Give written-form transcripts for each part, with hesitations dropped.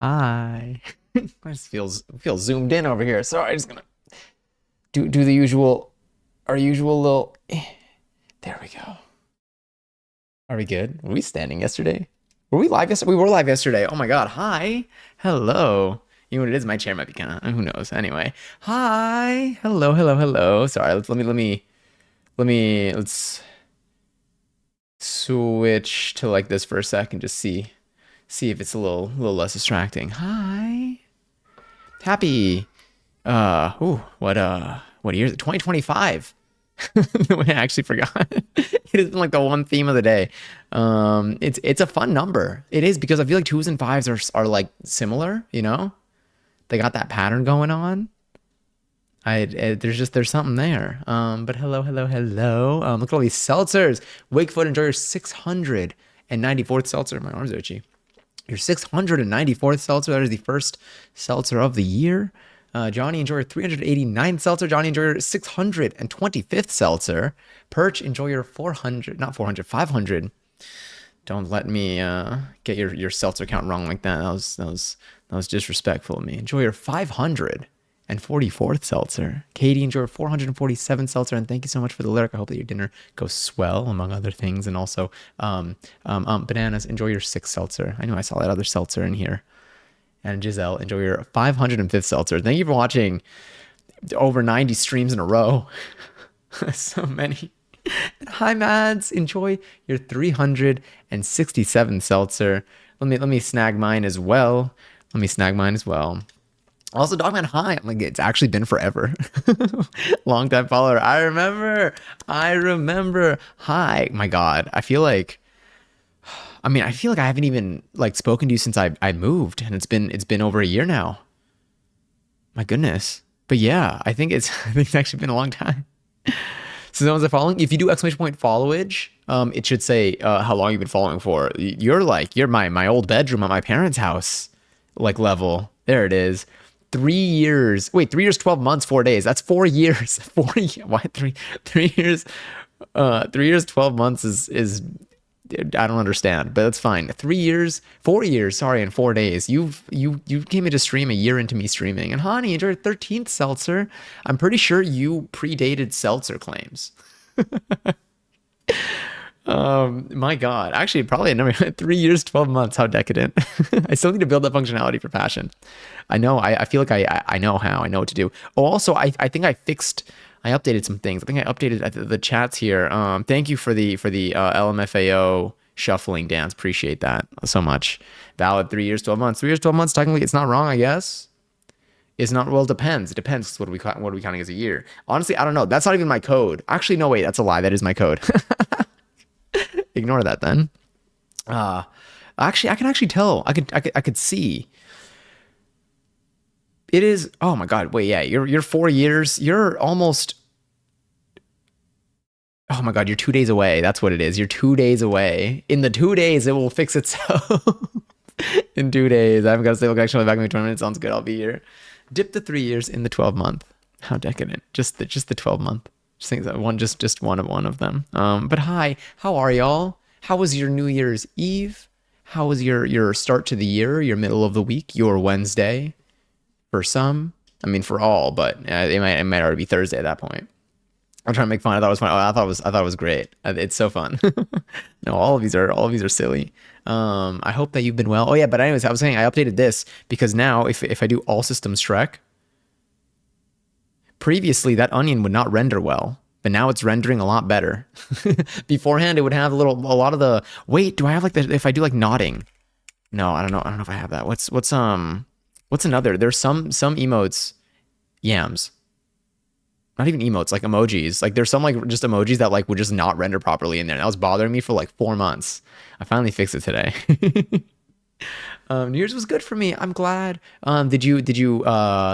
Hi. I just feels zoomed in over here. Sorry, I'm just gonna do the usual our usual little there we go. Are we good? Were we standing yesterday? Were we live yesterday? We were live yesterday. Oh my god. Hi. Hello. You know what it is? My chair might be kind of who knows. Anyway. Hi. Hello, hello, hello. Sorry, let's switch to like this for a second, just see if it's a little less distracting. Hi. Happy what year is it? 2025. I actually forgot. It isn't like the one theme of the day. It's a fun number. It is because I feel like twos and fives are like similar, you know? They got that pattern going on. There's something there. But hello, hello, hello. Look at all these seltzers. Wakefoot, enjoy your 694th seltzer. My arms are itchy. Your 694th seltzer. That is the first seltzer of the year. Johnny, enjoy your 389th seltzer. Johnny, enjoy your 625th seltzer. Perch, enjoy your 400, not 400, 500. Don't let me get your seltzer count wrong like that. That was disrespectful of me. Enjoy your 544th seltzer. Katie, enjoy your 447th seltzer, and thank you so much for the lyric. I hope that your dinner goes swell, among other things. And also, bananas, enjoy your 6th seltzer. I know I saw that other seltzer in here. And Giselle, enjoy your 505th seltzer. Thank you for watching over 90 streams in a row. So many. Hi, Mads. Enjoy your 367th seltzer. Let me snag mine as well. Also, Dogman, hi. I'm like, it's actually been forever. Long time follower. I remember. Hi. My God. I feel like I haven't even like spoken to you since I moved, and it's been over a year now. My goodness. But yeah, I think it's actually been a long time. So those are following. If you do exclamation point followage, it should say how long you've been following for. You're my old bedroom at my parents' house, like level. There it is. 3 years. Wait, 3 years, 12 months, 4 days. That's 4 years. Why 3 years? 3 years, 12 months is I don't understand, but that's fine. 3 years, 4 years, sorry, and 4 days. You came into stream a year into me streaming. And honey, enjoy your 13th seltzer. I'm pretty sure you predated seltzer claims. My God, actually, probably a number 3 years, 12 months. How decadent! I still need to build that functionality for passion. I know. I feel like I know how. I know what to do. Oh, also, I think I updated some things. I think I updated the chats here. Thank you for the LMFAO shuffling dance. Appreciate that so much. Valid 3 years, 12 months. 3 years, 12 months. Technically, it's not wrong. I guess. It's not, well, it depends. It depends. What are we counting as a year? Honestly, I don't know. That's not even my code. Actually, no, wait, that's a lie. That is my code. Ignore that then. Uh Actually, I can actually tell. I could see. It is. Oh my God. Wait, yeah. You're 4 years. You're almost. Oh my God. You're 2 days away. That's what it is. You're 2 days away. In the 2 days, it will fix itself. In 2 days, I haven't got a stable connection on the back of my tournament. Sounds good. I'll be here. Dip the 3 years in the 12 month. How decadent. Just the 12 month. Just think that just one of them. But hi. How are y'all? How was your New Year's Eve? How was your start to the year? Your middle of the week? Your Wednesday? For some, I mean for all, but it might already be Thursday at that point. I'm trying to make fun. I thought it was fun. Oh, I thought it was great. It's so fun. No, all of these are silly. I hope that you've been well. Oh yeah, but anyways, I was saying I updated this because now if I do all systems trek, previously that onion would not render well, but now it's rendering a lot better. Beforehand, it would have a lot of the. Wait, do I have like the if I do like nodding? No, I don't know. I don't know if I have that. What's another? There's some emotes, yams. Not even emotes, like emojis. Like there's some like just emojis that like would just not render properly in there. And that was bothering me for like 4 months. I finally fixed it today. New Year's was good for me. I'm glad. Did you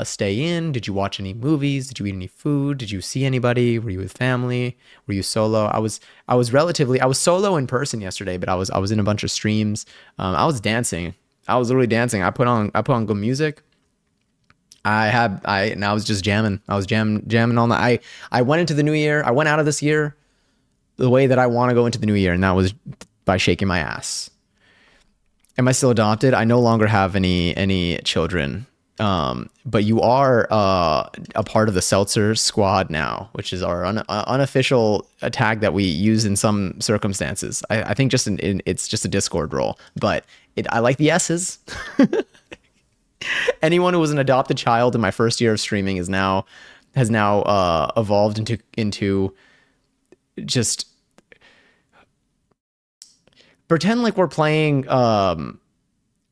stay in? Did you watch any movies? Did you eat any food? Did you see anybody? Were you with family? Were you solo? I was solo in person yesterday, but I was in a bunch of streams. I was dancing. I was literally dancing. I put on good music. And I was just jamming. I was jamming all night. I went into the new year. I went out of this year the way that I want to go into the new year, and that was by shaking my ass. Am I still adopted? I no longer have any children. But you are a part of the Seltzer squad now, which is our unofficial tag that we use in some circumstances. I think just it's just a Discord role, but I like the S's. Anyone who was an adopted child in my first year of streaming has now evolved into just pretend like we're playing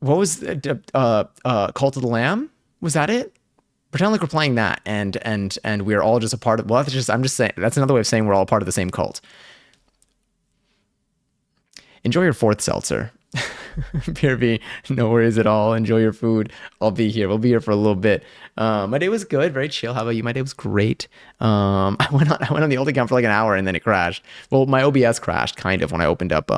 what was Cult of the Lamb? Was that it? Pretend like we're playing that, and we're all just a part of. Well, I'm just saying that's another way of saying we're all part of the same cult. Enjoy your fourth seltzer. PRV, no worries at all. Enjoy your food. I'll be here. We'll be here for a little bit. My day was good, very chill. How about you? My day was great. I went on the old account for like an hour and then it crashed. Well, my OBS crashed kind of when I opened up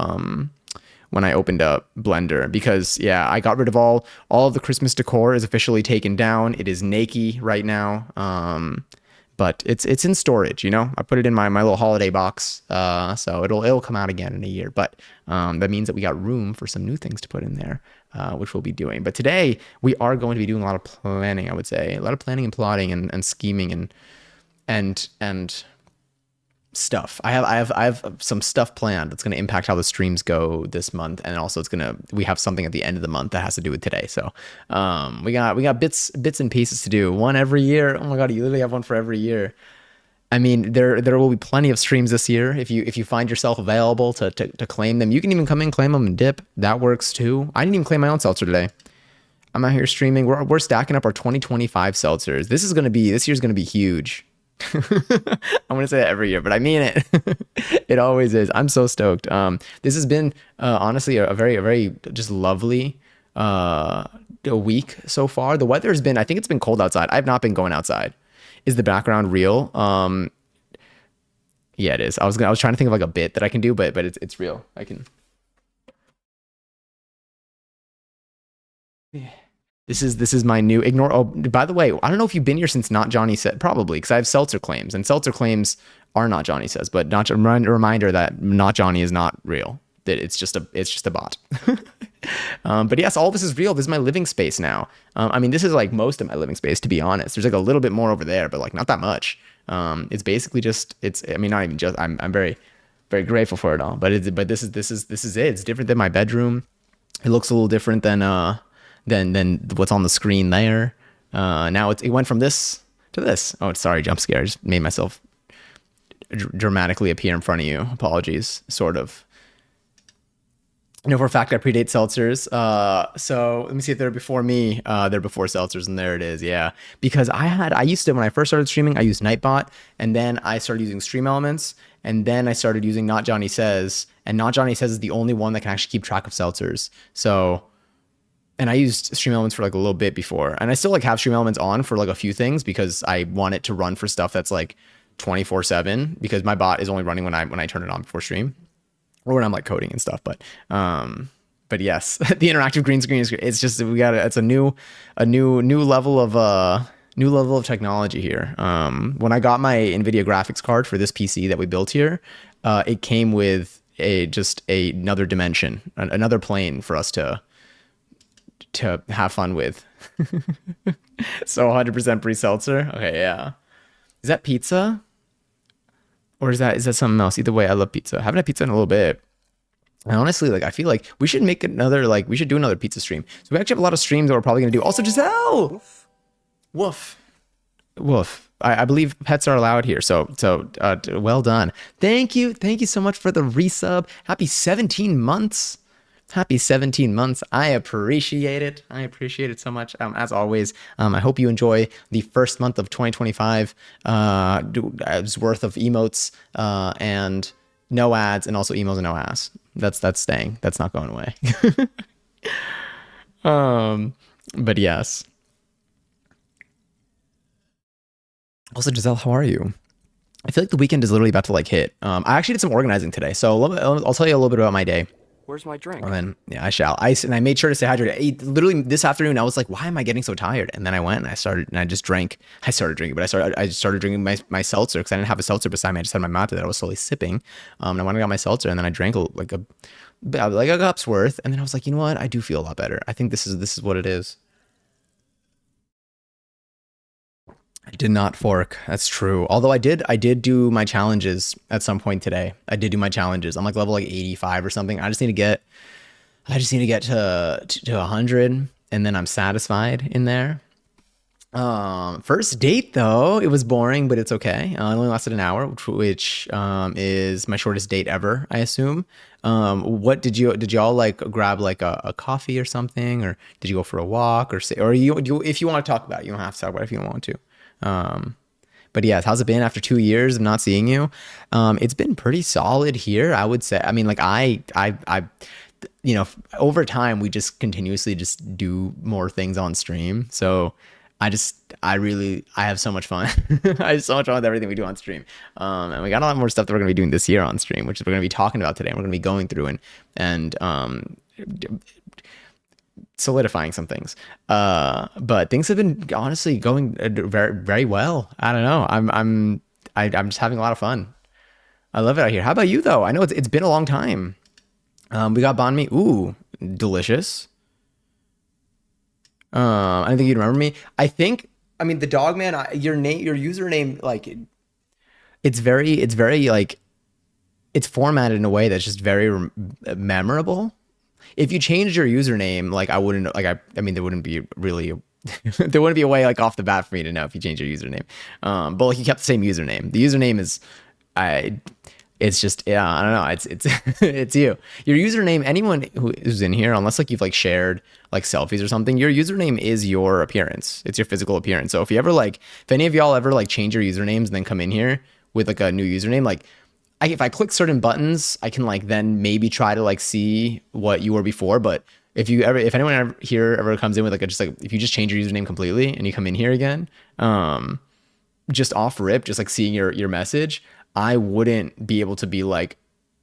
Blender, because yeah, I got rid of all of the Christmas decor is officially taken down. It is naked right now. But it's in storage, you know. I put it in my little holiday box, so it'll come out again in a year. But that means that we got room for some new things to put in there, which we'll be doing. But today we are going to be doing a lot of planning. I would say a lot of planning and plotting and scheming and stuff. I have some stuff planned that's going to impact how the streams go this month, and also we have something at the end of the month that has to do with today. So we got bits and pieces to do, one every year. Oh my god, you literally have one for every year. I mean, there will be plenty of streams this year if you find yourself available to claim them. You can even come in, claim them, and dip. That works too. I didn't even claim my own seltzer today. I'm out here streaming. We're stacking up our 2025 seltzers. This year's gonna be huge. I'm gonna say that every year, but I mean it. It always is. I'm so stoked. This has been honestly a very just lovely a week so far. The weather has been, I think it's been cold outside. I've not been going outside. Is the background real? Yeah, it is. I was trying to think of like a bit that I can do, but it's real. I can. Yeah. This is my new ignore. Oh, by the way, I don't know if you've been here since Not Johnny Said, probably, because I have seltzer claims, and seltzer claims are Not Johnny Says, but not a reminder that Not Johnny is not real. That it's just a bot. But yes, all this is real. This is my living space now. I mean, this is like most of my living space, to be honest. There's like a little bit more over there, but like not that much. It's basically just I mean, not even just. I'm very very grateful for it all. But this is it. It's different than my bedroom. It looks a little different than what's on the screen there. Now it went from this to this. Oh, sorry, jump scare. I just made myself dramatically appear in front of you. Apologies, sort of. I know for a fact I predate seltzers. So let me see if they're before me. They're before seltzers, and there it is. Yeah, because I used to, when I first started streaming, I used Nightbot, and then I started using Stream Elements, and then I started using Not Johnny Says, and Not Johnny Says is the only one that can actually keep track of seltzers. So. And I used Stream Elements for like a little bit before, and I still like have Stream Elements on for like a few things because I want it to run for stuff that's like 24/7, because my bot is only running when I turn it on before stream or when I'm like coding and stuff. But yes, the interactive green screen it's just it's a new level of technology here. When I got my NVIDIA graphics card for this PC that we built here, it came with another dimension, another plane for us to have fun with. So 100% pre-seltzer. Okay, yeah. Is that pizza? Or is that something else? Either way, I love pizza. I haven't had pizza in a little bit. And honestly, like I feel like we should make we should do another pizza stream. So we actually have a lot of streams that we're probably gonna do. Also, Giselle! Woof. I believe pets are allowed here. So well done. Thank you so much for the resub. Happy 17 months. Happy 17 months. I appreciate it. I appreciate it so much. As always, I hope you enjoy the first month of 2025 worth of emotes and no ads, and also emails and no ass. That's staying. That's not going away. But yes. Also, Giselle, how are you? I feel like the weekend is literally about to like hit. I actually did some organizing today, so I'll tell you a little bit about my day. Where's my drink? And then yeah, I shall. And I made sure to stay hydrated. Literally this afternoon, I was like, why am I getting so tired? And then I went and I just drank. I started drinking, but I started drinking my seltzer because I didn't have a seltzer beside me. I just had my mate that I was slowly sipping. And I went and got my seltzer, and then I drank like a cup's worth. And then I was like, you know what? I do feel a lot better. I think this is what it is. I did not fork. That's true. Although I did do my challenges at some point today. I did do my challenges. I'm like level like 85 or something. I just need to get to 100, and then I'm satisfied in there. First date though, it was boring, but it's okay. It only lasted an hour, which is my shortest date ever, I assume. What did y'all like grab like a coffee or something, or did you go for a walk, or say, or you if you want to talk about it, you don't have to talk about it if you don't want to. Um, but yes, how's it been after 2 years of not seeing you? It's been pretty solid here, I would say. I mean, like over time we just continuously just do more things on stream. So I have so much fun. I have so much fun with everything we do on stream. And we got a lot more stuff that we're gonna be doing this year on stream, which we're gonna be talking about today. And we're gonna be going through and solidifying some things. But things have been honestly going very, very well. I don't know. I'm just having a lot of fun. I love it out here. How about you though? I know it's been a long time. We got banh mi. Ooh, delicious. I don't think you'd remember me. I mean, the dog man. Your username, like, it's very like, it's formatted in a way that's just very memorable. If you changed your username, like, I wouldn't, like, I mean, there wouldn't be really, there wouldn't be a way like off the bat for me to know if you changed your username. But like, you kept the same username. The username is, I it's just, yeah, I don't know, it's it's you, your username. Anyone who's in here, unless like you've like shared like selfies or something, your username is your appearance. It's your physical appearance. So if you ever like, if any of y'all ever like change your usernames and then come in here with like a new username, like, if I click certain buttons, I can like then maybe try to like see what you were before. But if anyone ever here ever comes in with like just like, if you just change your username completely and you come in here again, just off rip, just like seeing your message, I wouldn't be able to be like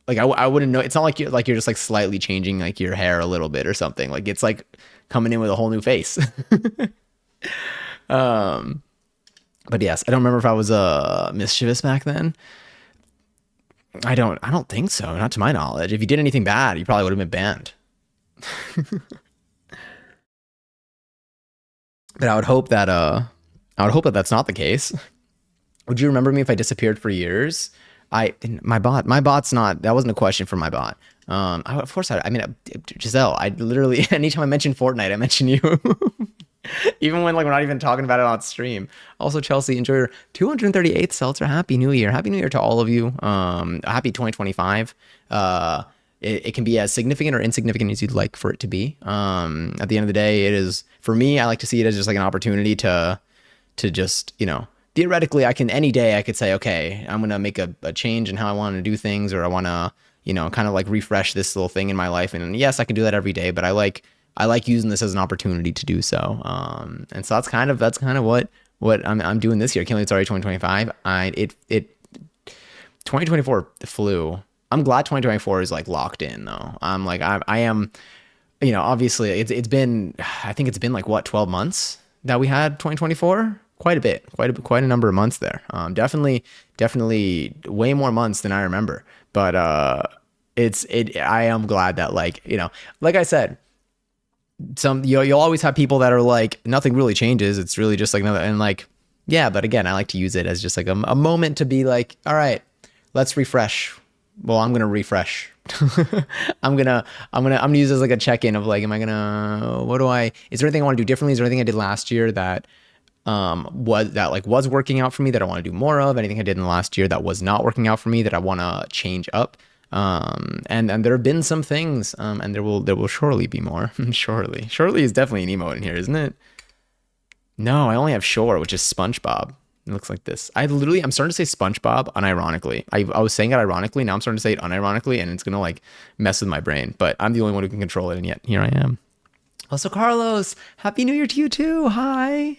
I wouldn't know. It's not like you're just like slightly changing like your hair a little bit or something. Like, it's like coming in with a whole new face. um, but yes, I don't remember if I was mischievous back then. I don't think so. Not to my knowledge. If you did anything bad, you probably would have been banned. But I would hope that that's not the case. Would you remember me if I disappeared for years? My bot's not, that wasn't a question for my bot. Of course I mean, Giselle, I literally, anytime I mention Fortnite, I mention you. Even when like we're not even talking about it on stream. Also, Chelsea, enjoy your 238th seltzer. Happy New Year. Happy New Year to all of you. Happy 2025. It can be as significant or insignificant as you'd like for it to be. At the end of the day, it is, for me, I like to see it as just like an opportunity to just, theoretically, any day I could say, okay, I'm going to make a change in how I want to do things, or I want to, kind of like refresh this little thing in my life. And yes, I can do that every day, but I like using this as an opportunity to do so. And so that's kind of what I'm doing this year. Can't believe it's already 2025. 2024 flew. I'm glad 2024 is like locked in though. I'm like, I am, obviously it's been, I think it's been like what, 12 months that we had 2024. Quite a bit, quite a number of months there. Definitely way more months than I remember. But I am glad that, like, like I said, you'll always have people that are like, nothing really changes. It's really just like another, and like, yeah, but again, I like to use it as just like a moment to be like, all right, let's refresh. Well, I'm gonna refresh. I'm gonna use it as like a check-in of like, is there anything I want to do differently? Is there anything I did last year that was working out for me that I want to do more of? Anything I did in the last year that was not working out for me that I want to change up? And there have been some things, and there will surely be more. Surely is definitely an emote in here, isn't it? No, I only have Shore, which is SpongeBob. It looks like this. I'm starting to say SpongeBob unironically. I was saying it ironically. Now I'm starting to say it unironically, and it's gonna like mess with my brain. But I'm the only one who can control it, and yet here I am. Also, Carlos, Happy New Year to you too. Hi.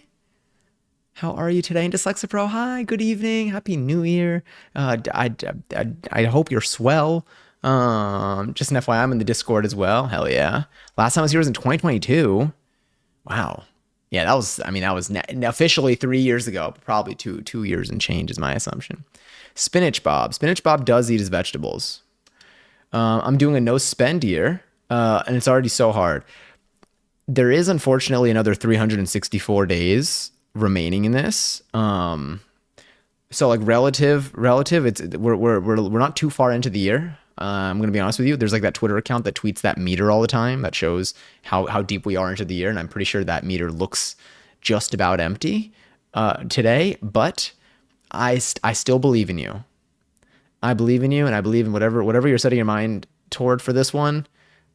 How are you today? And Dyslexa Pro, hi, good evening, Happy New Year. I hope you're swell. Just an FYI, I'm in the Discord as well. Hell yeah. Last time I was here was in 2022. Wow. Yeah, that was. I mean, that was officially 3 years ago. Probably 2 years and change is my assumption. Spinach Bob. Spinach Bob does eat his vegetables. I'm doing a no spend year, and it's already so hard. There is unfortunately another 364 days remaining in this. So like relative, it's we're not too far into the year. I'm gonna be honest with you. There's like that Twitter account that tweets that meter all the time that shows how deep we are into the year, and I'm pretty sure that meter looks just about empty today. But I still believe in you. I believe in you, and I believe in whatever you're setting your mind toward for this one.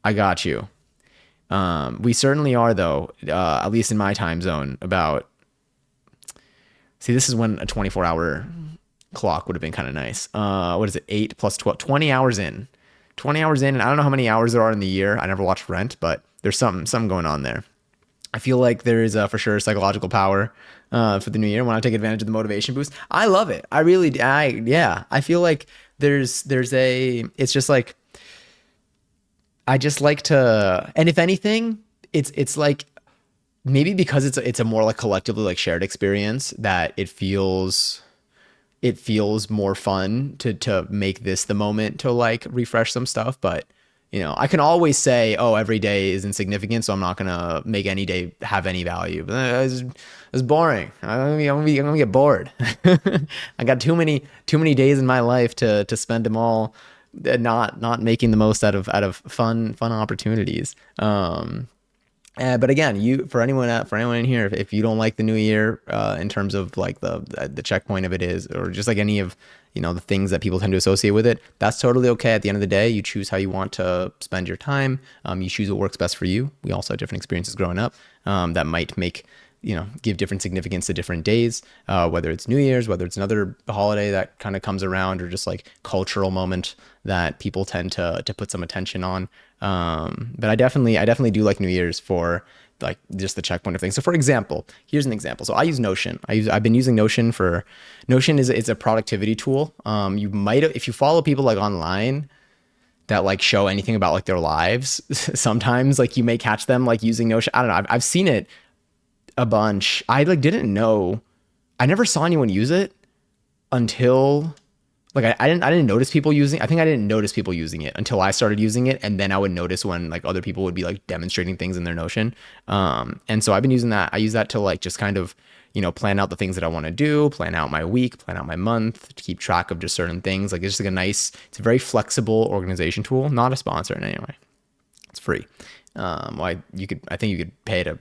I got you. We certainly are, though, at least in my time zone. See, this is when a 24-hour clock would have been kind of nice. What is it? 8 plus 12, 20 hours in. 20 hours in, and I don't know how many hours there are in the year. I never watched Rent, but there's something going on there. I feel like there is for sure psychological power for the new year when I take advantage of the motivation boost. I love it. I feel like it's just like, I just like to, and if anything, it's like, maybe because it's a more like collectively like shared experience that it feels more fun to make this the moment to like refresh some stuff. But I can always say, oh, every day is insignificant, so I'm not gonna make any day have any value. But it's boring. I'm gonna get bored. I got too many days in my life to spend them all not making the most out of fun opportunities. But again, for anyone in here, if you don't like the new year, in terms of like the checkpoint of it is, or just like any of the things that people tend to associate with it, that's totally okay. At the end of the day, you choose how you want to spend your time. You choose what works best for you. We also have different experiences growing up that might give different significance to different days, whether it's New Year's, whether it's another holiday that kind of comes around, or just like cultural moment that people tend to put some attention on. But I definitely do like New Year's for like just the checkpoint of things. So for example, here's an example. So I use Notion. I've been using Notion is a productivity tool. You might, if you follow people like online that like show anything about like their lives, sometimes like you may catch them like using Notion. I don't know. I've seen it a bunch. I like didn't know. I never saw anyone use it until like I didn't notice people using. I think I didn't notice people using it until I started using it, and then I would notice when like other people would be like demonstrating things in their Notion. And so I've been using that. I use that to like just kind of plan out the things that I want to do, plan out my week, plan out my month, to keep track of just certain things. Like it's just like it's a very flexible organization tool. Not a sponsor in any way. It's free. I think you could pay to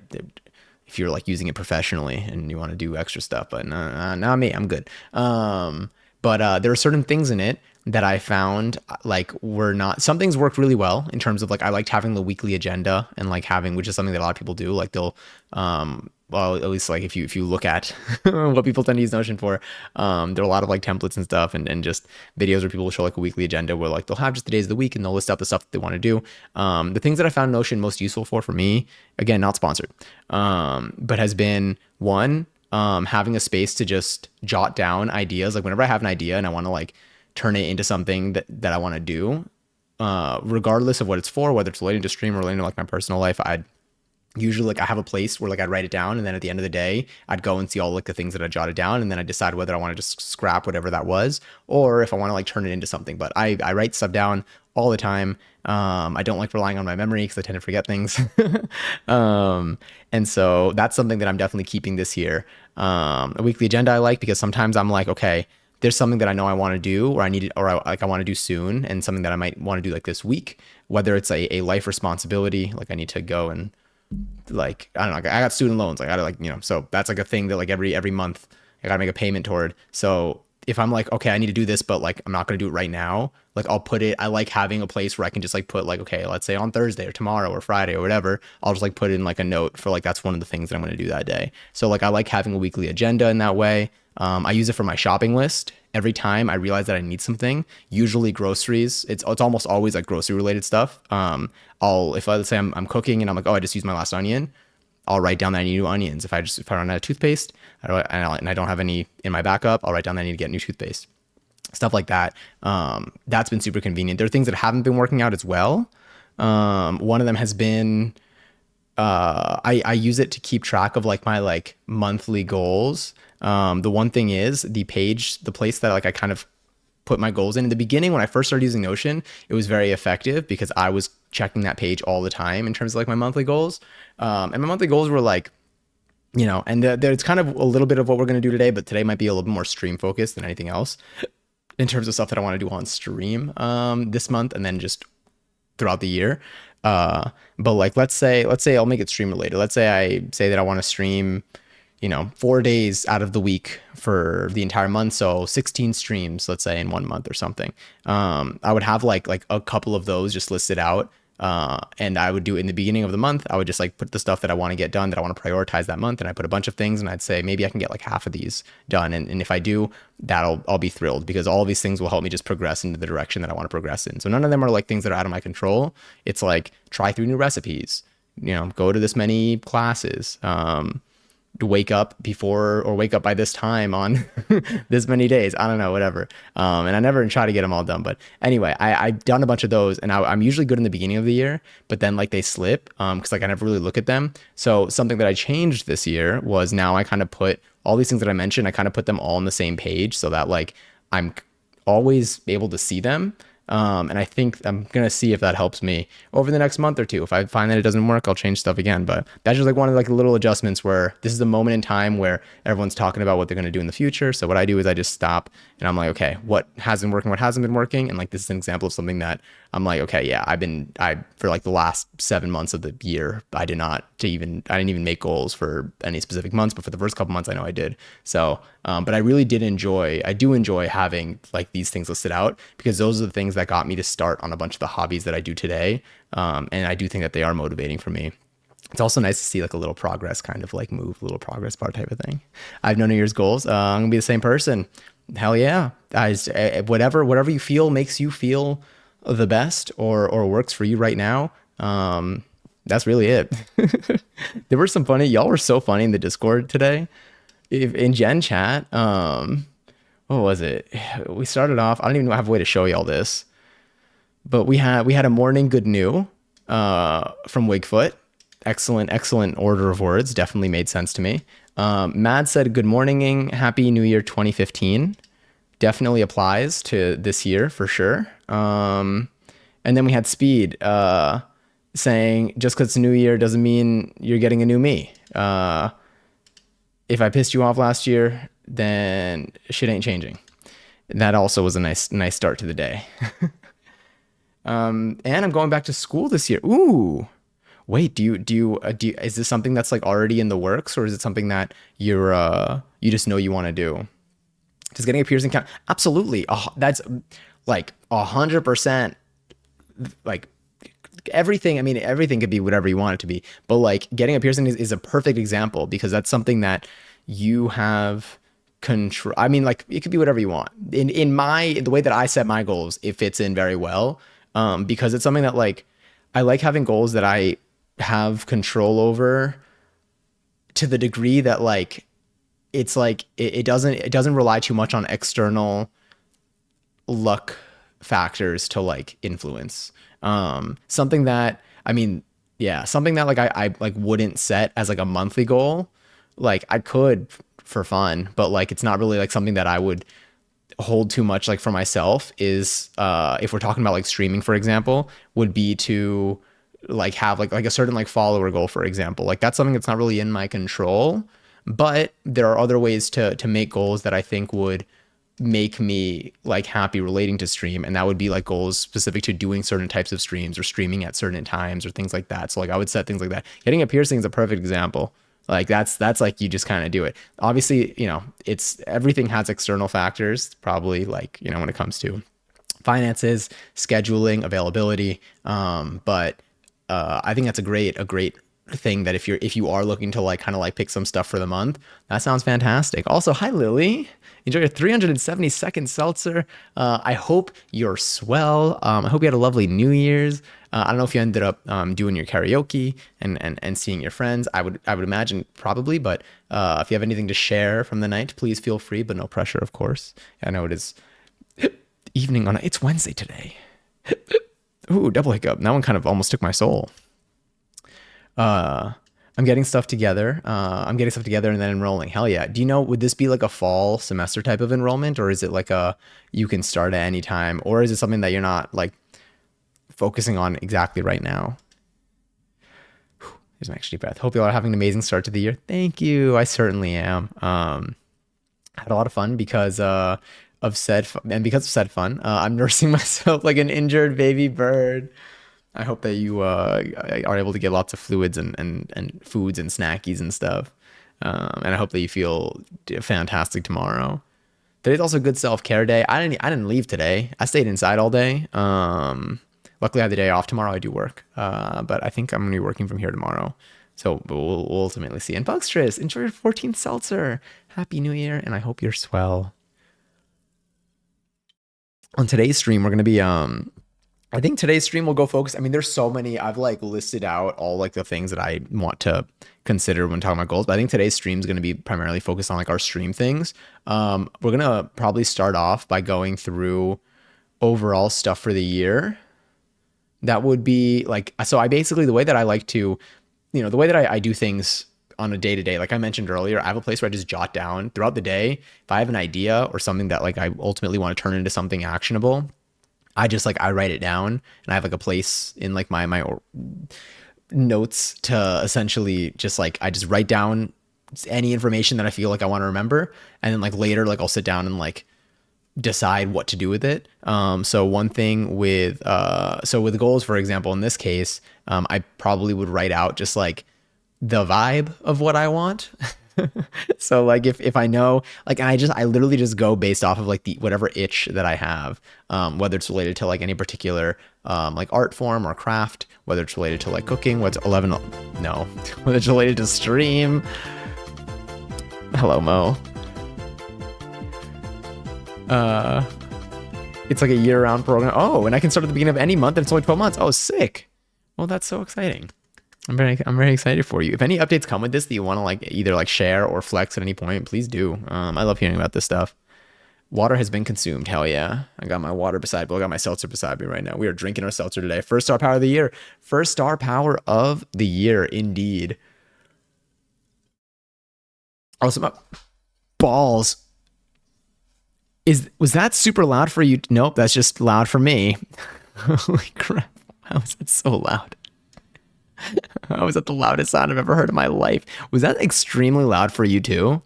if you're like using it professionally and you want to do extra stuff, but not me. I'm good. But there are certain things in it that I found like some things worked really well in terms of like I liked having the weekly agenda and like which is something that a lot of people do. Like they'll well, at least like if you look at what people tend to use Notion for, there are a lot of like templates and stuff and just videos where people show like a weekly agenda where like they'll have just the days of the week and they'll list out the stuff that they want to do. The things that I found Notion most useful for me, again, not sponsored, but has been one, having a space to just jot down ideas. Like whenever I have an idea and I want to like turn it into something that I want to do, regardless of what it's for, whether it's relating to stream or relating to like my personal life, I'd usually like I have a place where like I'd write it down, and then at the end of the day I'd go and see all like the things that I jotted down, and then I decide whether I want to just scrap whatever that was or if I want to like turn it into something. But I write stuff down all the time. I don't like relying on my memory because I tend to forget things. And so that's something that I'm definitely keeping this year. A weekly agenda I like because sometimes I'm like, okay, there's something that I know I want to do or I want to do soon, and something that I might want to do like this week, whether it's a life responsibility, like I need to go and like, I don't know, I got student loans. I gotta like, so that's like a thing that like every month I gotta make a payment toward. So if I'm like, okay, I need to do this, but like, I'm not going to do it right now. Like I'll put it, I like having a place where I can just like put like, okay, let's say on Thursday or tomorrow or Friday or whatever, I'll just like put it in like a note for like, that's one of the things that I'm going to do that day. So like, I like having a weekly agenda in that way. I use it for my shopping list. Every time I realize that I need something, usually groceries, it's almost always like grocery related stuff. Let's say I'm cooking and I'm like, oh, I just used my last onion, I'll write down that I need new onions. If I run out of toothpaste and I don't have any in my backup, I'll write down that I need to get new toothpaste. stuff like that. That's been super convenient. There are things that haven't been working out as well. One of them has been I use it to keep track of like my like monthly goals. The one thing is the place that like I kind of put my goals in the beginning when I first started using Notion, it was very effective because I was checking that page all the time in terms of like my monthly goals. And my monthly goals were like, and there's kind of a little bit of what we're going to do today, but today might be a little bit more stream focused than anything else in terms of stuff that I want to do on stream this month and then just throughout the year. But like let's say I'll make it stream related. Let's say I say that I want to stream, 4 days out of the week for the entire month. So 16 streams, let's say in 1 month or something. I would have like a couple of those just listed out. And I would do in the beginning of the month, I would just like put the stuff that I want to get done, that I want to prioritize that month. And I put a bunch of things and I'd say, maybe I can get like half of these done. And if I do, I'll be thrilled because all of these things will help me just progress into the direction that I want to progress in. So none of them are like things that are out of my control. It's like try 3 new recipes, go to this many classes, to wake up before or wake up by this time on this many days. I don't know, whatever. And I never try to get them all done. But anyway, I've done a bunch of those and I'm usually good in the beginning of the year, but then like they slip because like I never really look at them. So something that I changed this year was now I kind of put all these things that I mentioned, I kind of put them all on the same page so that like I'm always able to see them. And I think I'm going to see if that helps me over the next month or two. If I find that it doesn't work, I'll change stuff again. But that's just like one of like the little adjustments where this is the moment in time where everyone's talking about what they're going to do in the future. So what I do is I just stop and I'm like, okay, what hasn't working, what hasn't been working. And like, this is an example of something that I'm like, okay, yeah, for like the last 7 months of the year, I didn't even make goals for any specific months, but for the first couple months, I know I did. So, but I really do enjoy having like these things listed out because those are the things that got me to start on a bunch of the hobbies that I do today. And I do think that they are motivating for me. It's also nice to see like a little progress kind of like move, little progress bar type of thing. I have no New Year's goals. I'm gonna be the same person. Hell yeah. Whatever you feel makes you feel the best or works for you right now. That's really it. There were y'all were so funny in the Discord today. In Gen chat, what was it? We started off, I don't even have a way to show y'all this, but we had a morning good new from Wigfoot. Excellent order of words. Definitely made sense to me. Mad said, good morning, happy new year 2015. Definitely applies to this year for sure. And then we had Speed saying, just because it's a new year doesn't mean you're getting a new me. If I pissed you off last year, then shit ain't changing. That also was a nice start to the day. And I'm going back to school this year. Ooh, wait, do you is this something that's like already in the works, or is it something that you just know you want to do? Does getting a piercing count? Absolutely. Oh, that's like 100%. Like everything. I mean, everything could be whatever you want it to be, but like getting a piercing is a perfect example because that's something that you have control. I mean, like it could be whatever you want. In the way that I set my goals, it fits in very well. Because it's something that like I like having goals that I have control over to the degree that like it's like it doesn't rely too much on external luck factors to like influence. Something that like I like wouldn't set as like a monthly goal. Like I could for fun, but like it's not really like something that I would hold too much like for myself. Is if we're talking about like streaming, for example, would be to like have like a certain like follower goal, for example. Like that's something that's not really in my control, but there are other ways to make goals that I think would make me like happy relating to stream, and that would be like goals specific to doing certain types of streams or streaming at certain times or things like that. So like I would set things like that. Getting a piercing is a perfect example. Like that's like you just kind of do it. Obviously, it's everything has external factors, probably like, when it comes to finances, scheduling, availability. But I think that's a great thing that if you are looking to like kind of like pick some stuff for the month, that sounds fantastic. Also, hi Lily. Enjoy your 372nd seltzer. I hope you're swell. I hope you had a lovely New Year's. I don't know if you ended up doing your karaoke and seeing your friends. I would imagine probably, but if you have anything to share from the night, please feel free, but no pressure, of course. I know it is evening on it's Wednesday today. Ooh, double hiccup. That one kind of almost took my soul. I'm getting stuff together. I'm getting stuff together and then enrolling. Hell yeah. Do you know, would this be like a fall semester type of enrollment, or is it like a you can start at any time, or is it something that you're not like focusing on exactly right now? Here's my extra deep breath. Hope you all are having an amazing start to the year. Thank you. I certainly am. Had a lot of fun because of said and because of said fun. I'm nursing myself like an injured baby bird. I hope that you are able to get lots of fluids and foods and snackies and stuff. And I hope that you feel fantastic tomorrow. Today's also good self-care day. I didn't leave today. I stayed inside all day. Luckily I have the day off tomorrow. I do work. But I think I'm gonna be working from here tomorrow. So we'll ultimately see. And Bugstress, enjoy your 14th seltzer. Happy New Year, and I hope you're swell. On today's stream, we're gonna be I think today's stream will go focus. I mean, there's so many. I've like listed out all like the things that I want to consider when talking about goals. But I think today's stream is going to be primarily focused on like our stream things. We're gonna probably start off by going through overall stuff for the year. That would be like, so I basically, the way that I like to, the way that I do things on a day to day, like I mentioned earlier, I have a place where I just jot down throughout the day. If I have an idea or something that like I ultimately want to turn into something actionable, I just like, I write it down, and I have like a place in like my notes to essentially just like, I just write down any information that I feel like I want to remember. And then like later, like I'll sit down and like decide what to do with it. So one thing with with goals, for example, in this case, I probably would write out just like the vibe of what I want. So like if I know, like, and I literally just go based off of like the whatever itch that I have, whether it's related to like any particular like art form or craft, whether it's related to like cooking, whether it's related to stream. Hello, Mo. It's like a year-round program. Oh, and I can start at the beginning of any month, and it's only 12 months. Oh, sick. Well, that's so exciting. I'm very excited for you. If any updates come with this that you want to like either like share or flex at any point, please do. I love hearing about this stuff. Water has been consumed. Hell yeah. I got my water beside me. I got my seltzer beside me right now. We are drinking our seltzer today. First star power of the year. First star power of the year, indeed. Also, my balls. Was that super loud for you? Nope, that's just loud for me. Holy crap. How is that so loud? How is that the loudest sound I've ever heard in my life? Was that extremely loud for you too?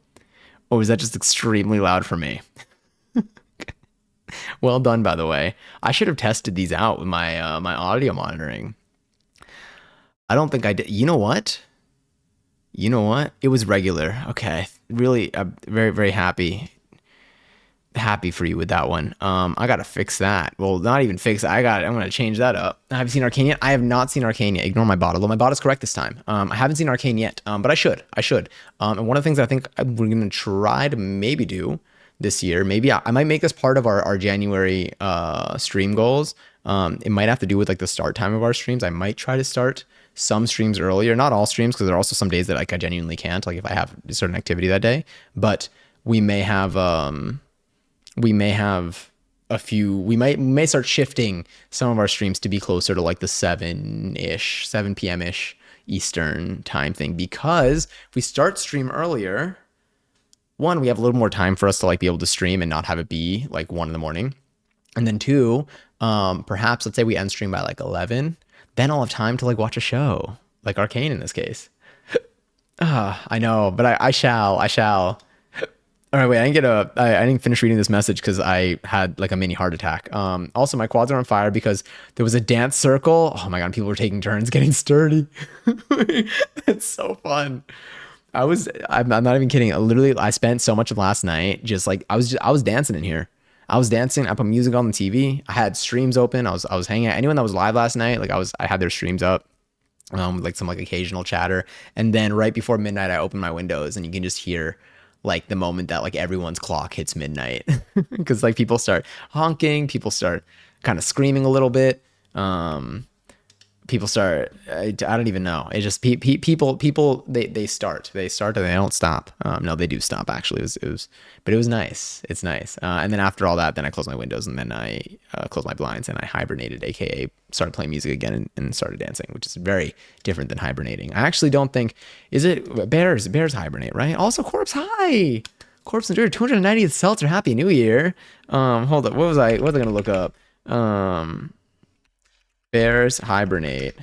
Or was that just extremely loud for me? Well done, by the way. I should have tested these out with my my audio monitoring. I don't think I did. You know what? It was regular. Okay. Really, very, very happy for you with that one. I gotta fix that. Well, not even fix it. I'm gonna change that up. Have you seen Arcane yet? I have not seen Arcane yet. Ignore my bot, although my bot is correct this time. I haven't seen Arcane yet, but I should. And one of the things I think we're gonna try to maybe do this year, maybe I might make this part of our January stream goals. It might have to do with like the start time of our streams. I might try to start some streams earlier, not all streams, because there are also some days that like I genuinely can't, like if I have a certain activity that day. But we may have a few, we may start shifting some of our streams to be closer to like the 7 p.m. ish Eastern time thing, because if we start stream earlier, one, we have a little more time for us to like be able to stream and not have it be like 1 a.m. And then 2, perhaps let's say we end stream by like 11, then I'll have time to like watch a show like Arcane in this case. I know, but I shall. All right, wait, I didn't finish reading this message because I had like a mini heart attack. Also, my quads are on fire because there was a dance circle. Oh my God, people were taking turns getting sturdy. It's so fun. I'm not even kidding. I spent so much of last night just like, I was dancing in here. I was dancing. I put music on the TV. I had streams open. I was hanging out. Anyone that was live last night, like I had their streams up. With like some like occasional chatter. And then right before midnight, I opened my windows and you can just hear like the moment that like everyone's clock hits midnight, because like people start honking, people start kind of screaming a little bit. people start. I don't even know. It just people they start and they don't stop. No, they do stop actually. It was but it was nice. It's nice. And then after all that, then I closed my windows and then I closed my blinds and I hibernated, aka started playing music again and started dancing, which is very different than hibernating. I actually don't think is it bears hibernate, right? Also, corpse hi. Corpse enjoyed 290th seltzer. Happy New Year. Hold up. What was I gonna look up? Bears hibernate.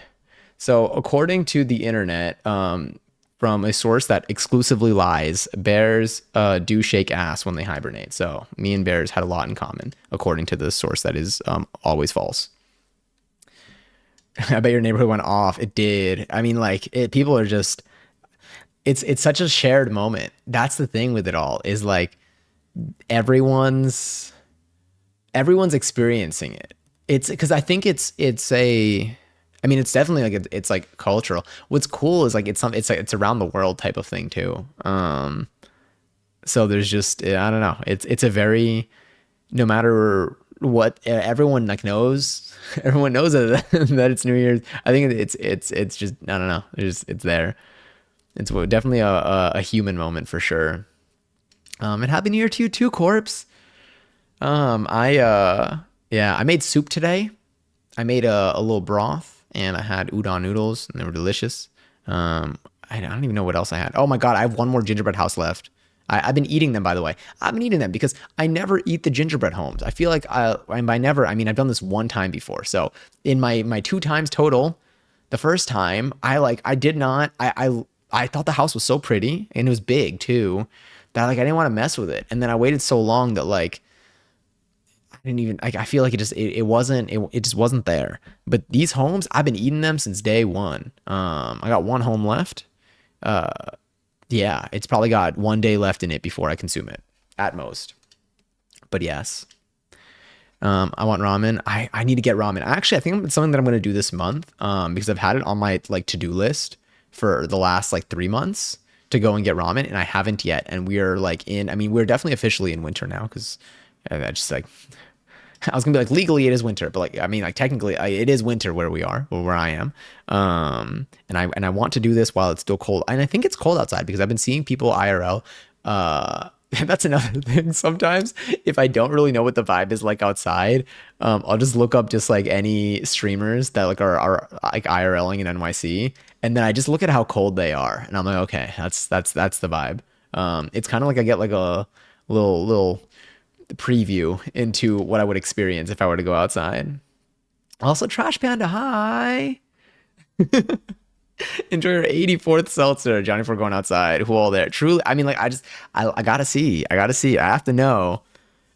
So, according to the internet, from a source that exclusively lies, bears do shake ass when they hibernate. So, me and bears had a lot in common, according to the source that is always false. I bet your neighborhood went off. It did. I mean, like, people are just. It's such a shared moment. That's the thing with it all is like everyone's experiencing it. It's because I think it's a I mean it's definitely like it's like cultural. What's cool is like it's around the world type of thing too. So there's just I don't know. It's a very no matter what everyone like knows everyone knows that, that it's New Year's. I think it's just I don't know. It's there. It's definitely a human moment for sure. And happy New Year to you too, Corpse. I made soup today. I made a little broth and I had udon noodles and they were delicious. I don't even know what else I had. Oh my God, I have one more gingerbread house left. I've been eating them, by the way. I've been eating them because I never eat the gingerbread homes. I feel like and by never, I mean, I've done this one time before. So in my two times total, the first time I did not, I thought the house was so pretty and it was big too that like, I didn't want to mess with it. And then I waited so long that like, I didn't even like I feel like it just wasn't there. But these homes, I've been eating them since day one. I got one home left. Yeah, it's probably got one day left in it before I consume it at most. But yes. I want ramen. I need to get ramen. Actually, I think it's something that I'm going to do this month because I've had it on my like to-do list for the last like 3 months to go and get ramen and I haven't yet. And we're like we're definitely officially in winter now because I just like I was gonna be like legally it is winter, but like I mean like technically it is winter where we are, or where I am. And I want to do this while it's still cold, and I think it's cold outside because I've been seeing people IRL. That's another thing. Sometimes if I don't really know what the vibe is like outside, I'll just look up just like any streamers that like are like IRLing in NYC, and then I just look at how cold they are, and I'm like, okay, that's the vibe. It's kind of like I get like a little preview into what I would experience if I were to go outside. Also, Trash Panda, hi. Enjoy your 84th seltzer, Johnny, for going outside. Who all there? Truly, I mean, like, I gotta see. I have to know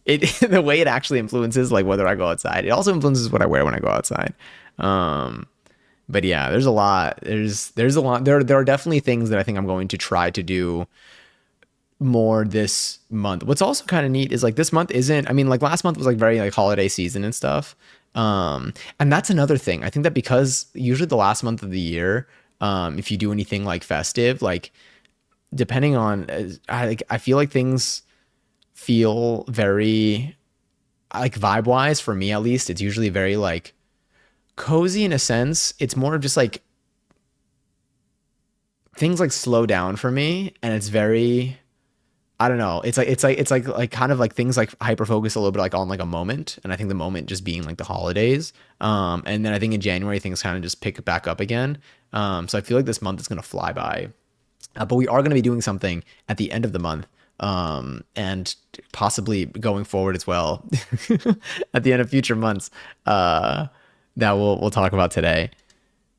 it. The way it actually influences, like, whether I go outside. It also influences what I wear when I go outside. But yeah, there's a lot. There's a lot. There are definitely things that I think I'm going to try to do more this month. What's also kind of neat is like this month isn't, I mean, like last month was like very like holiday season and stuff. And that's another thing. I think that because usually the last month of the year, if you do anything like festive, like depending on, I feel like things feel very like vibe wise for me, at least, it's usually very like cozy in a sense. It's more of just like things like slow down for me. And it's very, I don't know. It's like kind of like things like hyper focus a little bit like on like a moment, and I think the moment just being like the holidays. And then I think in January things kind of just pick back up again. So I feel like this month is gonna fly by, but we are gonna be doing something at the end of the month, and possibly going forward as well at the end of future months. That we'll talk about today.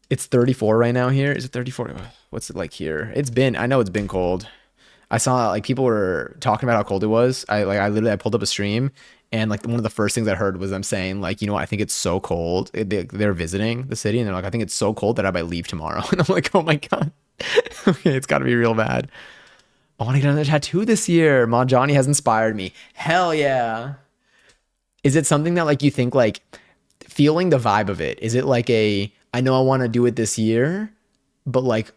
It's 34 right now here. Is it 34? What's it like here? I know it's been cold. I saw like people were talking about how cold it was. I pulled up a stream and like one of the first things I heard was them saying like, you know what, I think it's so cold. They're visiting the city and they're like, I think it's so cold that I might leave tomorrow. And I'm like, oh my God. Okay, it's gotta be real bad. I want to get another tattoo this year. Johnny has inspired me. Hell yeah. Is it something that like you think like feeling the vibe of it? Is it like I know I want to do it this year, but like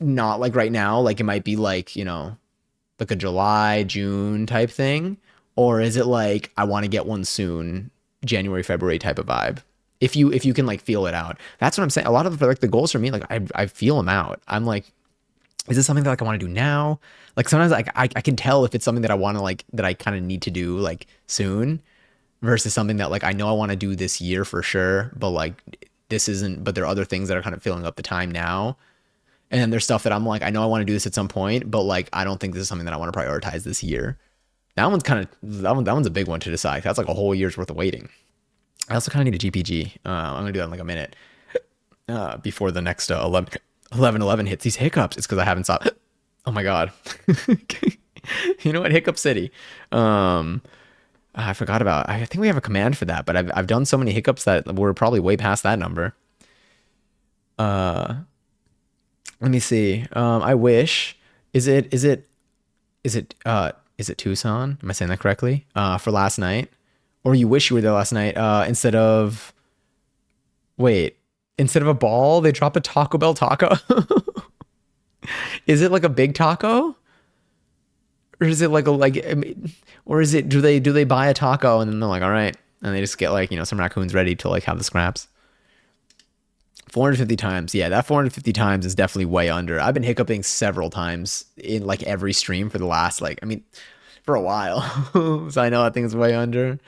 not like right now, like it might be like, you know, like a July, June type thing? Or is it like I want to get one soon, January, February type of vibe? if you can like feel it out. That's what I'm saying. A lot of like the goals for me, like I feel them out. I'm like, is this something that like I want to do now? Like sometimes like I can tell if it's something that I want to like that I kind of need to do like soon versus something that like I know I want to do this year for sure, but like this isn't, but there are other things that are kind of filling up the time now. And then there's stuff that I'm like, I know I want to do this at some point, but like I don't think this is something that I want to prioritize this year. That one's a big one to decide. That's like a whole year's worth of waiting. I also kind of need a GPG. I'm gonna do that in like a minute before the next 11 hits. These hiccups, it's because I haven't stopped. Oh my god. You know what? Hiccup City. I forgot about. I think we have a command for that, but I've done so many hiccups that we're probably way past that number. Uh, Let me see. I wish. Is it Tucson? Am I saying that correctly? For last night, or you wish you were there last night? Instead of wait, instead of a ball, they drop a Taco Bell taco. Is it like a big taco, or is it like a like? I mean, or is it do they buy a taco and then they're like, all right, and they just get like some raccoons ready to like have the scraps. 450 times. Yeah, that 450 times is definitely way under. I've been hiccuping several times in like every stream for the last like I mean for a while. So I know that thing's way under.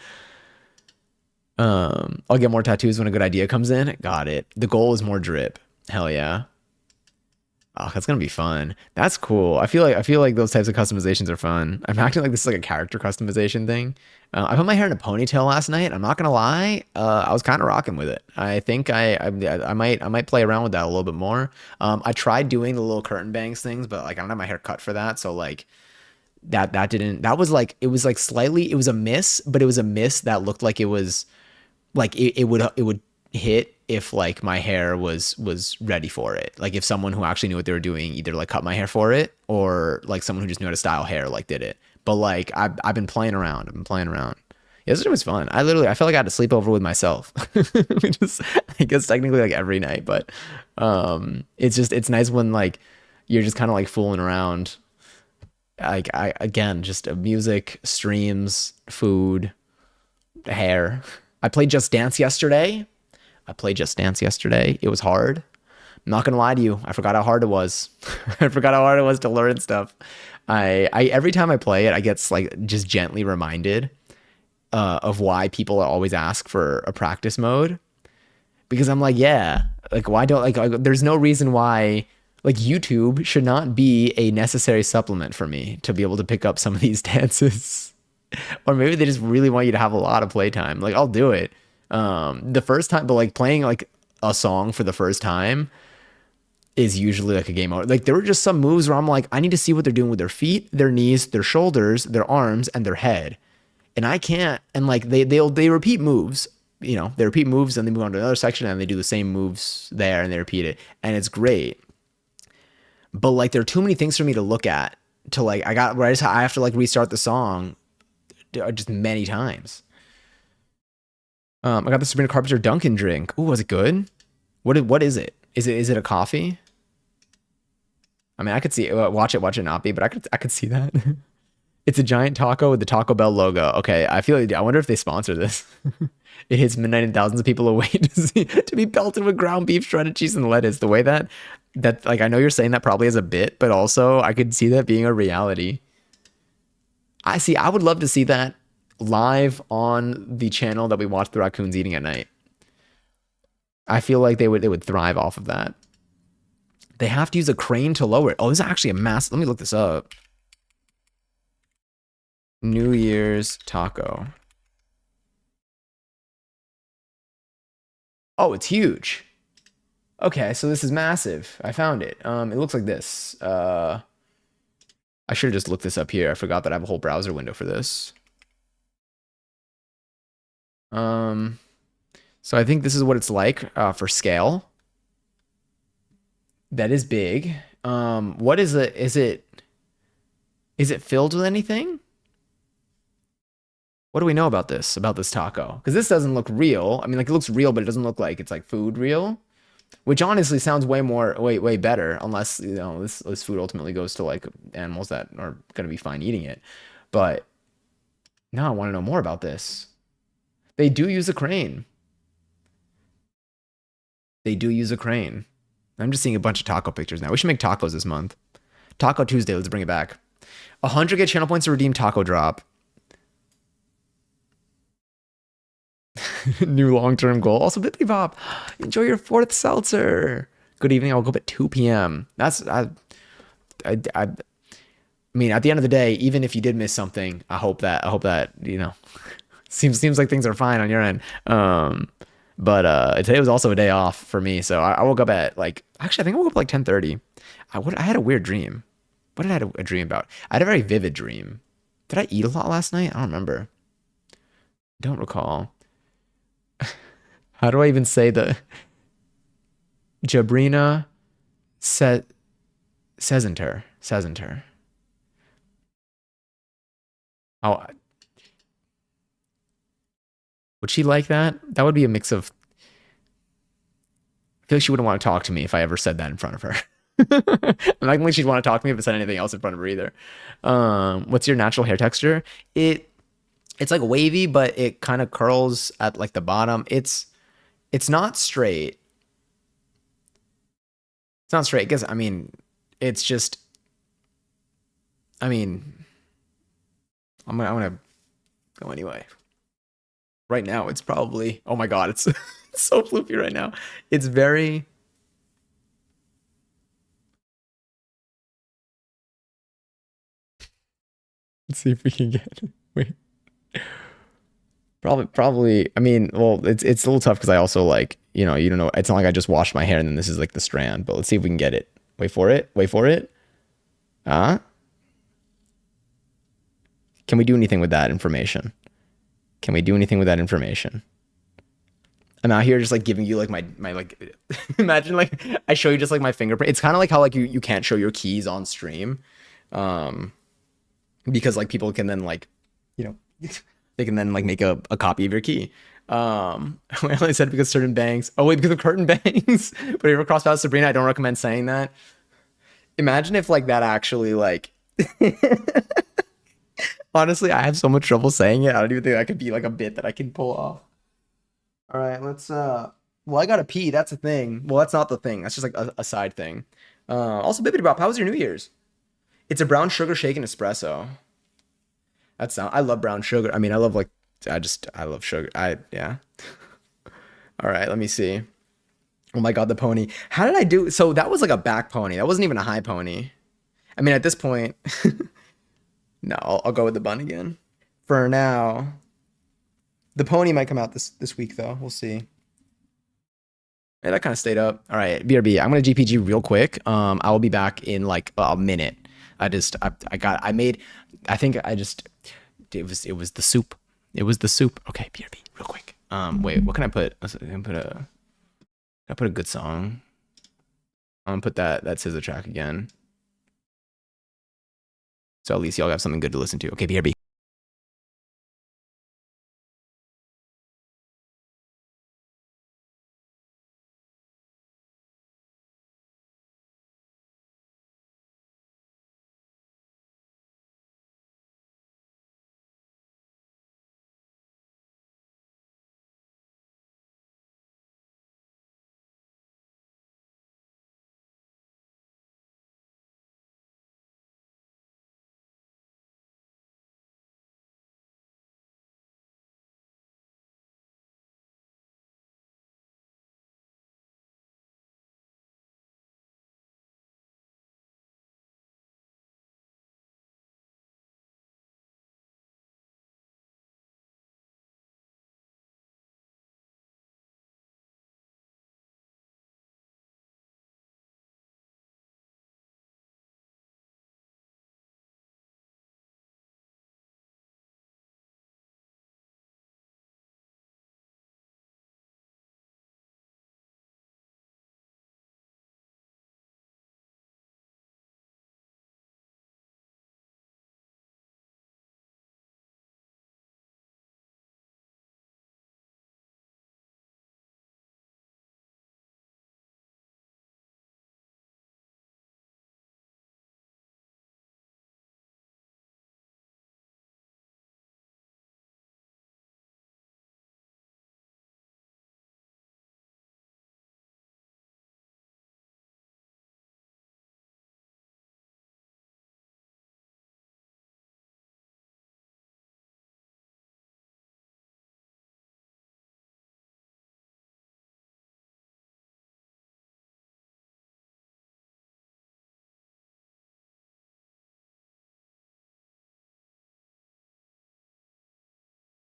I'll get more tattoos when a good idea comes in. Got it. The goal is more drip. Hell yeah. Oh, that's gonna be fun. That's cool. I feel like those types of customizations are fun. I'm acting like this is like a character customization thing. I put my hair in a ponytail last night. I'm not gonna lie. I was kind of rocking with it. I think I might play around with that a little bit more. I tried doing the little curtain bangs things, but like I don't have my hair cut for that. So like that didn't. That was like it was like slightly. It was a miss, but it was a miss that looked like it was like it would hit if like my hair was ready for it, like if someone who actually knew what they were doing either like cut my hair for it or like someone who just knew how to style hair like did it. But like I've been playing around. Yesterday was fun. I felt like I had to sleep over with myself. Which is I guess technically like every night, but it's nice when like you're just kind of like fooling around. Like I again just music, streams, food, hair. I played Just Dance yesterday. It was hard. I'm not gonna lie to you. I forgot how hard it was. I forgot how hard it was to learn stuff. I every time I play it, I get like just gently reminded of why people always ask for a practice mode. Because I'm like, yeah, like why don't there's no reason why like YouTube should not be a necessary supplement for me to be able to pick up some of these dances. Or maybe they just really want you to have a lot of playtime. Like I'll do it the first time, but like playing like a song for the first time is usually like a game over. Like there were just some moves where I'm like, I need to see what they're doing with their feet, their knees, their shoulders, their arms, and their head, and I can't. And like they repeat moves. They repeat moves and they move on to another section and they do the same moves there and they repeat it and it's great. But like there are too many things for me to look at to like I have to like restart the song just many times. I got the Sabrina Carpenter Dunkin' drink. Ooh, was it good? What is it? Is it a coffee? I mean, I could see watch it not be, but I could see that. It's a giant taco with the Taco Bell logo. Okay, I wonder if they sponsor this. It hits midnight and thousands of people await to be pelted with ground beef, shredded cheese, and lettuce. The way that like I know you're saying that probably as a bit, but also I could see that being a reality. I would love to see that live on the channel that we watch the raccoons eating at night. I feel like they would thrive off of that. They have to use a crane to lower it. Oh, this is actually a mass. Let me look this up. New Year's taco. Oh, it's huge. Okay, so this is massive. I found it. It looks like this. I should have just looked this up here. I forgot that I have a whole browser window for this. Um, so I think this is what it's like for scale. That is big. What is it? Is it filled with anything? What do we know about this taco? Because this doesn't look real. I mean, like it looks real, but it doesn't look like it's like food real. Which honestly sounds way better, unless this food ultimately goes to like animals that are gonna be fine eating it. But now I want to know more about this. They do use a crane. They do use a crane. I'm just seeing a bunch of taco pictures now. We should make tacos this month. Taco Tuesday. Let's bring it back. 100 get channel points to redeem taco drop. New long-term goal. Also, Bippy Bob, enjoy your fourth seltzer. Good evening. I'll go up at 2 p.m. I mean, at the end of the day, even if you did miss something, I hope that seems like things are fine on your end. But today was also a day off for me, so I woke up at like actually I think I woke up at like 10:30. I had a weird dream. What did I have a dream about? I had a very vivid dream. Did I eat a lot last night? I don't remember. Don't recall. How do I even say the Jabrina Se- Sezenter? Oh, would she like that? That would be a mix of. I feel like she wouldn't want to talk to me if I ever said that in front of her. I'm not think she'd want to talk to me if I said anything else in front of her either. What's your natural hair texture? It's like wavy, but it kind of curls at like the bottom. It's not straight. It's not straight because I mean, it's just. I mean, I'm gonna go anyway. Right now, it's probably. Oh my god, it's it's so floofy right now. It's very. Let's see if we can get. Wait. Probably. I mean, well, it's a little tough because I also like, you don't know. It's not like I just washed my hair and then this is like the strand. But let's see if we can get it. Wait for it. Wait for it. Huh? Can we do anything with that information? Can we do anything with that information? I'm out here just like giving you like my like. Imagine like I show you just like my fingerprint. It's kind of like how like you can't show your keys on stream, um, because like people can then like, you know, they can then like make a copy of your key. I only said because certain banks. Oh wait, because of curtain banks. But if you ever cross paths with Sabrina, I don't recommend saying that. Imagine if like that actually like. Honestly, I have so much trouble saying it. I don't even think that could be like a bit that I can pull off. All right, let's. Well, I gotta pee. That's a thing. Well, that's not the thing. That's just like a side thing. Also, Bibbidi Bop, how was your New Year's? It's a brown sugar shaken espresso. That's not. I love brown sugar. I mean, I love like. I love sugar. Yeah. All right, let me see. Oh my God, the pony. How did I do? So that was like a back pony. That wasn't even a high pony. I mean, at this point, no, I'll go with the bun again. For now, the pony might come out this week though. We'll see. Yeah, that kind of stayed up. All right, BRB. I'm gonna GPG real quick. I will be back in like a minute. I made. I think I just. It was the soup. It was the soup. Okay, BRB, real quick. Wait, what can I put? I put a good song. I'm gonna put that scissor track again. So at least y'all have something good to listen to. Okay, BRB.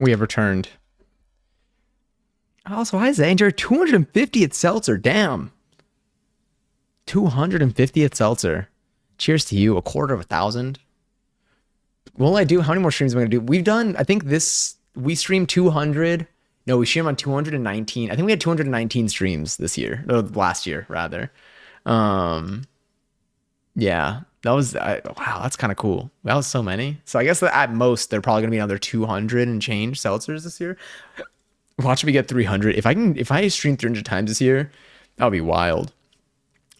we have returned. Also, hi Zanger, 250th Seltzer. Damn. 250th Seltzer. Cheers to you. 250,000. Will I do? How many more streams am I gonna do? We've done, I think we streamed 200. No, we streamed on 219. I think we had 219 streams this year, or last year rather. Um, yeah, that was, wow, that's kind of cool. That was so many. So I guess that at most, they're probably gonna be another 200 and change seltzers this year. Watch me get 300. If I stream 300 times this year, that would be wild.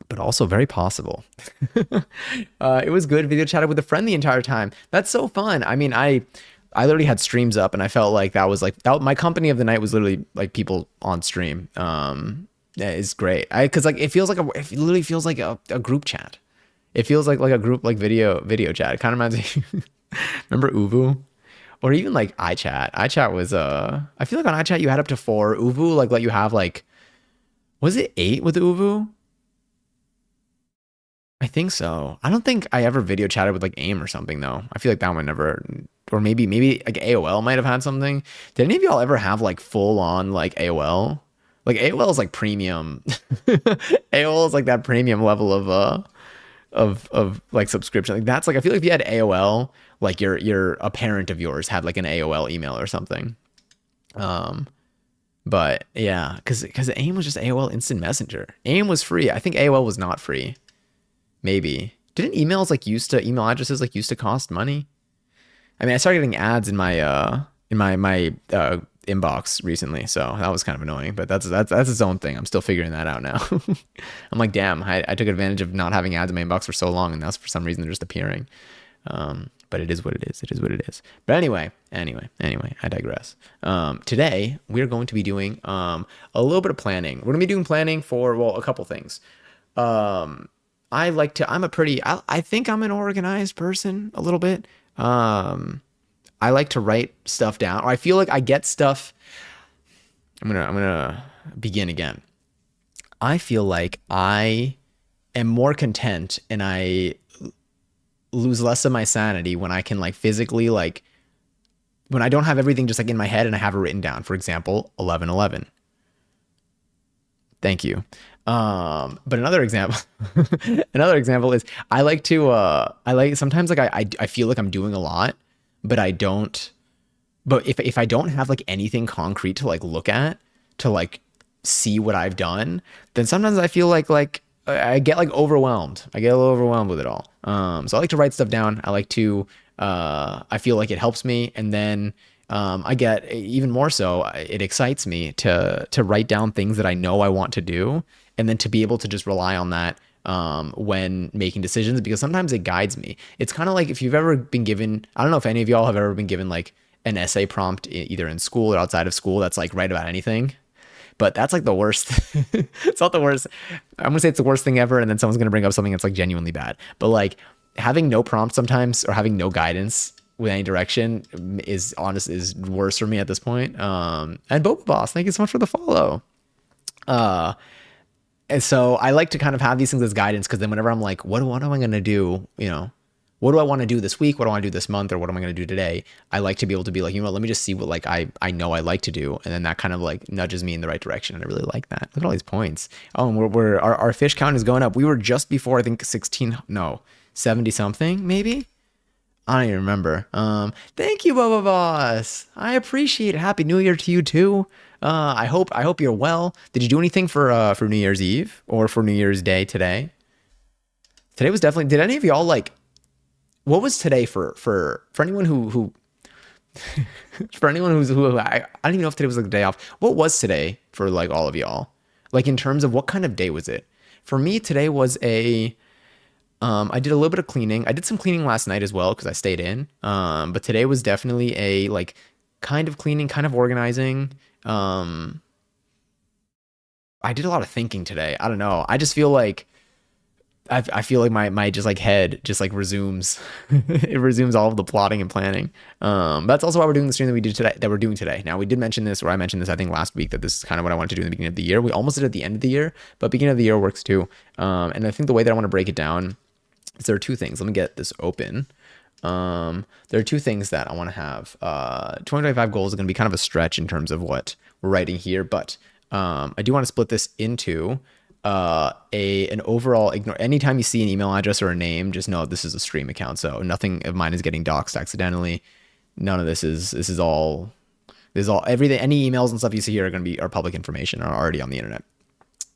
But also very possible. It was good. Video chatted with a friend the entire time. That's so fun. I mean, I literally had streams up, and I felt like that was like my company of the night was literally like people on stream. Yeah, it's great. Because like it it literally feels like a group chat. It feels like a group like video chat. It kind of reminds me. Remember Uvu? Or even like iChat. iChat was I feel like on iChat you had up to 4. Uvu like let you have like, was it 8 with Uvu? I think so. I don't think I ever video chatted with like AIM or something though. I feel like that one never, or maybe like AOL might have had something. Did any of y'all ever have like full on like AOL? Like AOL is like premium. AOL is like that premium level of like subscription. Like that's like, I feel like if you had AOL, like your a parent of yours had like an AOL email or something. But yeah, because AIM was just AOL Instant Messenger. AIM was free. I think AOL was not free. Maybe. Didn't emails like email addresses like used to cost money? I mean, I started getting ads in my inbox recently, so that was kind of annoying, but that's its own thing. I'm still figuring that out now. I'm like, damn, I took advantage of not having ads in my inbox for so long, and that's for some reason they're just appearing. But it is what it is. It is what it is. But anyway, I digress. Today we're going to be doing a little bit of planning. We're going to be doing planning for, well, a couple things. I think I'm an organized person a little bit. I like to write stuff down, or I feel like I get stuff. I'm gonna begin again. I feel like I am more content and I lose less of my sanity when I can like physically, like when I don't have everything just like in my head and I have it written down. For example, 11:11. Thank you. But another example, is I like to, sometimes like I feel like I'm doing a lot, but I don't, but if I don't have like anything concrete to like look at, to like see what I've done, then sometimes I feel like I get like overwhelmed. I get a little overwhelmed with it all. So I like to write stuff down. I like to, I feel like it helps me. And then, I get even more so, it excites me to write down things that I know I want to do, and then to be able to just rely on that when making decisions, because sometimes it guides me. It's kind of like if you've ever been given, I don't know if any of y'all have ever been given like an essay prompt either in school or outside of school that's like write about anything, but that's like the worst. It's not the worst. I'm gonna say it's the worst thing ever, and then someone's gonna bring up something that's like genuinely bad. But like having no prompt sometimes, or having no guidance with any direction is worse for me at this point. And Boba Boss, thank you so much for the follow. And so I like to kind of have these things as guidance, because then whenever I'm like, what am I going to do? You know, what do I want to do this week? What do I want to do this month? Or what am I going to do today? I like to be able to be like, you know what, let me just see what like I know I like to do. And then that kind of like nudges me in the right direction. And I really like that. Look at all these points. Oh, and our fish count is going up. We were just before, I think 70 something maybe. I don't even remember. Thank you, Boba Boss. I appreciate it. Happy New Year to you too. I hope you're well. Did you do anything for New Year's Eve or for New Year's Day today? Today was definitely. Did any of y'all like? What was today for anyone who for anyone who I don't even know if today was like a day off. What was today for like all of y'all? Like in terms of what kind of day was it? For me, today was I did a little bit of cleaning. I did some cleaning last night as well because I stayed in. But today was definitely a like kind of cleaning, kind of organizing. I did a lot of thinking today. I don't know. I just feel like I feel like my just like head just like resumes. It resumes all of the plotting and planning. That's also why we're doing the stream that we're doing today. Now we did mention this, or I mentioned this I think last week, that this is kind of what I wanted to do in the beginning of the year. We almost did it at the end of the year, but beginning of the year works too. And I think the way that I want to break it down, so there are two things. Let me get this open. There are two things that I want to have. 2025 goals is going to be kind of a stretch in terms of what we're writing here, but I do want to split this into an overall ignore. Anytime you see an email address or a name, just know this is a stream account. So nothing of mine is getting doxed accidentally. None of this is all everything. Any emails and stuff you see here are public information, are already on the internet.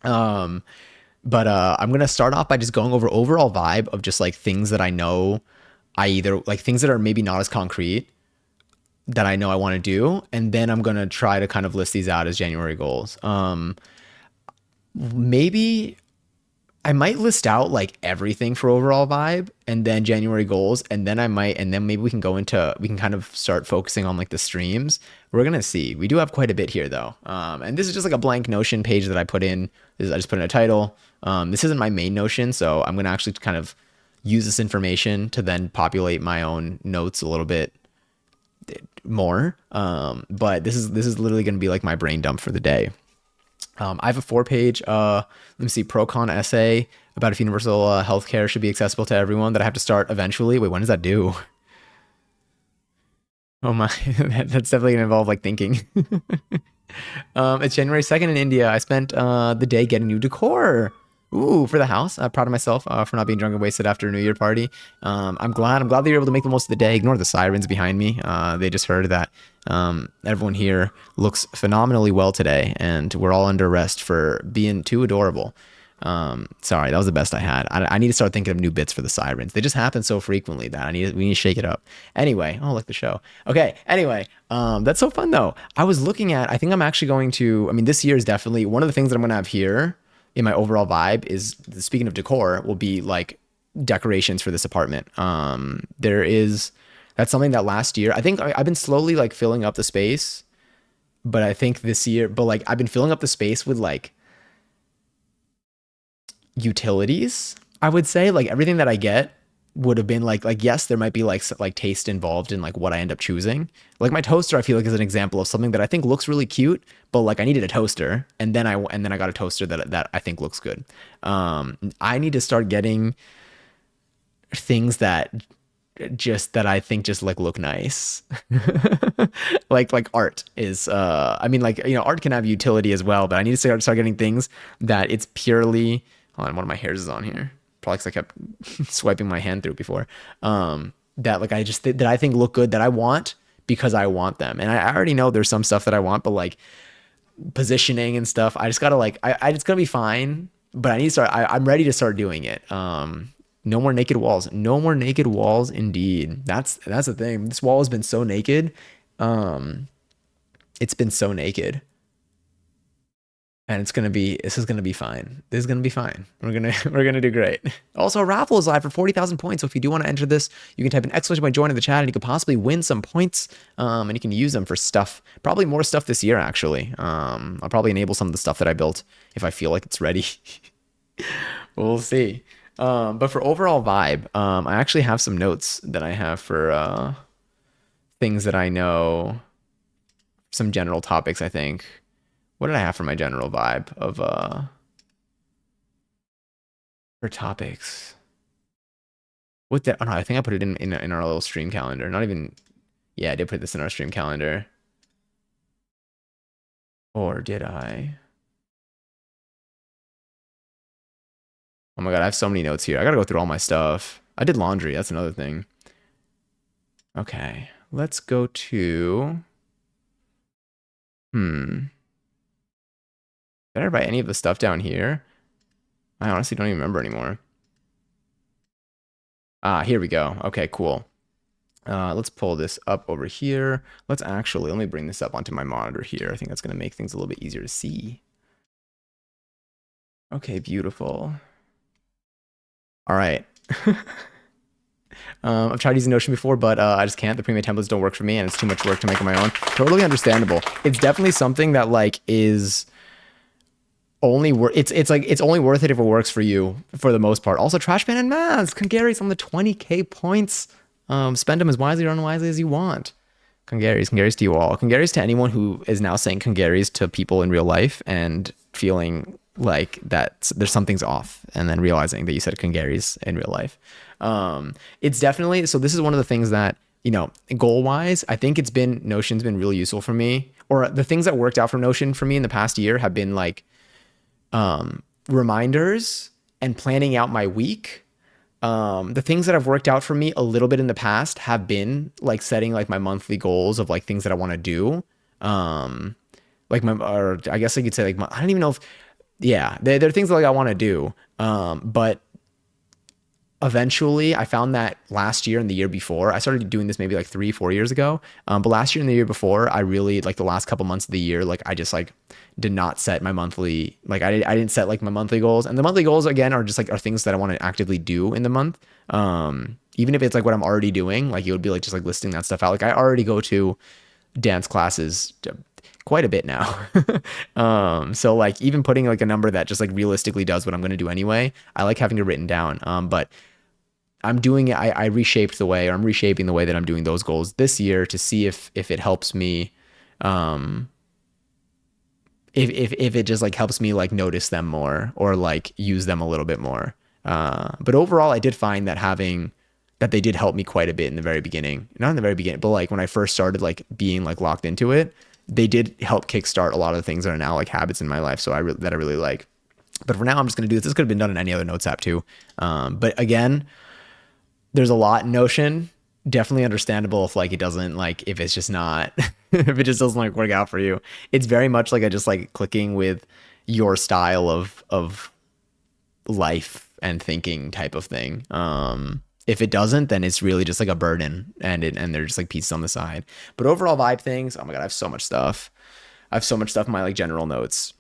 But I'm gonna start off by just going over overall vibe of just like things that I know I either like things that are maybe not as concrete that I know I want to do, and then I'm gonna try to kind of list these out as January goals. Maybe I might list out like everything for overall vibe and then January goals, and then maybe we can kind of start focusing on like the streams. We're gonna see. We do have quite a bit here though, and this is just like a blank Notion page that I put in. I just put in a title. This isn't my main Notion, so I'm gonna actually kind of use this information to then populate my own notes a little bit more. But this is literally gonna be like my brain dump for the day. I have a 4-page, let me see, pro-con essay about if universal healthcare should be accessible to everyone that I have to start eventually. Wait, when does that do? Oh my, that's definitely gonna involve like thinking. It's January 2nd in India. I spent the day getting new decor. Ooh, for the house. I'm proud of myself for not being drunk and wasted after a New Year party. I'm glad that you're able to make the most of the day. Ignore the sirens behind me. They just heard that everyone here looks phenomenally well today, and we're all under arrest for being too adorable. Sorry, that was the best I had. I need to start thinking of new bits for the sirens. They just happen so frequently that we need to shake it up. Anyway, oh, like the show. Okay, anyway, that's so fun though. I was looking at, I think I'm actually going to, I mean, this year is definitely one of the things that I'm going to have here in my overall vibe is, speaking of decor, will be like decorations for this apartment. That's something that last year, I think I've been slowly like filling up the space, but I think this year, but like I've been filling up the space with like utilities, I would say. Like everything that I get would have been like yes, there might be like taste involved in like what I end up choosing. Like my toaster, I feel like is an example of something that I think looks really cute, but like I needed a toaster, and then I got a toaster that I think looks good. I need to start getting things that I think just like look nice. like art is I mean, like, you know, art can have utility as well, but I need to start getting things that it's purely, hold on, one of my hairs is on here, probably because I kept swiping my hand through before. That like that I think look good, that I want because I want them. And I already know there's some stuff that I want, but like positioning and stuff, I just gotta like it's gonna be fine, but I need to start, I'm ready to start doing it. No more naked walls. No more naked walls indeed. That's the thing. This wall has been so naked. It's been so naked. And this is gonna be fine. This is gonna be fine. We're gonna do great. Also, a raffle is live for 40,000 points. So if you do want to enter this, you can type an exclamation point join in the chat, and you could possibly win some points. And you can use them for stuff. Probably more stuff this year, actually. I'll probably enable some of the stuff that I built if I feel like it's ready. We'll see. But for overall vibe, I actually have some notes that I have for things that I know, some general topics, I think. What did I have for my general vibe of for topics? What the, oh no, I think I put it in our little stream calendar. Not even, yeah, I did put this in our stream calendar. Or did I? Oh my God, I have so many notes here. I gotta go through all my stuff. I did laundry, that's another thing. Okay, let's go to, did I write any of the stuff down here? I honestly don't even remember anymore. Ah, here we go. Okay, cool. Let's pull this up over here. Let me bring this up onto my monitor here. I think that's gonna make things a little bit easier to see. Okay, beautiful. All right. I've tried using Notion before, but I just can't. The pre-made templates don't work for me, and it's too much work to make on my own. Totally understandable. It's definitely something that like is only it's only worth it if it works for you for the most part. Also, Trashman and Maz, Congary's on the 20k points. Spend them as wisely or unwisely as you want. Congary's to you all. Congary's to anyone who is now saying Congary's to people in real life and feeling like that there's something's off, and then realizing that you said congaries in real life. It's definitely, so this is one of the things that, goal wise, I think Notion's been really useful for me, or the things that worked out for Notion for me in the past year have been like reminders and planning out my week. The things that have worked out for me a little bit in the past have been like setting like my monthly goals of like things that I want to do. Or I guess I could say like, I don't even know if, yeah, they're things that like I want to do. But eventually I found that last year and the year before, I started doing this maybe like 3-4 years ago. But last year and the year before, I really like the last couple months of the year, like I just like did not set my monthly, like I didn't set like my monthly goals. And the monthly goals again are just like, are things that I want to actively do in the month. Even if it's like what I'm already doing, like it would be like just like listing that stuff out. Like I already go to dance classes quite a bit now. So like even putting like a number that just like realistically does what I'm going to do anyway, I like having it written down. But I'm doing it. I reshaped the way, or I'm reshaping the way that I'm doing those goals this year to see if it helps me, if it just like helps me like notice them more or like use them a little bit more. But overall, I did find that they did help me quite a bit in the very beginning. Not in the very beginning, but like when I first started like being like locked into it, they did help kickstart a lot of the things that are now like habits in my life. So I really like. But for now, I'm just gonna do this. This could have been done in any other notes app too. But again, there's a lot in Notion. Definitely understandable if like it doesn't like, if it's just not, if it just doesn't like work out for you. It's very much like I just like clicking with your style of life and thinking type of thing. If it doesn't, then it's really just like a burden, and they're just like pieces on the side. But overall vibe things, oh my God, I have so much stuff. I have so much stuff in my like general notes.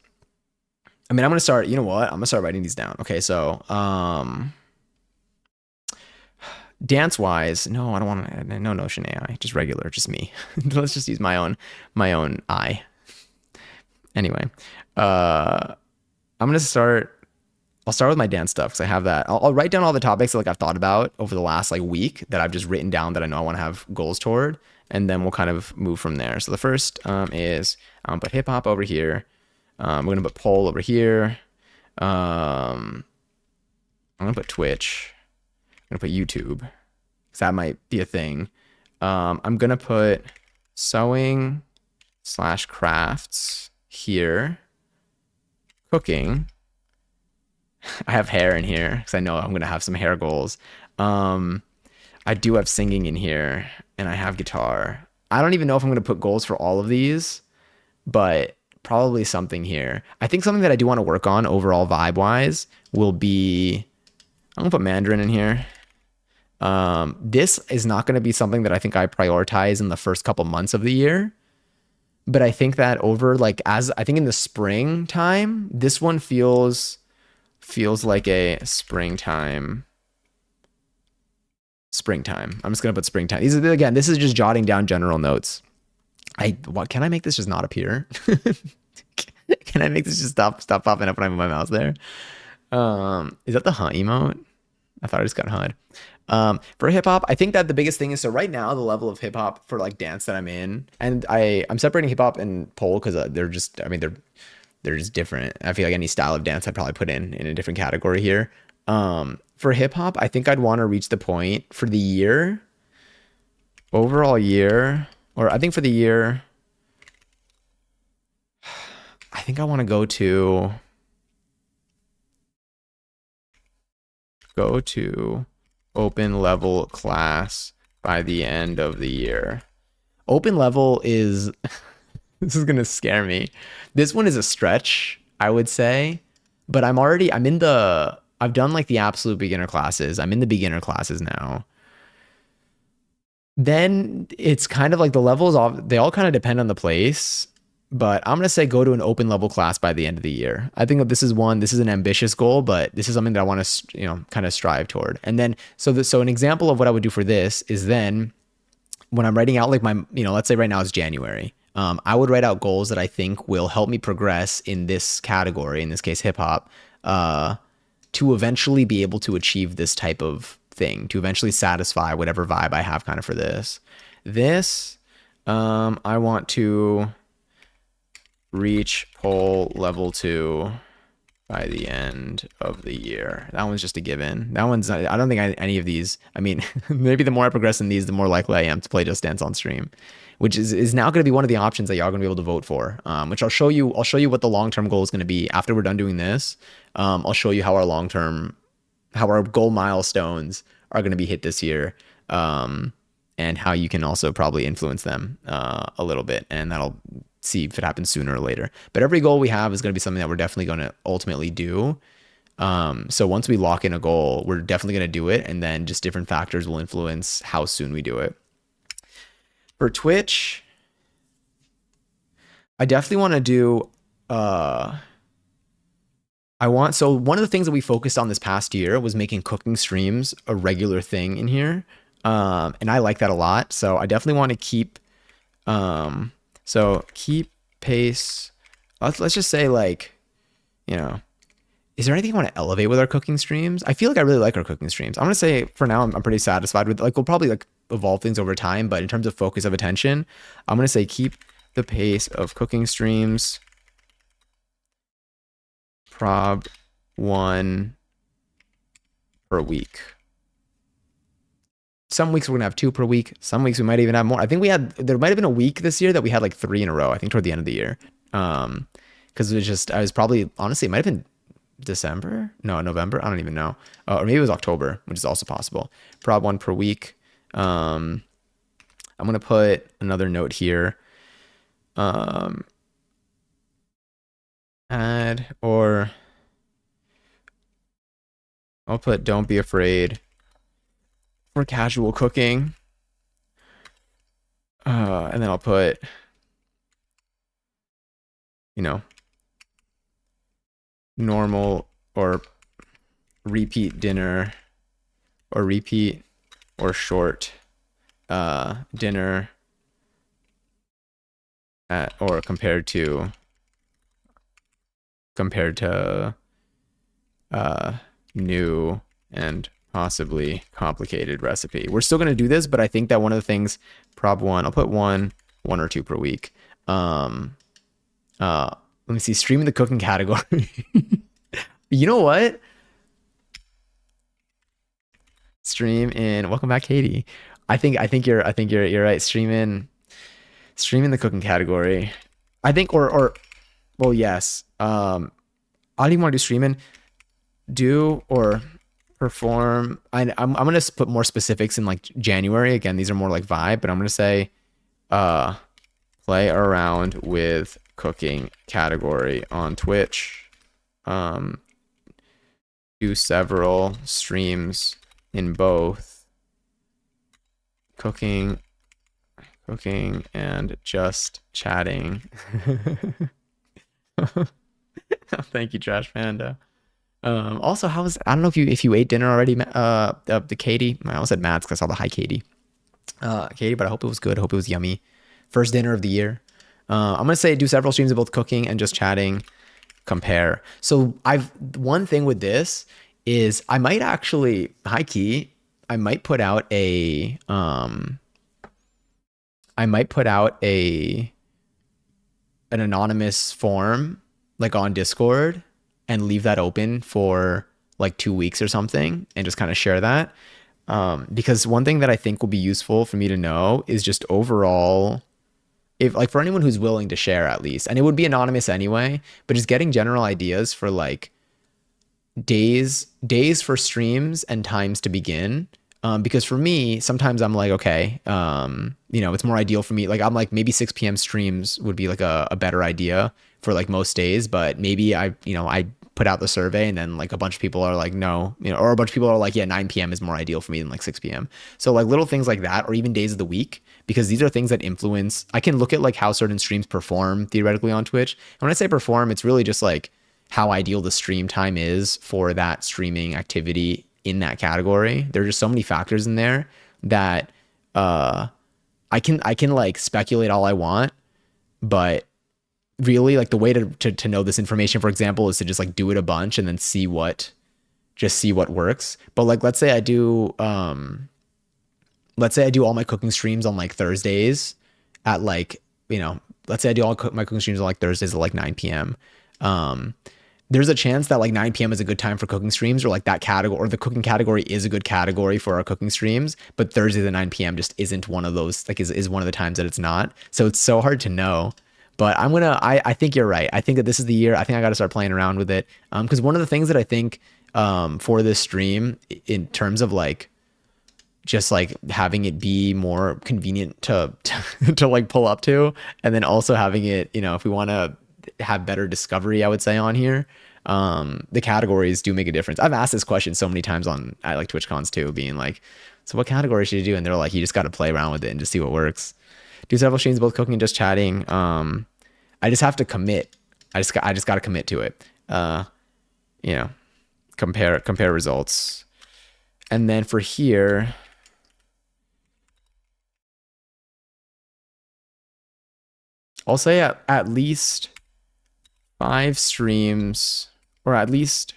I mean, I'm gonna start, you know what? I'm gonna start writing these down. Okay, so dance wise, no, I don't want to. No Notion AI, just regular, just me. Let's just use my own eye. Anyway, I'm gonna start. I'll start with my dance stuff because I have that. I'll write down all the topics that like I've thought about over the last like week that I've just written down that I know I want to have goals toward, and then we'll kind of move from there. So the first is I'm gonna put hip hop over here. We're gonna put pole over here. I'm gonna put Twitch. I'm gonna put YouTube, because that might be a thing. I'm gonna put sewing/crafts here. Cooking. I have hair in here because I know I'm gonna have some hair goals. I do have singing in here, and I have guitar. I don't even know if I'm gonna put goals for all of these, but probably something here. I think something that I do want to work on overall vibe wise will be, I'm gonna put Mandarin in here. This is not going to be something that I think I prioritize in the first couple months of the year, but I think that over like, as I think in the springtime, this one feels like a springtime. I'm just going to put springtime. These are, again, this is just jotting down general notes. Can I make this just not appear? Can I make this just stop popping up when I move my mouse there? Is that the hunt emote? I thought I just got HUD. For hip hop, I think that the biggest thing is, so right now the level of hip hop for like dance that I'm in, and I'm separating hip hop and pole because they're just, I mean, they're just different. I feel like any style of dance I'd probably put in a different category here. For hip hop, I think I'd want to reach the point for the year, overall year, or I think for the year, I think I want to go to open level class by the end of the year. Open level is, this is going to scare me. This one is a stretch, I would say, but I've done like the absolute beginner classes. I'm in the beginner classes now. Then it's kind of like the levels, they all kind of depend on the place, but I'm going to say go to an open level class by the end of the year. I think that this is an ambitious goal, but this is something that I want to, kind of strive toward. And then, so an example of what I would do for this is then when I'm writing out like my, let's say right now it's January. I would write out goals that I think will help me progress in this category, in this case, hip hop, to eventually be able to achieve this type of thing, to eventually satisfy whatever vibe I have kind of for this. I want to reach pole level 2 by the end of the year. That one's just a given. That one's I don't think any of these. I mean, maybe the more I progress in these, the more likely I am to play Just Dance on stream, which is now going to be one of the options that y'all are going to be able to vote for. Which I'll show you. I'll show you what the long term goal is going to be after we're done doing this. I'll show you how our goal milestones are going to be hit this year. And how you can also probably influence them a little bit, and that'll see if it happens sooner or later. But every goal we have is going to be something that we're definitely going to ultimately do. So once we lock in a goal, we're definitely going to do it, and then just different factors will influence how soon we do it. For Twitch, I definitely want to do so one of the things that we focused on this past year was making cooking streams a regular thing in here. And I like that a lot. So I definitely want to keep pace. Let's just say, like, you know, is there anything I want to elevate with our cooking streams? I feel like I really like our cooking streams. I'm going to say for now, I'm pretty satisfied with, like, we'll probably like evolve things over time, but in terms of focus of attention, I'm going to say keep the pace of cooking streams prob 1 per week. Some weeks we're gonna have 2 per week. Some weeks we might even have more. I think there might have been a week this year that we had like 3 in a row. I think toward the end of the year, because I was probably, honestly, it might have been November. I don't even know, or maybe it was October, which is also possible. Prob 1 per week. I'm gonna put another note here. I'll put don't be afraid for casual cooking. And then I'll put, normal or repeat dinner or repeat or short dinner or compared to new and possibly complicated recipe. We're still going to do this, but I think that one of the things, prob 1, I'll put 1 or 2 per week. Let me see, stream in the cooking category. You know what? Stream in, welcome back, Katie. I think you're right. Stream in the cooking category. I think, well, yes. I don't even want to do streaming. Do or perform. I'm gonna put more specifics in like January. Again, these are more like vibe, but I'm gonna say play around with cooking category on Twitch. Do several streams in both cooking and just chatting. Thank you, Trash Panda. Also, I don't know if you ate dinner already, the Katie. I almost said Matt's because I saw the hi Katie. Katie, but I hope it was good. I hope it was yummy. First dinner of the year. I'm gonna say do several streams of both cooking and just chatting. Compare. So one thing with this is I might actually, high key, I might put out an anonymous form like on Discord and leave that open for like 2 weeks or something and just kind of share that. Because one thing that I think will be useful for me to know is just overall, if like for anyone who's willing to share at least, and it would be anonymous anyway, but just getting general ideas for like days for streams and times to begin. Because for me, sometimes I'm like, okay, it's more ideal for me. Like I'm like maybe 6 p.m. streams would be like a better idea for like most days, but maybe I put out the survey and then like a bunch of people are like, no, or a bunch of people are like, yeah, 9 p.m. is more ideal for me than like 6 p.m. So like little things like that, or even days of the week, because these are things that influence, I can look at like how certain streams perform theoretically on Twitch. And when I say perform, it's really just like how ideal the stream time is for that streaming activity in that category. There are just so many factors in there that I can like speculate all I want, but really like the way to know this information, for example, is to just like do it a bunch and then see what works. But like let's say I do all my cooking streams on like Thursdays at like, let's say I do all my cooking streams on like Thursdays at like 9 p.m. there's a chance that like 9 p.m. is a good time for cooking streams, or like that category, or the cooking category is a good category for our cooking streams. But Thursday at 9 p.m. just isn't one of those, like is one of the times that it's not. So it's so hard to know. But I think you're right. I think that this is the year. I think I got to start playing around with it. Because one of the things that I think for this stream, in terms of like just like having it be more convenient to like pull up to, and then also having it, if we want to have better discovery, I would say on here, the categories do make a difference. I've asked this question so many times at like TwitchCons too, being like, so what category should you do? And they're like, you just got to play around with it and just see what works. Do several streams, both cooking and just chatting. I just have to commit. I just got to commit to it. Compare results. And then for here, I'll say at least 5 streams, or at least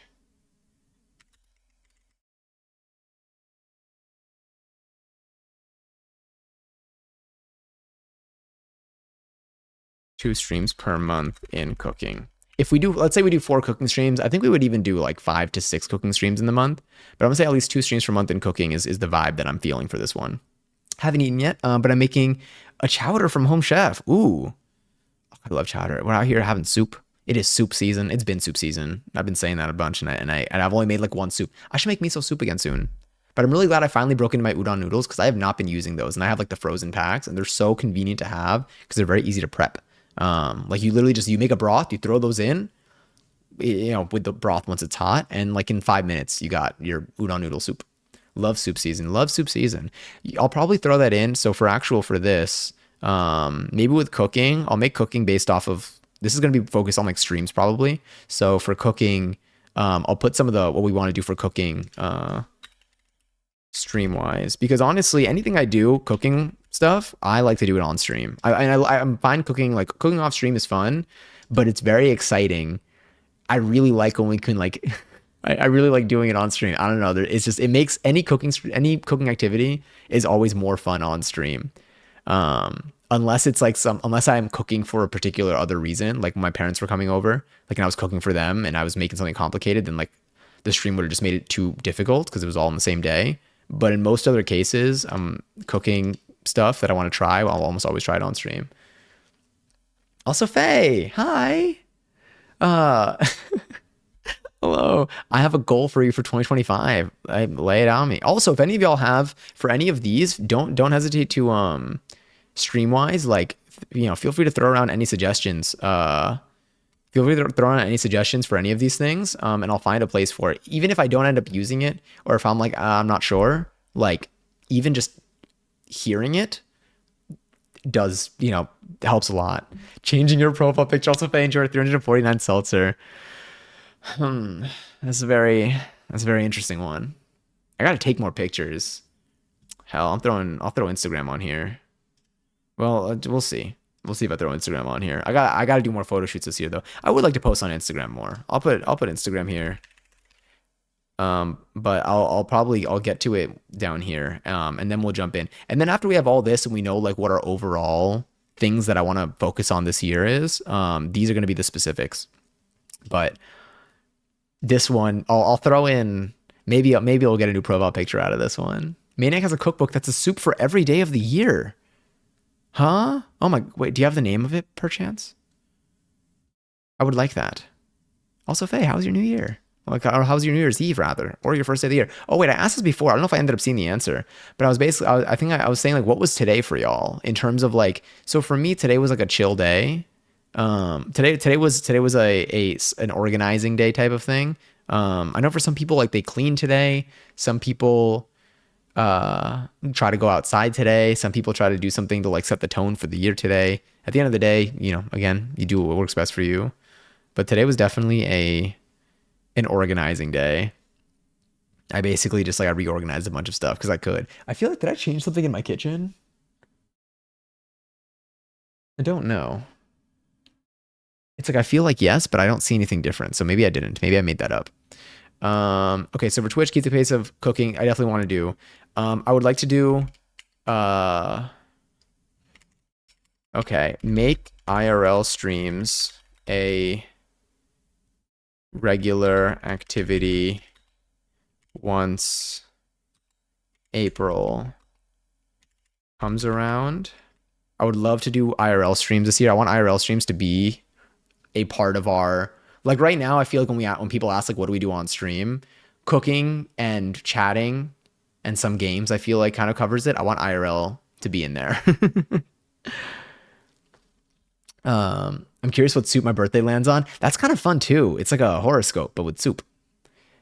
two streams per month in cooking. If we do, let's say we do 4 cooking streams, I think we would even do like 5 to 6 cooking streams in the month. But I'm gonna say at least 2 streams per month in cooking is the vibe that I'm feeling for this one. Haven't eaten yet, but I'm making a chowder from Home Chef. Ooh, I love chowder. We're out here having soup. It is soup season. It's been soup season. I've been saying that a bunch, and I've only made like 1 soup. I should make miso soup again soon. But I'm really glad I finally broke into my udon noodles, because I have not been using those, and I have like the frozen packs, and they're so convenient to have because they're very easy to prep. Like you literally you make a broth, you throw those in, with the broth once it's hot, and like in 5 minutes you got your udon noodle soup. Love soup season. Love soup season. I'll probably throw that in. So for this, maybe with cooking, I'll make cooking based off of, this is going to be focused on like streams probably. So for cooking, I'll put some of what we want to do for cooking, stream wise, because honestly, anything I do cooking stuff, I like to do it on stream. I'm fine cooking, like cooking off stream is fun, but it's very exciting. I really like when we can like, I really like doing it on stream. I don't know. It's just, it makes any cooking activity is always more fun on stream. Unless it's like unless I'm cooking for a particular other reason, like when my parents were coming over, like, and I was cooking for them and I was making something complicated, then like the stream would have just made it too difficult because it was all on the same day. But in most other cases, cooking stuff that I want to try, I'll almost always try it on stream. Also, Faye, hi. Hello. I have a goal for you for 2025. Lay it on me. Also, if any of y'all have for any of these, don't hesitate to Streamwise, like, feel free to throw around any suggestions. Feel free to throw around any suggestions for any of these things, and I'll find a place for it. Even if I don't end up using it, or if I'm like, I'm not sure, like, even just hearing it does, helps a lot. Changing your profile picture. Also, pay enjoy 349 seltzer. That's a very interesting one. I gotta take more pictures. Hell, I'll throw Instagram on here. Well, we'll see. We'll see if I throw Instagram on here. I gotta do more photo shoots this year though. I would like to post on Instagram more. I'll put Instagram here. But I'll get to it down here. And then we'll jump in. And then after we have all this and we know like what our overall things that I want to focus on this year is, these are going to be the specifics. But this one, I'll throw in, maybe I'll get a new profile picture out of this one. Maniac has a cookbook that's a soup for every day of the year. Huh? Oh my, wait, do you have the name of it perchance? I would like that. Also, Faye, how's your new year? Like, or how's your New Year's Eve rather, or your first day of the year? Oh wait, I asked this before. I don't know if I ended up seeing the answer, but I was basically, I think I was saying like, what was today for y'all in terms of like, so for me today was like a chill day. Today was an organizing day type of thing. I know for some people like they clean today. Some people try to go outside today. Some people try to do something to like set the tone for the year today. At the end of the day, again, you do what works best for you. But today was definitely an organizing day. I basically just like I reorganized a bunch of stuff because I could. I feel like, did I change something in my kitchen? I don't know. It's like I feel like yes, but I don't see anything different. So maybe I didn't. Maybe I made that up. Okay, so for Twitch, keep the pace of cooking. I definitely want to do. I would like to do. Okay, make IRL streams a regular activity once April comes around. I would love to do IRL streams this year. I want IRL streams to be a part of our, like right now, I feel like when people ask like what do we do on stream, cooking and chatting and some games, I feel like kind of covers it. I want IRL to be in there. I'm curious what soup my birthday lands on. That's kind of fun too. It's like a horoscope, but with soup.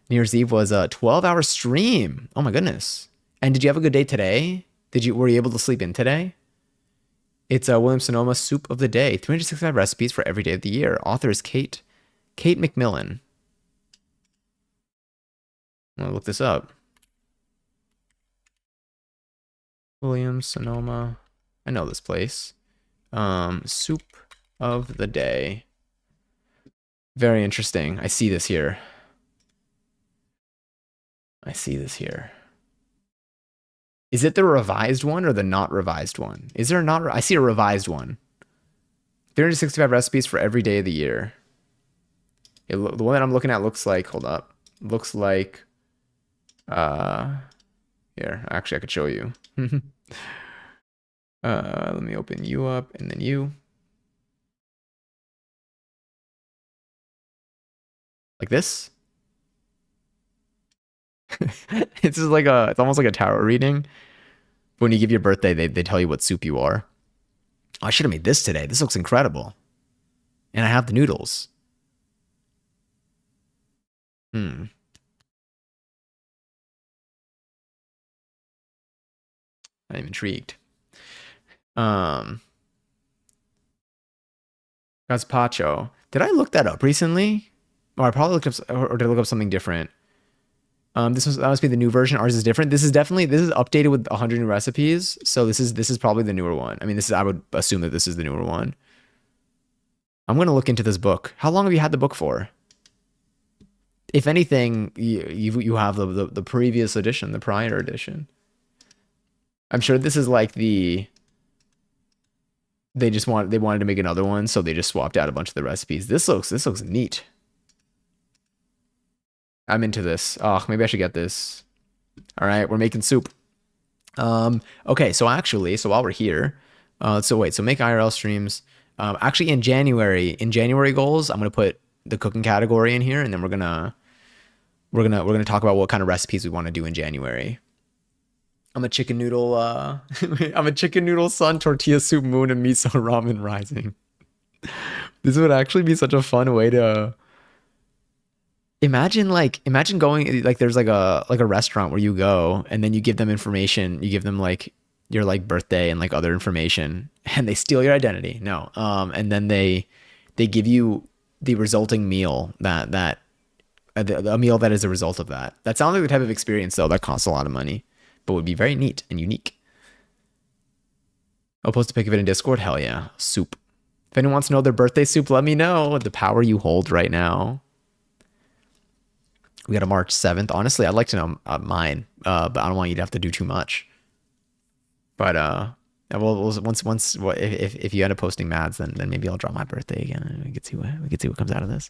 New Year's Eve was a 12-hour stream. Oh my goodness. And did you have a good day today? Were you able to sleep in today? It's a Williams Sonoma soup of the day. 365 recipes for every day of the year. Author is Kate McMillan. I'm gonna look this up. Williams Sonoma. I know this place. Soup of the day. Very interesting. I see this here. Is it the revised one or the not revised one? Is there a not? I see a revised one. 365 recipes for every day of the year. The one that I'm looking at looks like, hold up. Looks like, here, actually I could show you. Let me open you up and then you. Like this. It's just like it's almost like a tarot reading. When you give your birthday, they tell you what soup you are. Oh, I should have made this today. This looks incredible. And I have the noodles. I'm intrigued. Gazpacho. Did I look that up recently? Or I probably looked up, or did I look up something different? That must be the new version. Ours is different. This is updated with 100 new recipes. So this is probably the newer one. I mean, I would assume that this is the newer one. I'm gonna look into this book. How long have you had the book for? If anything, you have the previous edition, the prior edition. I'm sure this is like they wanted to make another one, so they just swapped out a bunch of the recipes. This looks neat. I'm into this. Oh, maybe I should get this. All right, we're making soup. Okay, so while we're here, so make IRL streams. Actually, in January goals, I'm gonna put the cooking category in here, and then we're gonna talk about what kind of recipes we want to do in January. I'm a chicken noodle sun, tortilla soup moon, and miso ramen rising. This would actually be such a fun way to imagine going, like there's like a restaurant where you go and then you give them information, you give them like your like birthday and like other information, and they steal your identity. No. And then they give you the resulting meal a meal that is a result of that. That sounds like the type of experience though that costs a lot of money, but would be very neat and unique. I'll post a pic of it in Discord. Hell yeah. Soup. If anyone wants to know their birthday soup, let me know. The power you hold right now. We got a March 7th. Honestly, I'd like to know mine, but I don't want you to have to do too much. But if you end up posting Mads, then maybe I'll draw my birthday again, and we can see what comes out of this.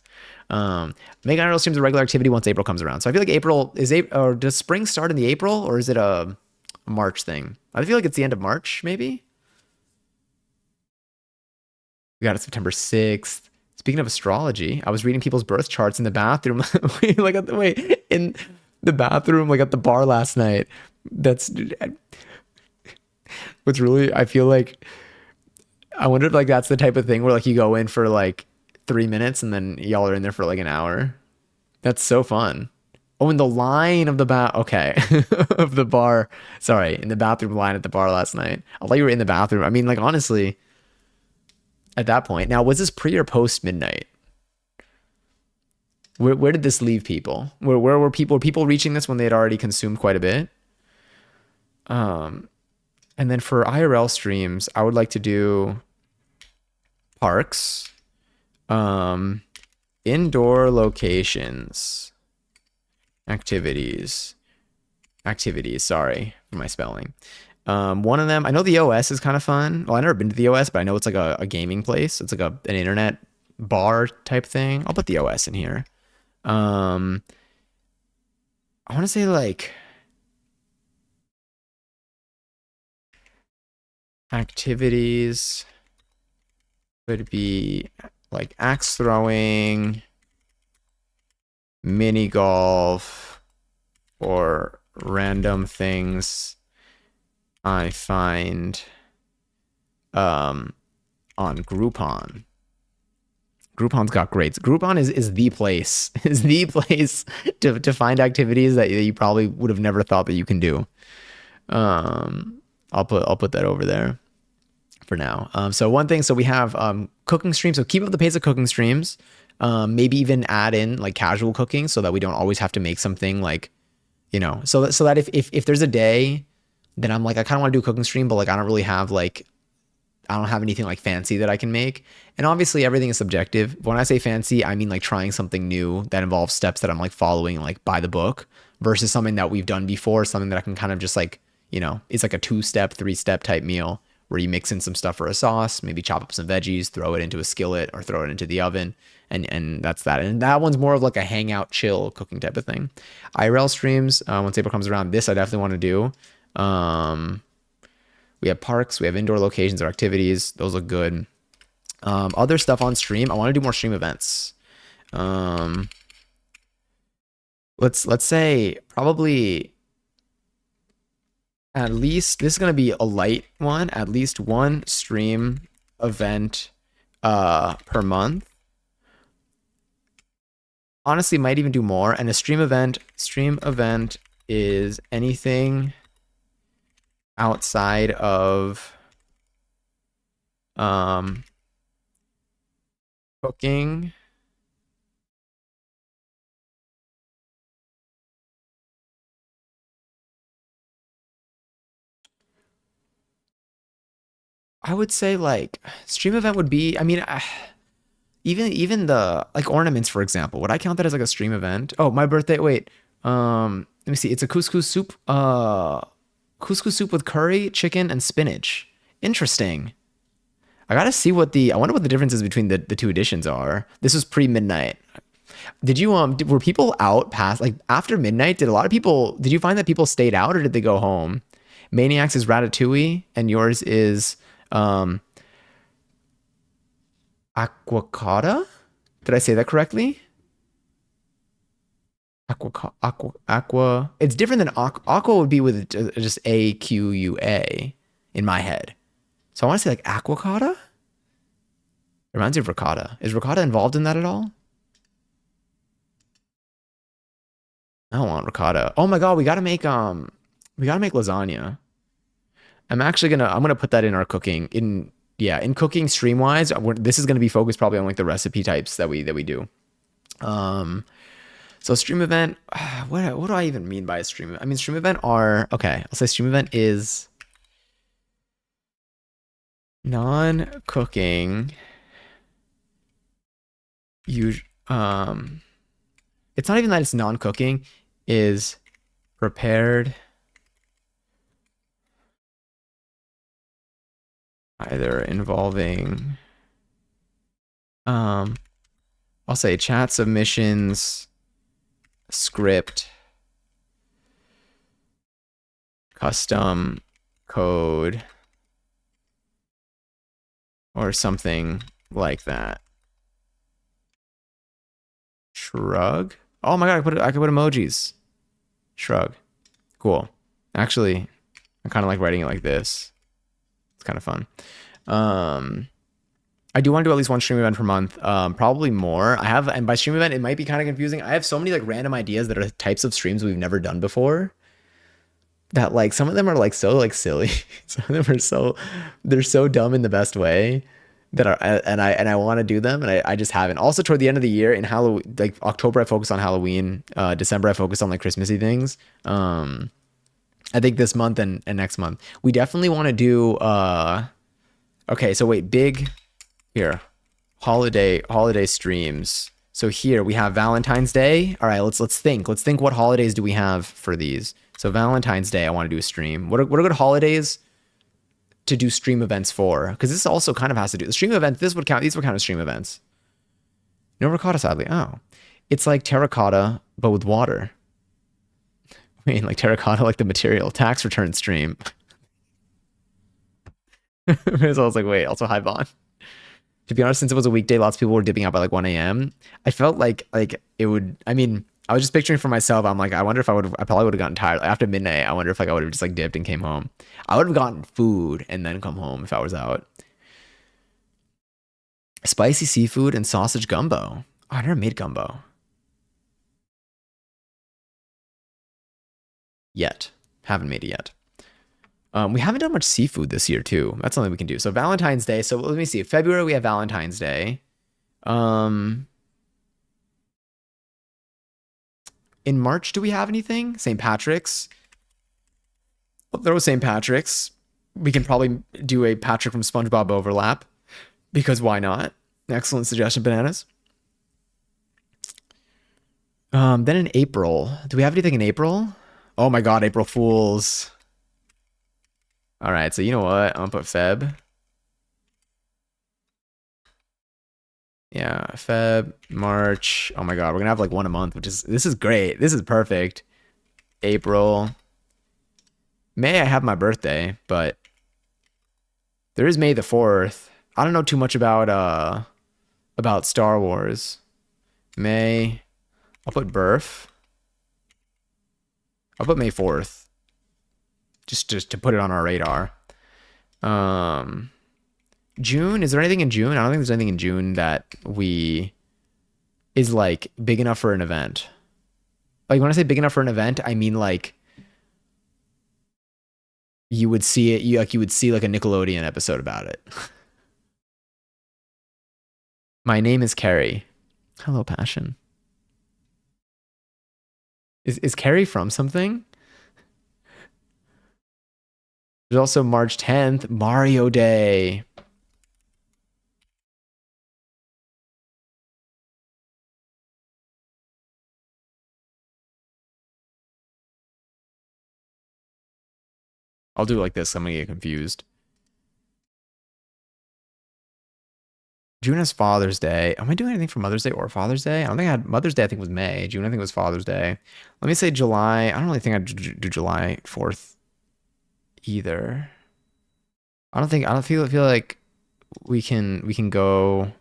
Make IRL streams a regular activity once April comes around. So I feel like or does spring start in the April, or is it a March thing? I feel like it's the end of March, maybe. We got it September 6th. Speaking of astrology, I was reading people's birth charts in the bathroom, in the bathroom, like at the bar last night. That's what's really, I feel like, I wonder if like that's the type of thing where like you go in for like 3 minutes and then y'all are in there for like an hour. That's so fun. Oh, in the line of the okay, of the bar. Sorry, in the bathroom line at the bar last night. I thought you were in the bathroom. I mean, like honestly, at that point. Now, was this pre or post midnight? Where did this leave people? Where were people? Were people reaching this when they had already consumed quite a bit? And then for IRL streams, I would like to do parks, indoor locations, activities. Sorry for my spelling. One of them, I know the OS is kind of fun. Well, I've never been to the OS, but I know it's like a gaming place. It's like an internet bar type thing. I'll put the OS in here. Um, I want to say like activities would be like axe throwing, mini golf, or random things I find on Groupon. Groupon's got greats. Groupon is the place, is the place to find activities that you probably would have never thought that you can do. I'll put that over there for now. So one thing, so we have cooking streams. So keep up the pace of cooking streams. Maybe even add in like casual cooking so that we don't always have to make something like, so that if there's a day that I'm like, I kind of want to do a cooking stream, but like I don't really have like, I don't have anything like fancy that I can make. And obviously everything is subjective. When I say fancy, I mean like trying something new that involves steps that I'm like following like by the book versus something that we've done before, something that I can kind of just like, it's like a 2-step, 3-step type meal where you mix in some stuff for a sauce, maybe chop up some veggies, throw it into a skillet or throw it into the oven. And that's that. And that one's more of like a hangout, chill cooking type of thing. IRL streams, once April comes around, this I definitely want to do. We have parks, we have indoor locations or activities. Those look good. Other stuff on stream. I want to do more stream events. Let's say probably at least this is gonna be a light one. At least one stream event per month. Honestly, might even do more. And a stream event is anything outside of cooking, I would say like stream event would be, I mean, even the like ornaments, for example, would I count that as like a stream event? Oh, my birthday, wait. Let me see. It's a couscous soup. Couscous soup with curry, chicken, and spinach. Interesting. I gotta see I wonder what the differences between the two editions are. This was pre-midnight. Did you were people out past like after midnight? Did you find that people stayed out or did they go home? Maniacs is Ratatouille and yours is Aquacata? Did I say that correctly? Aqua. It's different than aqua would be with just AQUA in my head. So I want to say like aquacata. It reminds me of ricotta. Is ricotta involved in that at all? I don't want ricotta. Oh my god, we gotta make lasagna. I'm gonna put that in our cooking in cooking stream wise. This is gonna be focused probably on like the recipe types that we do. So stream event, what do I even mean by a stream event? I mean, stream event okay, I'll say stream event is non-cooking. It's not even that it's non-cooking, is prepared either involving, I'll say chat submissions, script, custom code, or something like that. Shrug. Oh my god, I could put emojis. Shrug. Cool. Actually, I kind of like writing it like this. It's kind of fun. I do want to do at least one stream event per month. Probably more. And by stream event, it might be kind of confusing. I have so many like random ideas that are types of streams we've never done before. That like some of them are like so like silly. Some of them they're so dumb in the best way that I want to do them and I just haven't. Also toward the end of the year in Halloween, like October, I focus on Halloween. December, I focus on like Christmassy things. I think this month and next month we definitely want to do. Okay, so wait, here, holiday streams. So here we have Valentine's Day. All right, let's think. Let's think what holidays do we have for these. So Valentine's Day, I want to do a stream. What are good holidays to do stream events for? Because this also kind of has to do the stream events. These would count as stream events. No ricotta, sadly. Oh, It's like terracotta, but with water. I mean, like terracotta, like the material. Tax return stream. So I was like, wait, also high bond. To be honest, since it was a weekday, lots of people were dipping out by like 1 a.m. I felt like it would. I mean, I was just picturing for myself. I'm like, I wonder if I probably would have gotten tired. Like, after midnight, I wonder if like I would have just like dipped and came home. I would have gotten food and then come home if I was out. Spicy seafood and sausage gumbo. Oh, I never made gumbo yet. Haven't made it yet. We haven't done much seafood this year too. That's something we can do. So Valentine's Day. So let me see. February we have Valentine's Day. Um, in March do we have anything? St. Patrick's. Well, there was St. Patrick's. We can probably do a Patrick from SpongeBob overlap because why not? Excellent suggestion, bananas. Then in April, do we have anything in April? Oh my God, April Fools. All right, so you know what? I'm gonna put Feb. Yeah, Feb, March. Oh my God, we're gonna have like one a month, this is great. This is perfect. April. May I have my birthday, but there is May the 4th. I don't know too much about Star Wars. May. I'll put birth. I'll put May 4th. Just to put it on our radar. June, is there anything in June? I don't think there's anything in June that is like big enough for an event. Like when I say big enough for an event, I mean like you would see it, you would see like a Nickelodeon episode about it. My name is Carrie. Hello, Passion. Is Carrie from something? There's also March 10th, Mario Day. I'll do it like this. I'm gonna get confused. June is Father's Day. Am I doing anything for Mother's Day or Father's Day? I don't think I had Mother's Day. I think was May. June, I think it was Father's Day. Let me say July. I don't really think I'd do July 4th either. I don't feel like we can go.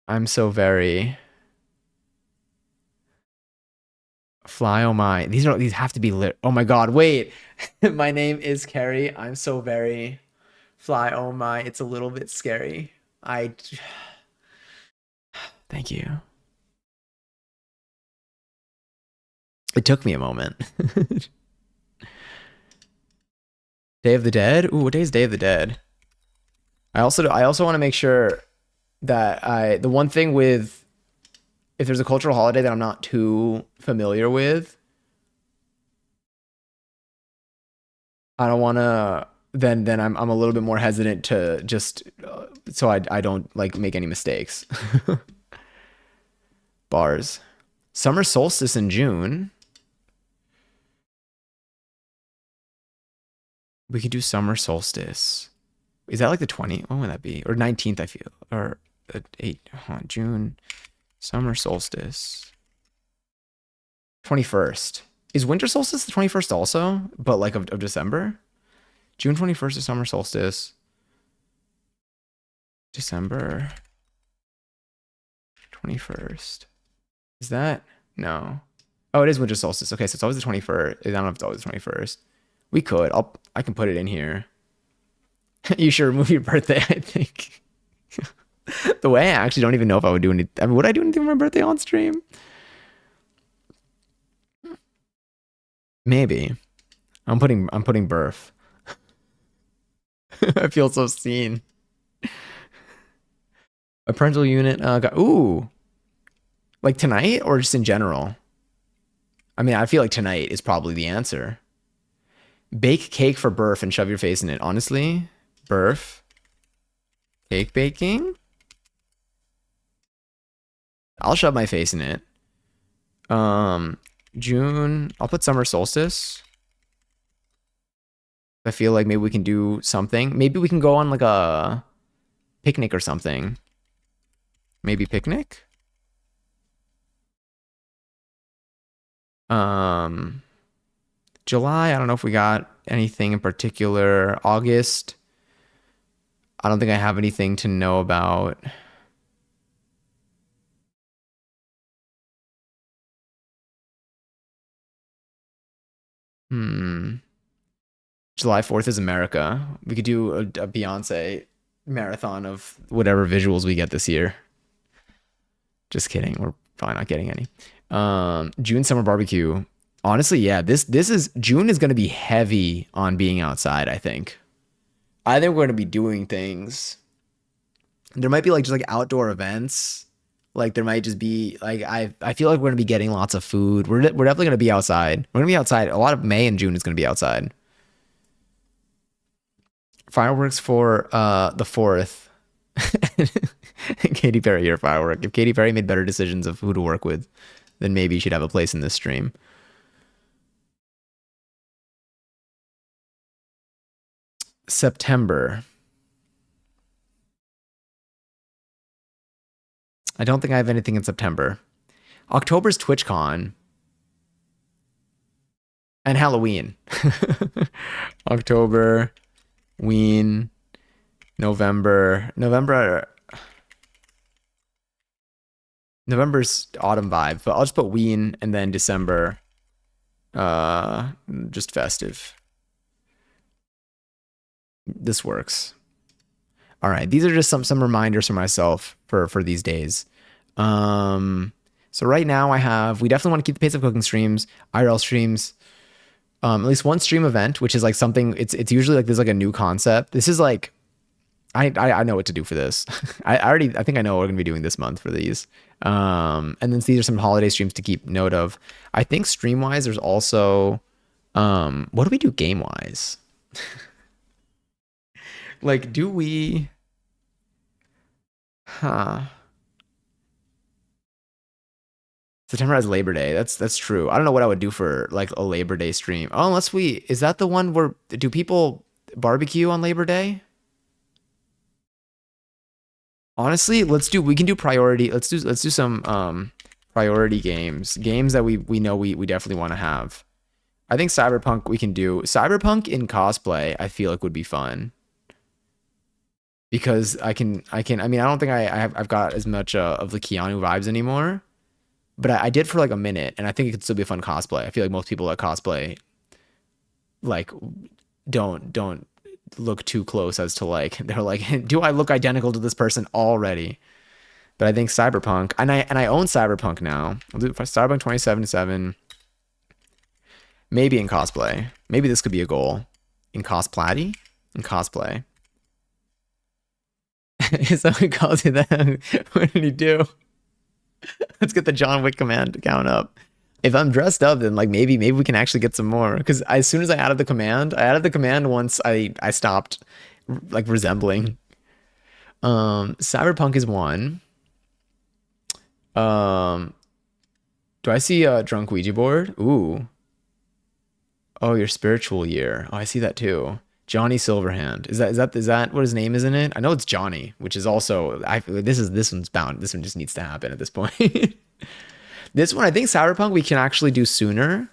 I'm so very fly. Oh my. These have to be lit. Oh my God. Wait. My name is Carrie. I'm so very fly. Oh my. It's a little bit scary. I thank you. It took me a moment. Day of the Dead? Ooh, what day is Day of the Dead? I also want to make sure that the one thing with if there's a cultural holiday that I'm not too familiar with, I don't want to then I'm a little bit more hesitant to just so I don't like make any mistakes. Bars. Summer solstice in June. We could do summer solstice. Is that like the 20th? When would that be? Or 19th, I feel. Or 8, June. Summer solstice. 21st. Is winter solstice the 21st also? But like of December? June 21st is summer solstice. December 21st. Is that? No. Oh, it is winter solstice. Okay, so it's always the 21st. I don't know if it's always the 21st. We could. I can put it in here. You should remove your birthday, I think. The way I actually don't even know if I would do anything. I mean, would I do anything for my birthday on stream? Maybe. I'm putting birth. I feel so seen. A parental unit got ooh. Like tonight or just in general? I mean, I feel like tonight is probably the answer. Bake cake for birth and shove your face in it. Honestly, birth. Cake baking? I'll shove my face in it. June. I'll put summer solstice. I feel like maybe we can do something. Maybe we can go on like a picnic or something. Maybe picnic. Um, July, I don't know if we got anything in particular. August, I don't think I have anything to know about. Hmm. July 4th is America. We could do a Beyonce marathon of whatever visuals we get this year. Just kidding. We're probably not getting any. June summer barbecue. Honestly, yeah, this is June is going to be heavy on being outside, I think. I think we're going to be doing things. There might be like just like outdoor events. Like there might just be like I feel like we're going to be getting lots of food. We're definitely going to be outside. We're going to be outside. A lot of May and June is going to be outside. Fireworks for the 4th. Katy Perry, your firework. If Katy Perry made better decisions of who to work with, then maybe she'd have a place in this stream. September. I don't think I have anything in September. October's TwitchCon and Halloween. October, Ween, November's autumn vibe, but I'll just put Ween and then December, uh, just festive. This works. All right, these are just some reminders for myself for these days. Um, so right now I have we definitely want to keep the pace of cooking streams, IRL streams, at least one stream event, which is like something. It's usually like there's like a new concept. This is like I know what to do for this. I think I know what we're gonna be doing this month for these. And then these are some holiday streams to keep note of. I think stream wise, there's also what do we do game wise? Like, do we? Huh. September has Labor Day. That's true. I don't know what I would do for like a Labor Day stream. Oh, unless we is that the one where do people barbecue on Labor Day? Honestly, we can do priority. Let's do some priority games. Games that we know we definitely want to have. I think Cyberpunk we can do. Cyberpunk in cosplay, I feel like would be fun. Because I mean I don't think I've got as much of the Keanu vibes anymore. But I did for like a minute, and I think it could still be a fun cosplay. I feel like most people that cosplay like don't look too close as to like they're like, do I look identical to this person already? But I think Cyberpunk, and I own Cyberpunk now. I'll do Cyberpunk 2077, maybe in cosplay. Maybe this could be a goal in cosplay. In cosplay. Is that what calls you that? What did he do? Let's get the John Wick command count up. If I'm dressed up, then like maybe we can actually get some more. Because as soon as I added the command once I stopped like resembling. Cyberpunk is one. Um, do I see a drunk Ouija board? Ooh. Oh, your spiritual year. Oh, I see that too. Johnny Silverhand. Is that what his name is in it? I know it's Johnny, which is also this one's bound. This one just needs to happen at this point. This one, I think Cyberpunk we can actually do sooner.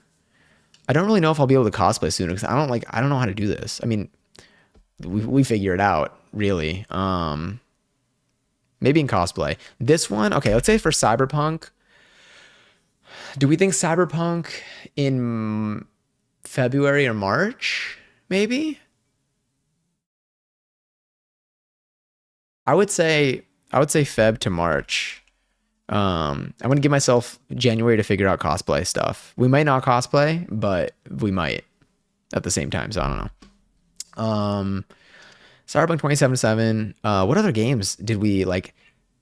I don't really know if I'll be able to cosplay sooner because I don't know how to do this. I mean, we figure it out really. Maybe in cosplay. This one, okay, let's say for Cyberpunk, do we think Cyberpunk in February or March? Maybe? I would say Feb to March. I'm gonna give myself January to figure out cosplay stuff. We might not cosplay, but we might at the same time. So I don't know. Cyberpunk 2077. What other games did we like?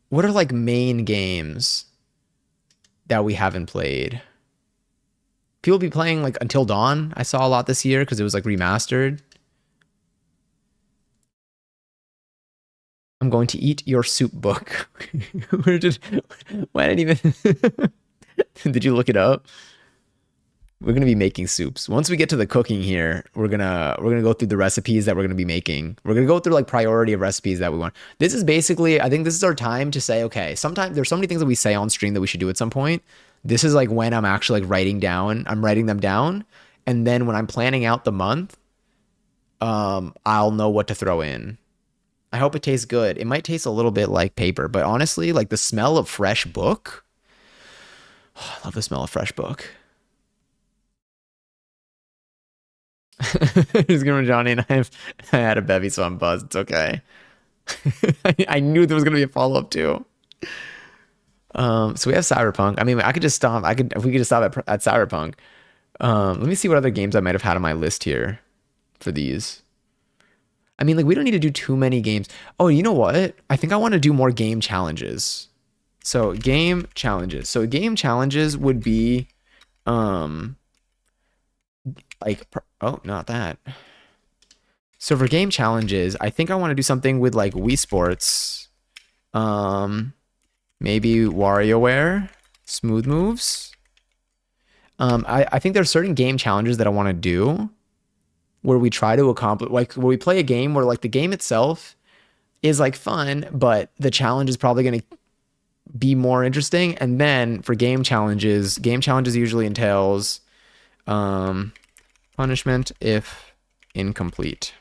What are like main games that we haven't played? People be playing like Until Dawn. I saw a lot this year because it was like remastered. I'm going to eat your soup book. Where did why didn't even did you look it up? We're gonna be making soups. Once we get to the cooking here, we're gonna go through the recipes that we're gonna be making. We're gonna go through like priority of recipes that we want. This is basically, I think this is our time to say, okay, sometimes there's so many things that we say on stream that we should do at some point. This is like when I'm actually like I'm writing them down. And then when I'm planning out the month, I'll know what to throw in. I hope it tastes good. It might taste a little bit like paper, but honestly, like the smell of fresh book. Oh, I love the smell of fresh book. Just going Johnny and I had a bevy, so I'm buzzed. It's okay. I knew there was gonna be a follow up too. So we have Cyberpunk. I mean, I could just stop. I could if we could just stop at Cyberpunk. Let me see what other games I might have had on my list here for these. I mean, like we don't need to do too many games. Oh, you know what? I think I want to do more game challenges. So game challenges. So game challenges would be, um, like oh, not that. So for game challenges, I think I want to do something with like Wii Sports. Um, maybe WarioWare, Smooth Moves. I think there's certain game challenges that I want to do where we try to accomplish, like where we play a game where like the game itself is like fun, but the challenge is probably going to be more interesting. And then for game challenges usually entails um, punishment if incomplete.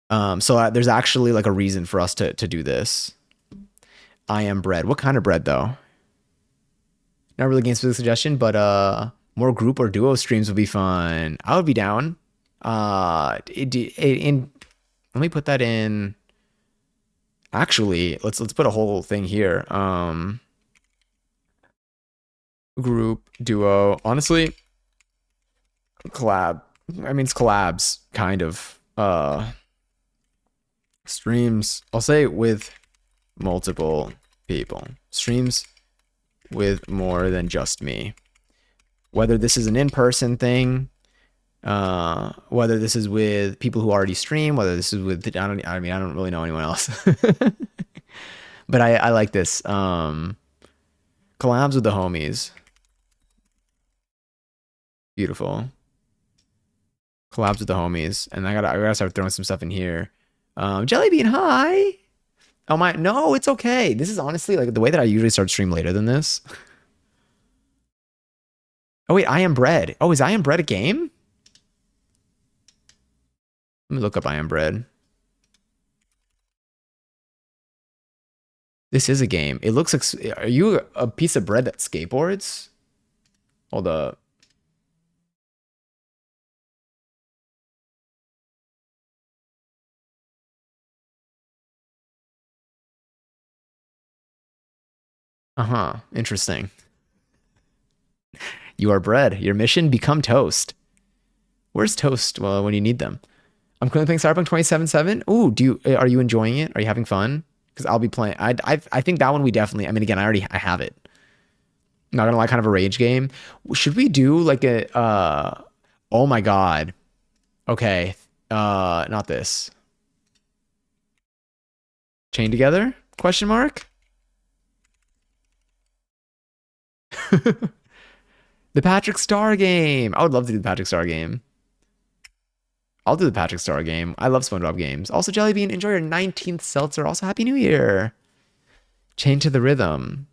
So there's actually like a reason for us to do this. I am bread. What kind of bread though? Not really game specific suggestion, but more group or duo streams would be fun. I would be down. In let me put that in. Actually, let's put a whole thing here. Group, duo. Honestly, collab. I mean, it's collabs, kind of. Streams. I'll say with multiple people. Streams with more than just me. Whether this is an in-person thing, whether this is with people who already stream, whether this is with I mean I don't really know anyone else. But I like this. Collabs with the homies. Beautiful. Collabs with the homies. And I gotta start throwing some stuff in here. Jellybean, hi. Oh my, no, it's okay. This is honestly like the way that I usually start stream later than this. Oh wait, I Am Bread. Oh, is I Am Bread a game? Let me look up I Am Bread. This is a game. It looks like, are you a piece of bread that skateboards? Hold up. Uh-huh. Interesting. You are bread. Your mission, become toast. Where's toast? Well, when you need them. I'm currently playing Cyberpunk 2077. Ooh, are you enjoying it? Are you having fun? Because I'll be playing. I think that one we definitely. I mean, again, I have it. Not gonna lie, kind of a rage game. Should we do like a? Oh my god. Okay. Not this. Chain together? Question mark. The Patrick Star game. I would love to do the Patrick Star game. I'll do the Patrick Star game. I love SpongeBob games. Also, Jellybean, enjoy your 19th seltzer. Also, Happy New Year. Chain to the Rhythm.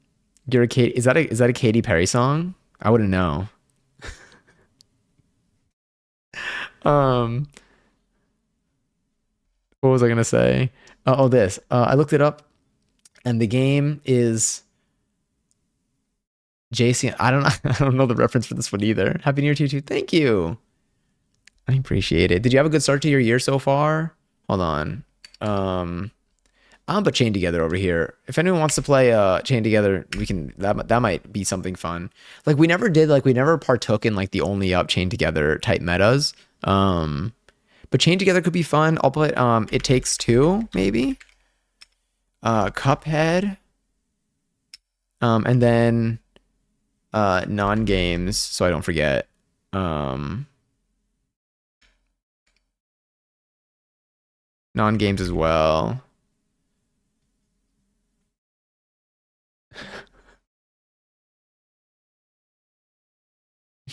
You're a Katy, is that a Katy Perry song? I wouldn't know. Um, what was I gonna say? Oh, this. I looked it up, and the game is JC. I don't I don't know the reference for this one either. Happy New Year to you too. Thank you. I appreciate it. Did you have a good start to your year so far? Hold on. I'll put Chain Together over here. If anyone wants to play Chain Together, we can that might be something fun. Like we never partook in like the only up Chain Together type metas. But Chain Together could be fun. I'll put It Takes Two, maybe. Cuphead. And then non-games, so I don't forget. Non-games as well.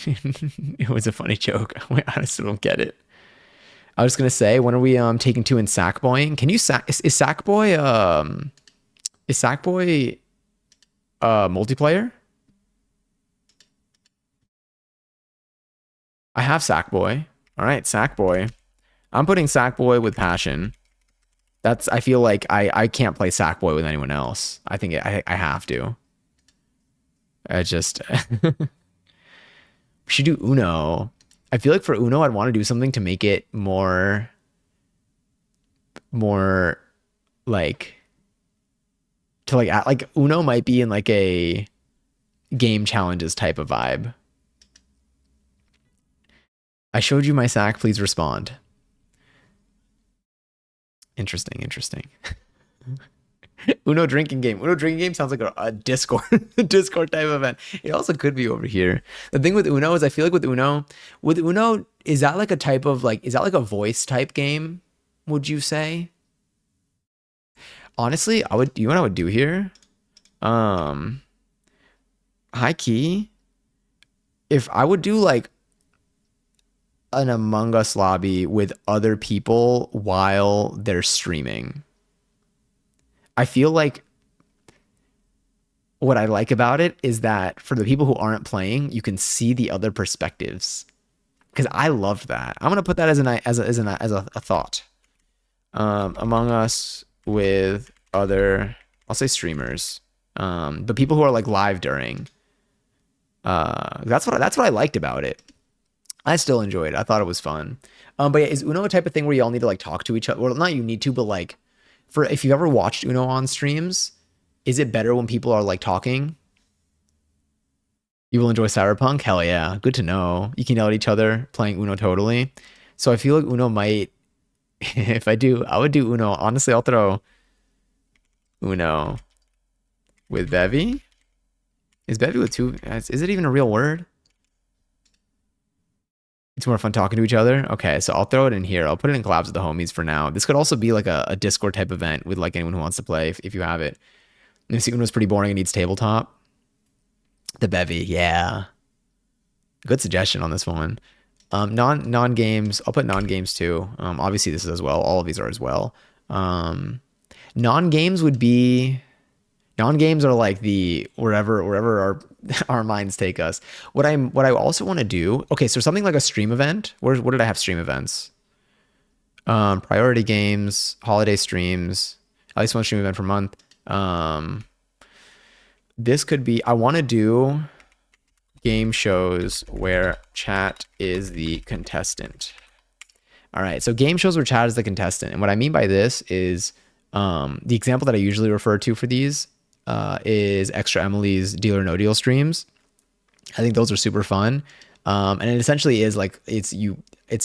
It was a funny joke. I honestly don't get it. I was gonna say, when are we taking two in Sackboying? Can you is Sackboy is Sackboy multiplayer? I have Sackboy. All right, Sackboy. I'm putting Sackboy with passion. That's I feel like I can't play Sackboy with anyone else. I think I have to. I just we should do Uno. I feel like for Uno, I'd want to do something to make it more like to like Uno might be in like a game challenges type of vibe. I showed you my sack. Please respond. Interesting, interesting. Uno drinking game. Uno drinking game sounds like a Discord Discord type event. It also could be over here. The thing with Uno is I feel like with Uno, is that like a type of like is that like a voice type game? Would you say? Honestly, I would. You know what I would do here? Um, high key. If I would do like an Among Us lobby with other people while they're streaming. I feel like what I like about it is that for the people who aren't playing, you can see the other perspectives. Because I loved that. I'm gonna put that as a thought. Among Us with other, I'll say streamers, but people who are like live during. That's what I liked about it. I still enjoyed it. I thought it was fun. But yeah, is Uno a type of thing where you all need to like talk to each other? Well, not you need to, but like for if you've ever watched Uno on streams, is it better when people are like talking? You will enjoy Cyberpunk? Hell yeah. Good to know. You can yell at each other playing Uno totally. So I feel like Uno might if I would do Uno. Honestly, I'll throw Uno with Bevy. Is Bevy with two? Is it even a real word? It's more fun talking to each other. Okay, so I'll throw it in here. I'll put it in collabs with the homies for now. This could also be like a Discord type event with like anyone who wants to play if you have it. And if Uno's pretty boring and needs tabletop. The Bevy, yeah. Good suggestion on this one. Non games. I'll put non games too. Obviously this is as well. All of these are as well. Non games would be. Non games are like the wherever our minds take us. What I also want to do. Okay, so something like a stream event. What did I have stream events? Priority games, holiday streams, at least one stream event per month. This could be. I want to do game shows where chat is the contestant. All right, so game shows where chat is the contestant, and what I mean by this is the example that I usually refer to for these is Extra Emily's Deal or No Deal streams. I think those are super fun, and it essentially is like it's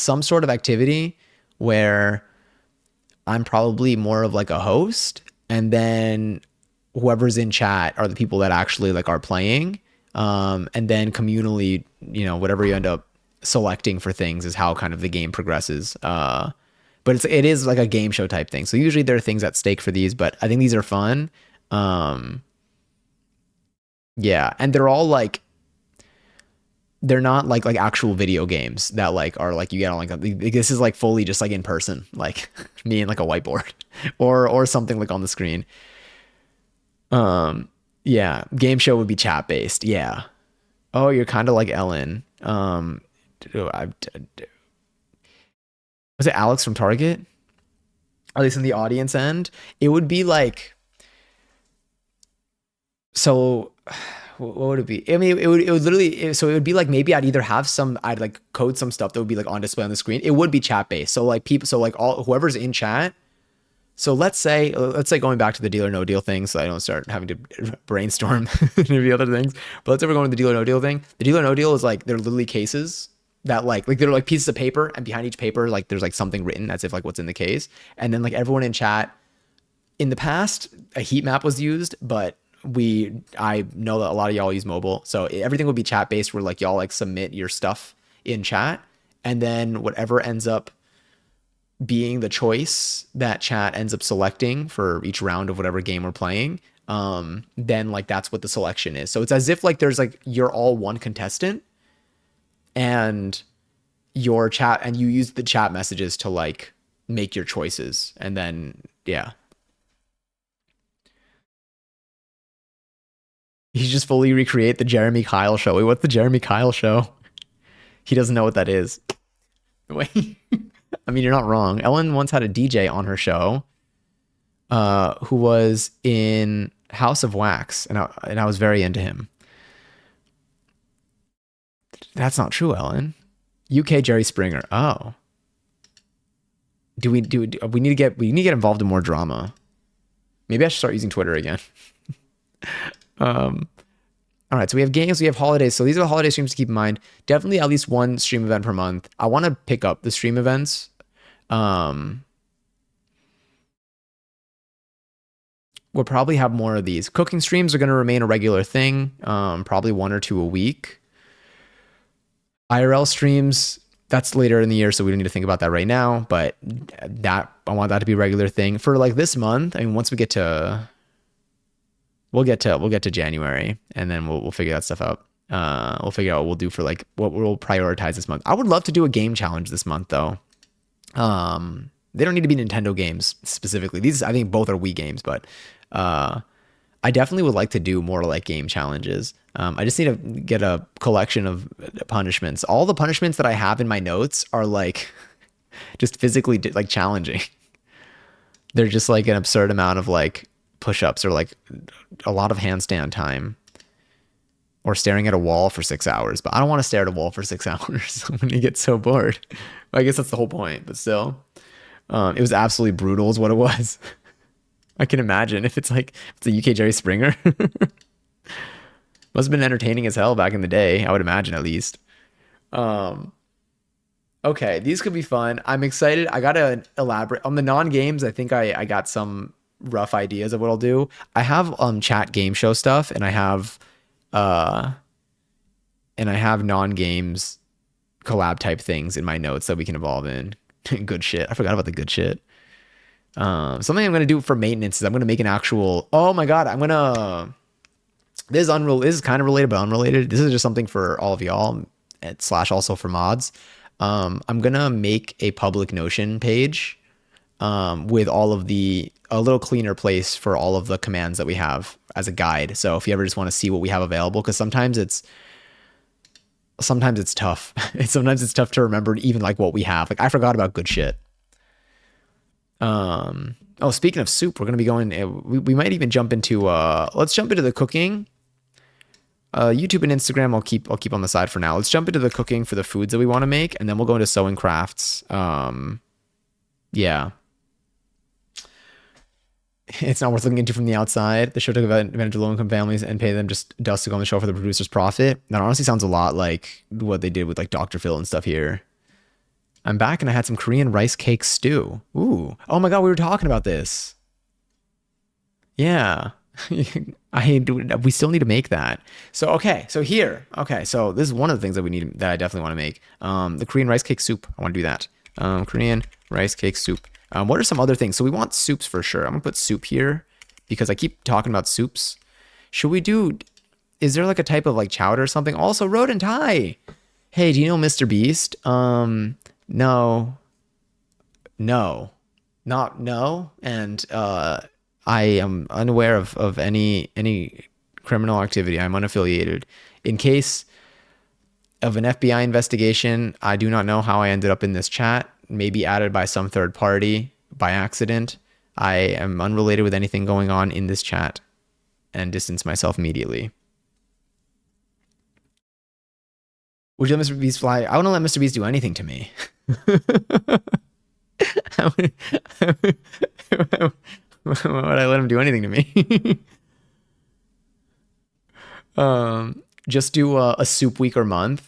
some sort of activity where I'm probably more of like a host, and then whoever's in chat are the people that actually like are playing. And then communally, whatever you end up selecting for things is how kind of the game progresses. But it is like a game show type thing. So usually there are things at stake for these, but I think these are fun. Yeah, and they're all like they're not like actual video games that like are like you get on like this is like fully just like in person, like me and like a whiteboard or something like on the screen. Yeah, game show would be chat based. Yeah. Oh, you're kind of like Ellen. Was it Alex from Target? At least in the audience end, it would be like. So, what would it be? I mean, it would literally. So it would be like maybe I'd like code some stuff that would be like on display on the screen. It would be chat based. So like people, so like all whoever's in chat. So let's say going back to the Deal or No Deal thing, so I don't start having to brainstorm maybe other things. But let's say we're going to the Deal or No Deal thing. The Deal or No Deal is like they're literally cases that like they're like pieces of paper, and behind each paper like there's like something written as if like what's in the case. And then like everyone in chat. In the past, a heat map was used, but I know that a lot of y'all use mobile, so everything would be chat based where like y'all like submit your stuff in chat, and then whatever ends up being the choice that chat ends up selecting for each round of whatever game we're playing, then like that's what the selection is. So it's as if like there's like you're all one contestant, and your chat, and you use the chat messages to like make your choices. And then, yeah, you just fully recreate the Jeremy Kyle show. Wait, what's the Jeremy Kyle show? He doesn't know what that is. Wait, I mean, you're not wrong. Ellen once had a DJ on her show who was in House of Wax, and I was very into him. That's not true, Ellen. UK Jerry Springer. Oh, we need to get involved in more drama. Maybe I should start using Twitter again. Um, all right, so we have games, we have holidays. So these are the holiday streams to keep in mind. Definitely at least one stream event per month. I want to pick up the stream events. Um, we'll probably have more of these. Cooking streams are going to remain a regular thing. Probably one or two a week. IRL streams, that's later in the year, so we don't need to think about that right now. But that I want that to be a regular thing for like this month. I mean, once we get to we'll get to January, and then we'll figure that stuff out. We'll figure out what we'll do for like what we'll prioritize this month. I would love to do a game challenge this month though. They don't need to be Nintendo games specifically. These I think both are Wii games, but I definitely would like to do more like game challenges. I just need to get a collection of punishments. All the punishments that I have in my notes are like just physically like challenging. They're just like an absurd amount of like push-ups or like a lot of handstand time or staring at a wall for 6 hours. But I don't want to stare at a wall for 6 hours. I'm gonna get so bored. I guess that's the whole point, but still. It was absolutely brutal is what it was. I can imagine if it's a UK Jerry Springer. Must have been entertaining as hell back in the day, I would imagine at least. Okay, these could be fun. I'm excited. I gotta elaborate on the non-games. I think I got some rough ideas of what I'll do. I have chat game show stuff, and I have non-games collab type things in my notes that we can evolve in. Good shit. I forgot about the good shit. Something I'm gonna do for maintenance is I'm gonna make an actual. Oh my god, I'm gonna. This is kind of related, but unrelated. This is just something for all of y'all, / also for mods. I'm gonna make a public Notion page, with all of a little cleaner place for all of the commands that we have as a guide. So if you ever just want to see what we have available, because sometimes it's tough. Sometimes it's tough to remember even like what we have. Like I forgot about good shit. Oh, speaking of soup, we're gonna be going. We might even jump into. Let's jump into the cooking. YouTube and Instagram, I'll keep on the side for now. Let's jump into the cooking for the foods that we want to make, and then we'll go into sewing crafts. Yeah. It's not worth looking into from the outside. The show took advantage of low-income families and pay them just dust to go on the show for the producer's profit. That honestly sounds a lot like what they did with like Dr. Phil and stuff here. I'm back and I had some Korean rice cake stew. Ooh. Oh my god, we were talking about this. Yeah. We still need to make that. So okay, so here. Okay, so this is one of the things that I definitely want to make. The Korean rice cake soup. I want to do that. Korean rice cake soup. What are some other things? So we want soups for sure. I'm gonna put soup here because I keep talking about soups. Is there like a type of like chowder or something? Also, Rodent Tie. Hey, do you know Mr. Beast? No. Not no. And I am unaware of any criminal activity. I'm unaffiliated. In case of an FBI investigation, I do not know how I ended up in this chat. Maybe added by some third party by accident. I am unrelated with anything going on in this chat and distance myself immediately. Would you let Mr. Beast fly? I wouldn't let Mr. Beast do anything to me. Why would I let him do anything to me? Just do a soup week or month.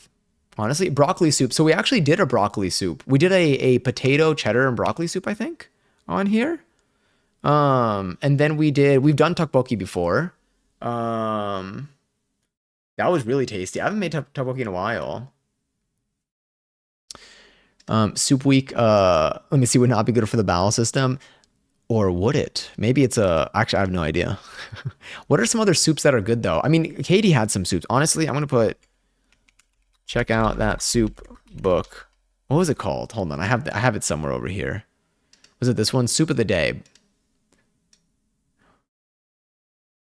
Honestly, broccoli soup. So we actually did a broccoli soup. We did a potato, cheddar, and broccoli soup, I think, on here. And then we've done tteokbokki before. That was really tasty. I haven't made tteokbokki in a while. Soup week. Let me see. Would not be good for the bowel system. Or would it? Maybe it's actually, I have no idea. What are some other soups that are good though? I mean, Katie had some soups. Honestly, I'm going to put check out that soup book. What was it called? Hold on, I have it somewhere over here. Was it this one? Soup of the Day.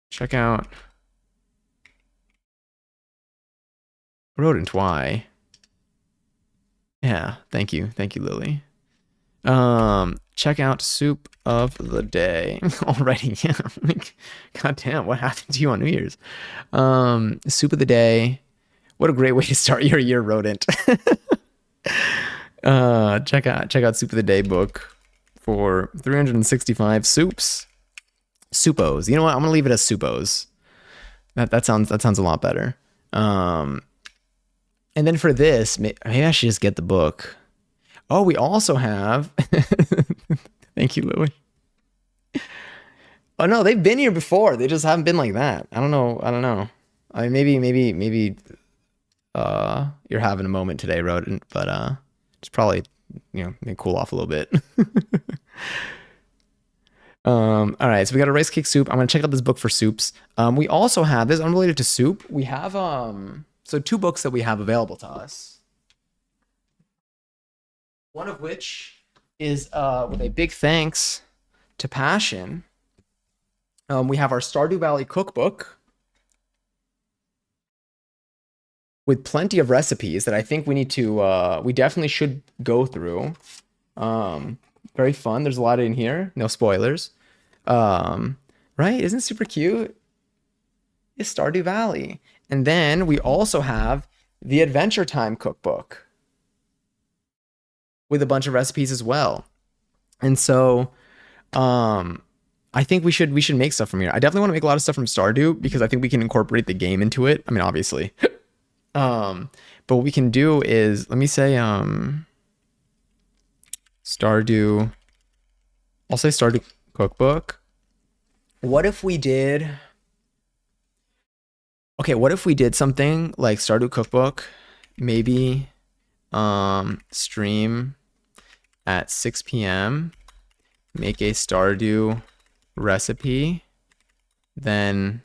Check out Rodent Y. Yeah, thank you, Lily. Check out Soup of the Day. Alrighty, yeah. God damn, what happened to you on New Year's? Soup of the Day. What a great way to start your year, Rodent. Check out Soup of the Day book for 365 soups. Supos. You know what? I'm gonna leave it as supos. That sounds a lot better. And then for this, maybe I should just get the book. Oh, we also have. Thank you, Louie. Oh no, they've been here before. They just haven't been like that. I don't know. I mean, maybe. You're having a moment today, Rodent, but it's probably may cool off a little bit. All right, so we got a rice cake soup. I'm gonna check out this book for soups. We also have this unrelated to soup. We have so two books that we have available to us. One of which is with a big thanks to Passion. We have our Stardew Valley cookbook with plenty of recipes that I think we need to we definitely should go through. Very fun. There's a lot in here. No spoilers. Right? Isn't it super cute? It's Stardew Valley. And then we also have the Adventure Time cookbook with a bunch of recipes as well. And so I think we should make stuff from here. I definitely want to make a lot of stuff from Stardew because I think we can incorporate the game into it. I mean, obviously. But what we can do is, let me say Stardew. I'll say Stardew cookbook. What if we did something like Stardew cookbook, maybe stream at 6 p.m., make a Stardew recipe, then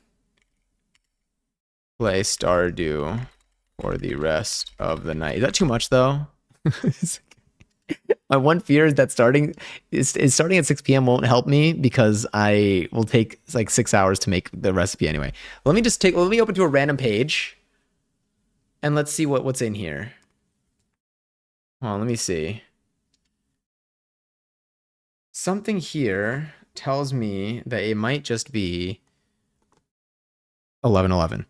play Stardew for the rest of the night. Is that too much though? My one fear is that starting at 6 p.m. won't help me because I will take like 6 hours to make the recipe anyway. Let me open to a random page and let's see what's in here. Well, let me see. Something here tells me that it might just be 11:11.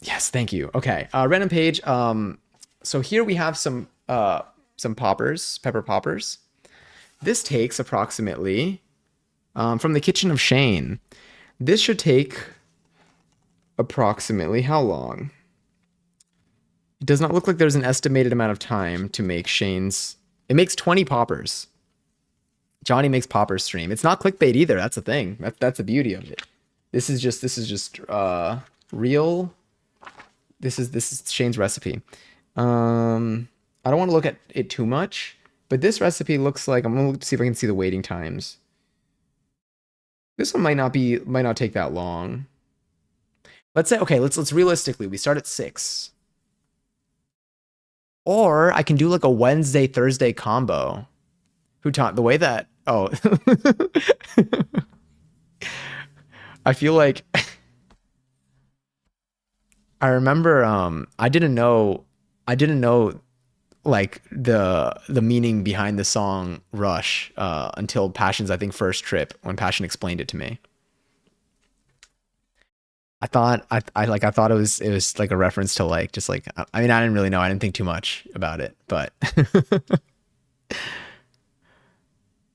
Yes, thank you. Okay, random page. So here we have some poppers, pepper poppers. This takes approximately from the kitchen of Shane. This should take approximately how long? It does not look like there's an estimated amount of time to make Shane's. It makes 20 poppers. Johnny makes poppers stream. It's not clickbait either. That's the thing. That's the beauty of it. This is just real. This is Shane's recipe. I don't want to look at it too much, but this recipe looks like, I'm gonna look to see if I can see the waiting times. This one might not take that long. Let's say, okay, let's realistically, we start at 6. Or I can do like a Wednesday, Thursday combo. Who taught the way that, oh. I feel like, I remember, I didn't know like the meaning behind the song Rush until Passion's, I think, first trip when Passion explained it to me. I thought it was like a reference to like just like, I mean, I didn't really know. I didn't think too much about it, but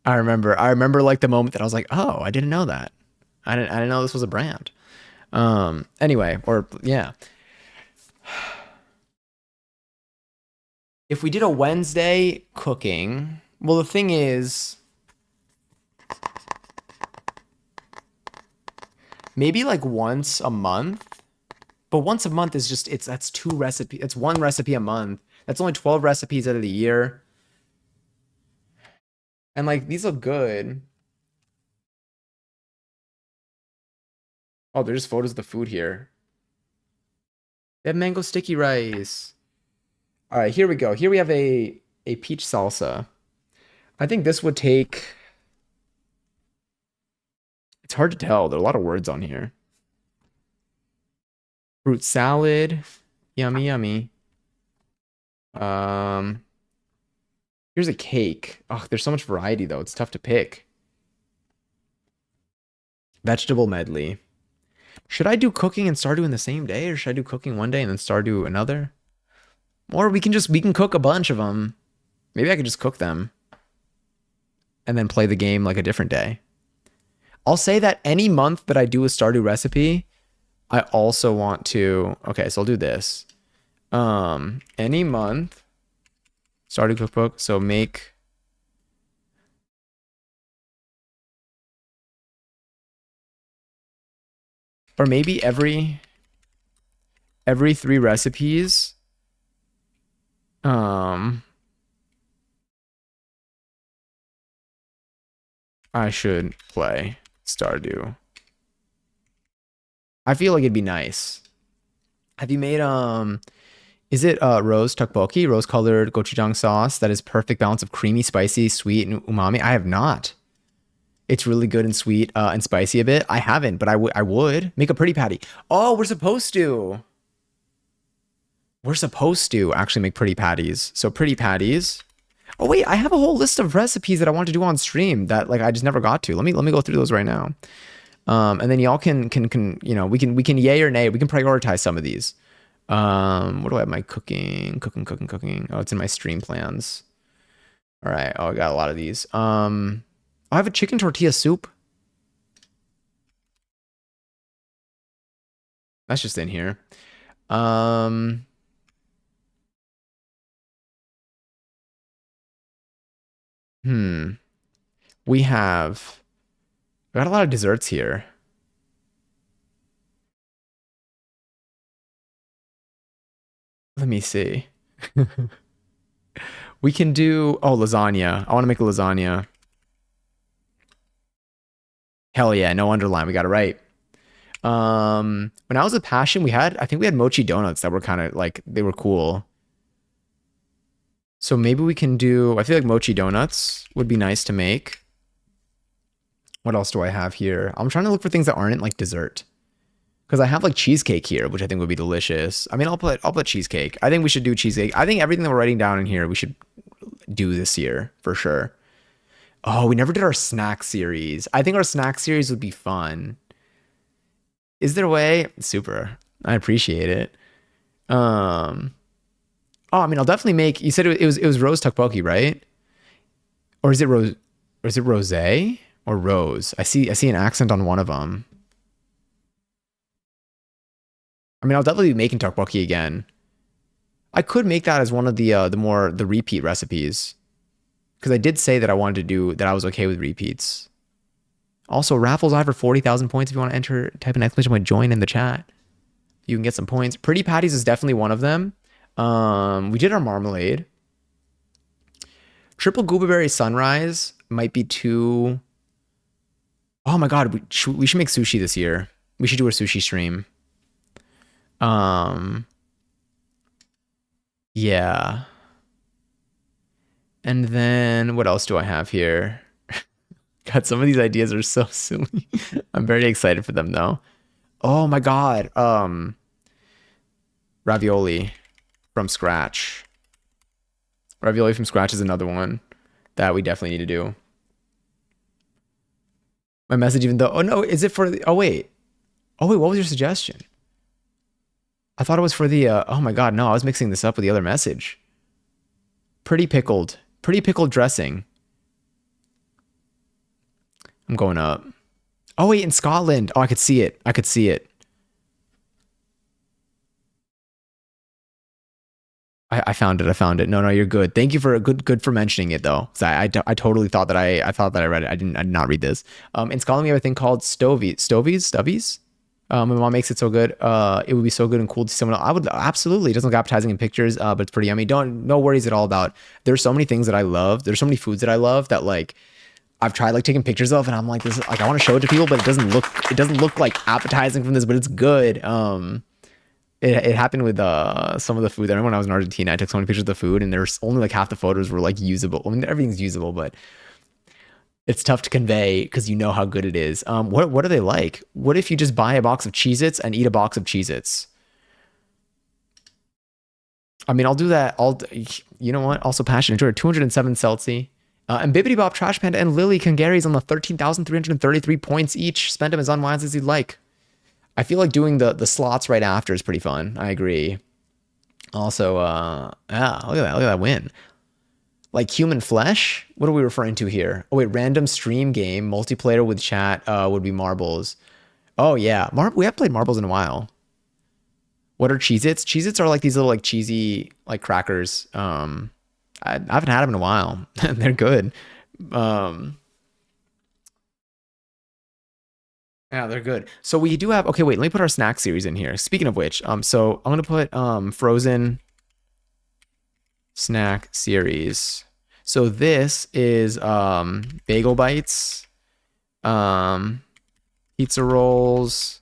I remember like the moment that I was like, oh, I didn't know that. I didn't know this was a brand. Anyway, or yeah. If we did a Wednesday cooking, well, the thing is, maybe like once a month, but once a month is just, that's 2 recipes. It's 1 recipe a month. That's only 12 recipes out of the year. And like, these look good. Oh, there's just photos of the food here. They have mango sticky rice. All right, here we go. Here we have a peach salsa. I think this would take. It's hard to tell. There are a lot of words on here. Fruit salad. Yummy, yummy. Um, Here's a cake. Oh, there's so much variety though. It's tough to pick. Vegetable medley. Should I do cooking and Stardew in the same day, or should I do cooking one day and then Stardew another? Or we can cook a bunch of them. Maybe I could just cook them and then play the game like a different day. I'll say that any month that I do a Stardew recipe, I also want to. Okay, so I'll do this. Any month, Stardew cookbook. So make. Or maybe every 3 recipes. I should play Stardew. I feel like it'd be nice. Have you made is it rose tteokbokki, rose colored gochujang sauce that is perfect balance of creamy, spicy, sweet, and umami? I have not. It's really good and sweet and spicy a bit. I haven't, but I would make a pretty patty. Oh, we're supposed to. We're supposed to actually make pretty patties. So pretty patties. Oh wait, I have a whole list of recipes that I want to do on stream that like I just never got to. Let me go through those right now. And then y'all can you know, we can yay or nay. We can prioritize some of these. What do I have? My cooking. Oh, it's in my stream plans. All right. Oh, I got a lot of these. I have a chicken tortilla soup. That's just in here. We got a lot of desserts here. Let me see. We can do lasagna. I want to make a lasagna. Hell yeah, no underline. We got it right. When I was at Passion, I think we had mochi donuts that were kind of like they were cool. So maybe we can do, I feel like mochi donuts would be nice to make. What else do I have here? I'm trying to look for things that aren't like dessert. Because I have like cheesecake here, which I think would be delicious. I mean, I'll put cheesecake. I think we should do cheesecake. I think everything that we're writing down in here, we should do this year for sure. Oh, we never did our snack series. I think our snack series would be fun. Is there a way? Super. I appreciate it. Oh, I mean, I'll definitely make. You said it was rose tteokbokki, right? Or is it rose? Or is it rosé or rose? I see an accent on one of them. I mean, I'll definitely be making tteokbokki again. I could make that as one of the repeat recipes, because I did say that I wanted to do that. I was okay with repeats. Also, raffles I for 40,000 points. If you want to enter, type an exclamation point, join in the chat. You can get some points. Pretty patties is definitely one of them. We did our marmalade. Triple gooberberry sunrise might be too. Oh my god, we should make sushi this year. We should do a sushi stream. Yeah. And then what else do I have here? God, some of these ideas are so silly. I'm very excited for them though. Oh my god. Ravioli from scratch. Ravioli from scratch is another one that we definitely need to do. My message, even though, oh no, is it for the, oh wait, what was your suggestion? I thought it was for the, oh my god, no, I was mixing this up with the other message. Pretty pickled dressing. I'm going up. Oh wait, in Scotland. Oh, I could see it. I found it. No, you're good. Thank you for good for mentioning it though. I totally thought that I thought that I read it. I did not read this. In Scotland we have a thing called stovies. My mom makes it so good. It would be so good and cool to see someone else. I would absolutely. It doesn't look appetizing in pictures, but it's pretty yummy. No worries at all about. There's so many things that I love. There's so many foods that I love that like I've tried like taking pictures of, and I'm like this. Like I want to show it to people, but it doesn't look like appetizing from this, but it's good. It happened with some of the food. I remember when I was in Argentina, I took so many pictures of the food, and there's only like half the photos were like usable. I mean, everything's usable, but it's tough to convey because you know how good it is. What are they like? What if you just buy a box of Cheez-Its and eat a box of Cheez-Its? I mean, I'll do that. You know what? Also, passion enjoyer, 207 Celsi. And Bibbidi Bob, Trash Panda, and Lily Kangary's on the 13,333 points each. Spend them as unwise as you'd like. I feel like doing the slots right after is pretty fun. I agree. Also, yeah, look at that win. Like human flesh? What are we referring to here? Oh wait, random stream game, multiplayer with chat would be marbles. Oh yeah, we haven't played marbles in a while. What are Cheez-Its? Cheez-Its are like these little like cheesy like crackers. I haven't had them in a while. They're good. Um, yeah, they're good. So we do have, okay, wait, let me put our snack series in here. Speaking of which, so I'm gonna put frozen snack series. So this is bagel bites, um, pizza rolls,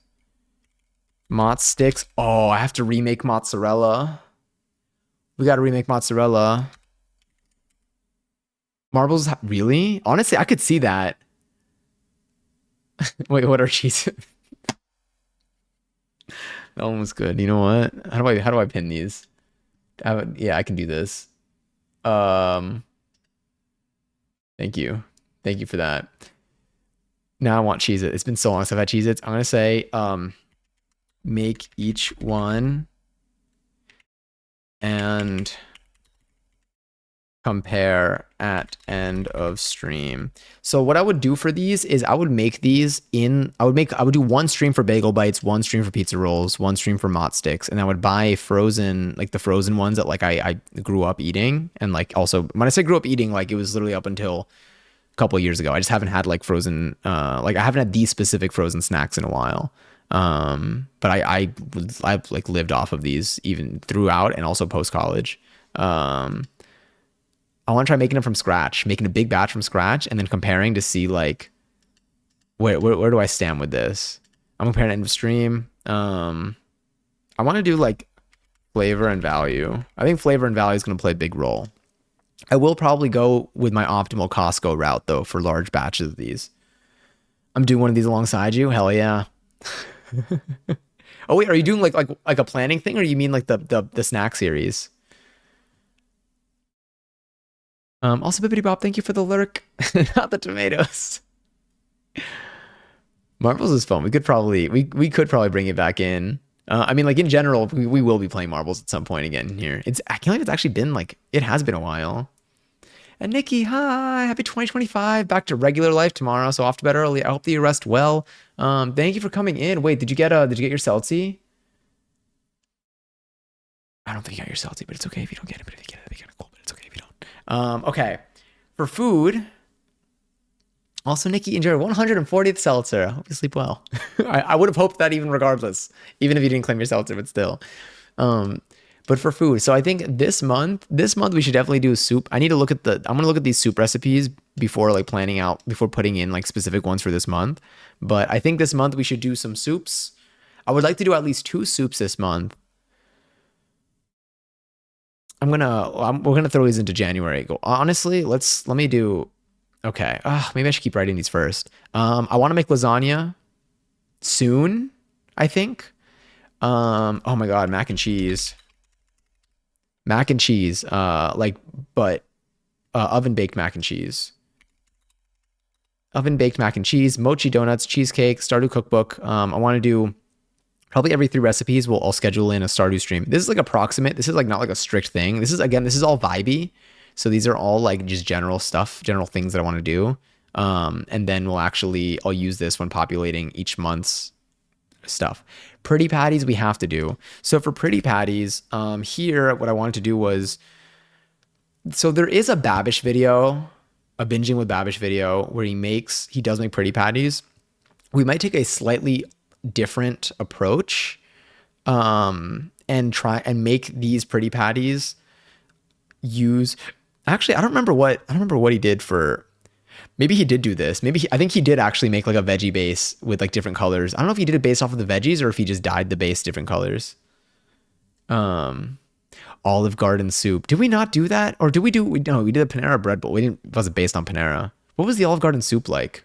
mozz sticks. Oh, I have to remake mozzarella. We got to remake mozzarella. Marbles, really? Honestly, I could see that. Wait, what are cheese? That one was good. You know what? How do I pin these? Yeah, I can do this. Um, Thank you. Thank you for that. Now I want Cheez-It. It's been so long since I've had Cheez-Its. I'm gonna say make each one and compare at end of stream. So what I would do for these is I would do one stream for bagel bites, one stream for pizza rolls, one stream for mott sticks, and I would buy frozen, like the frozen ones that like I grew up eating. And like also when I say grew up eating, like it was literally up until a couple of years ago. I just haven't had like frozen like I haven't had these specific frozen snacks in a while. But I've like lived off of these even throughout and also post college. I want to try making them from scratch, making a big batch from scratch, and then comparing to see like where do I stand with this? I'm comparing end of stream. I want to do like flavor and value. I think flavor and value is going to play a big role. I will probably go with my optimal Costco route though for large batches of these. I'm doing one of these alongside you. Hell yeah. Oh wait, are you doing like a planning thing, or you mean like the snack series? Also, Bibbidi Bob, thank you for the lurk. Not the tomatoes. Marbles is fun. We could probably bring it back in. I mean, like in general, we will be playing marbles at some point again here. I can't believe it's actually been like it has been a while. And Nikki, hi, happy 2025. Back to regular life tomorrow, so off to bed early. I hope that you rest well. Thank you for coming in. Wait, did you get your Celtsy? I don't think you got your Celtsy, but it's okay if you don't get it. But if you get it, that'd be kind of cool. But it's okay if you don't. Okay. For food, also Nikki enjoyed 140th seltzer. I hope you sleep well. I would have hoped that even regardless, even if you didn't claim your seltzer, but still. But for food, so I think this month we should definitely do a soup. I'm gonna look at these soup recipes before like before putting in like specific ones for this month. But I think this month we should do some soups. I would like to do at least 2 soups this month. We're gonna throw these into January. Go honestly, let me do. Okay, maybe I should keep writing these first. I want to make lasagna soon. I think. Oh my god, mac and cheese. Mac and cheese. But oven baked mac and cheese. Oven baked mac and cheese, mochi donuts, cheesecake, Stardew cookbook. I want to do. Probably every 3 recipes, I'll schedule in a Stardew stream. This is like approximate. This is like not like a strict thing. This is all vibey. So these are all like just general stuff, general things that I want to do. And then I'll use this when populating each month's stuff. Pretty patties we have to do. So for pretty patties, here what I wanted to do was, so there is a Babish video, a binging with Babish video where he does make pretty patties. We might take a slightly different approach and try and make these pretty patties actually I don't remember what he did for. Maybe he did do this. I think he did actually make like a veggie base with like different colors. I don't know if he did it based off of the veggies or if he just dyed the base different colors. Um, Olive Garden soup. Did we not do that? Or did we do, no, we did a Panera bread bowl. We didn't, it wasn't based on Panera. What was the Olive Garden soup like?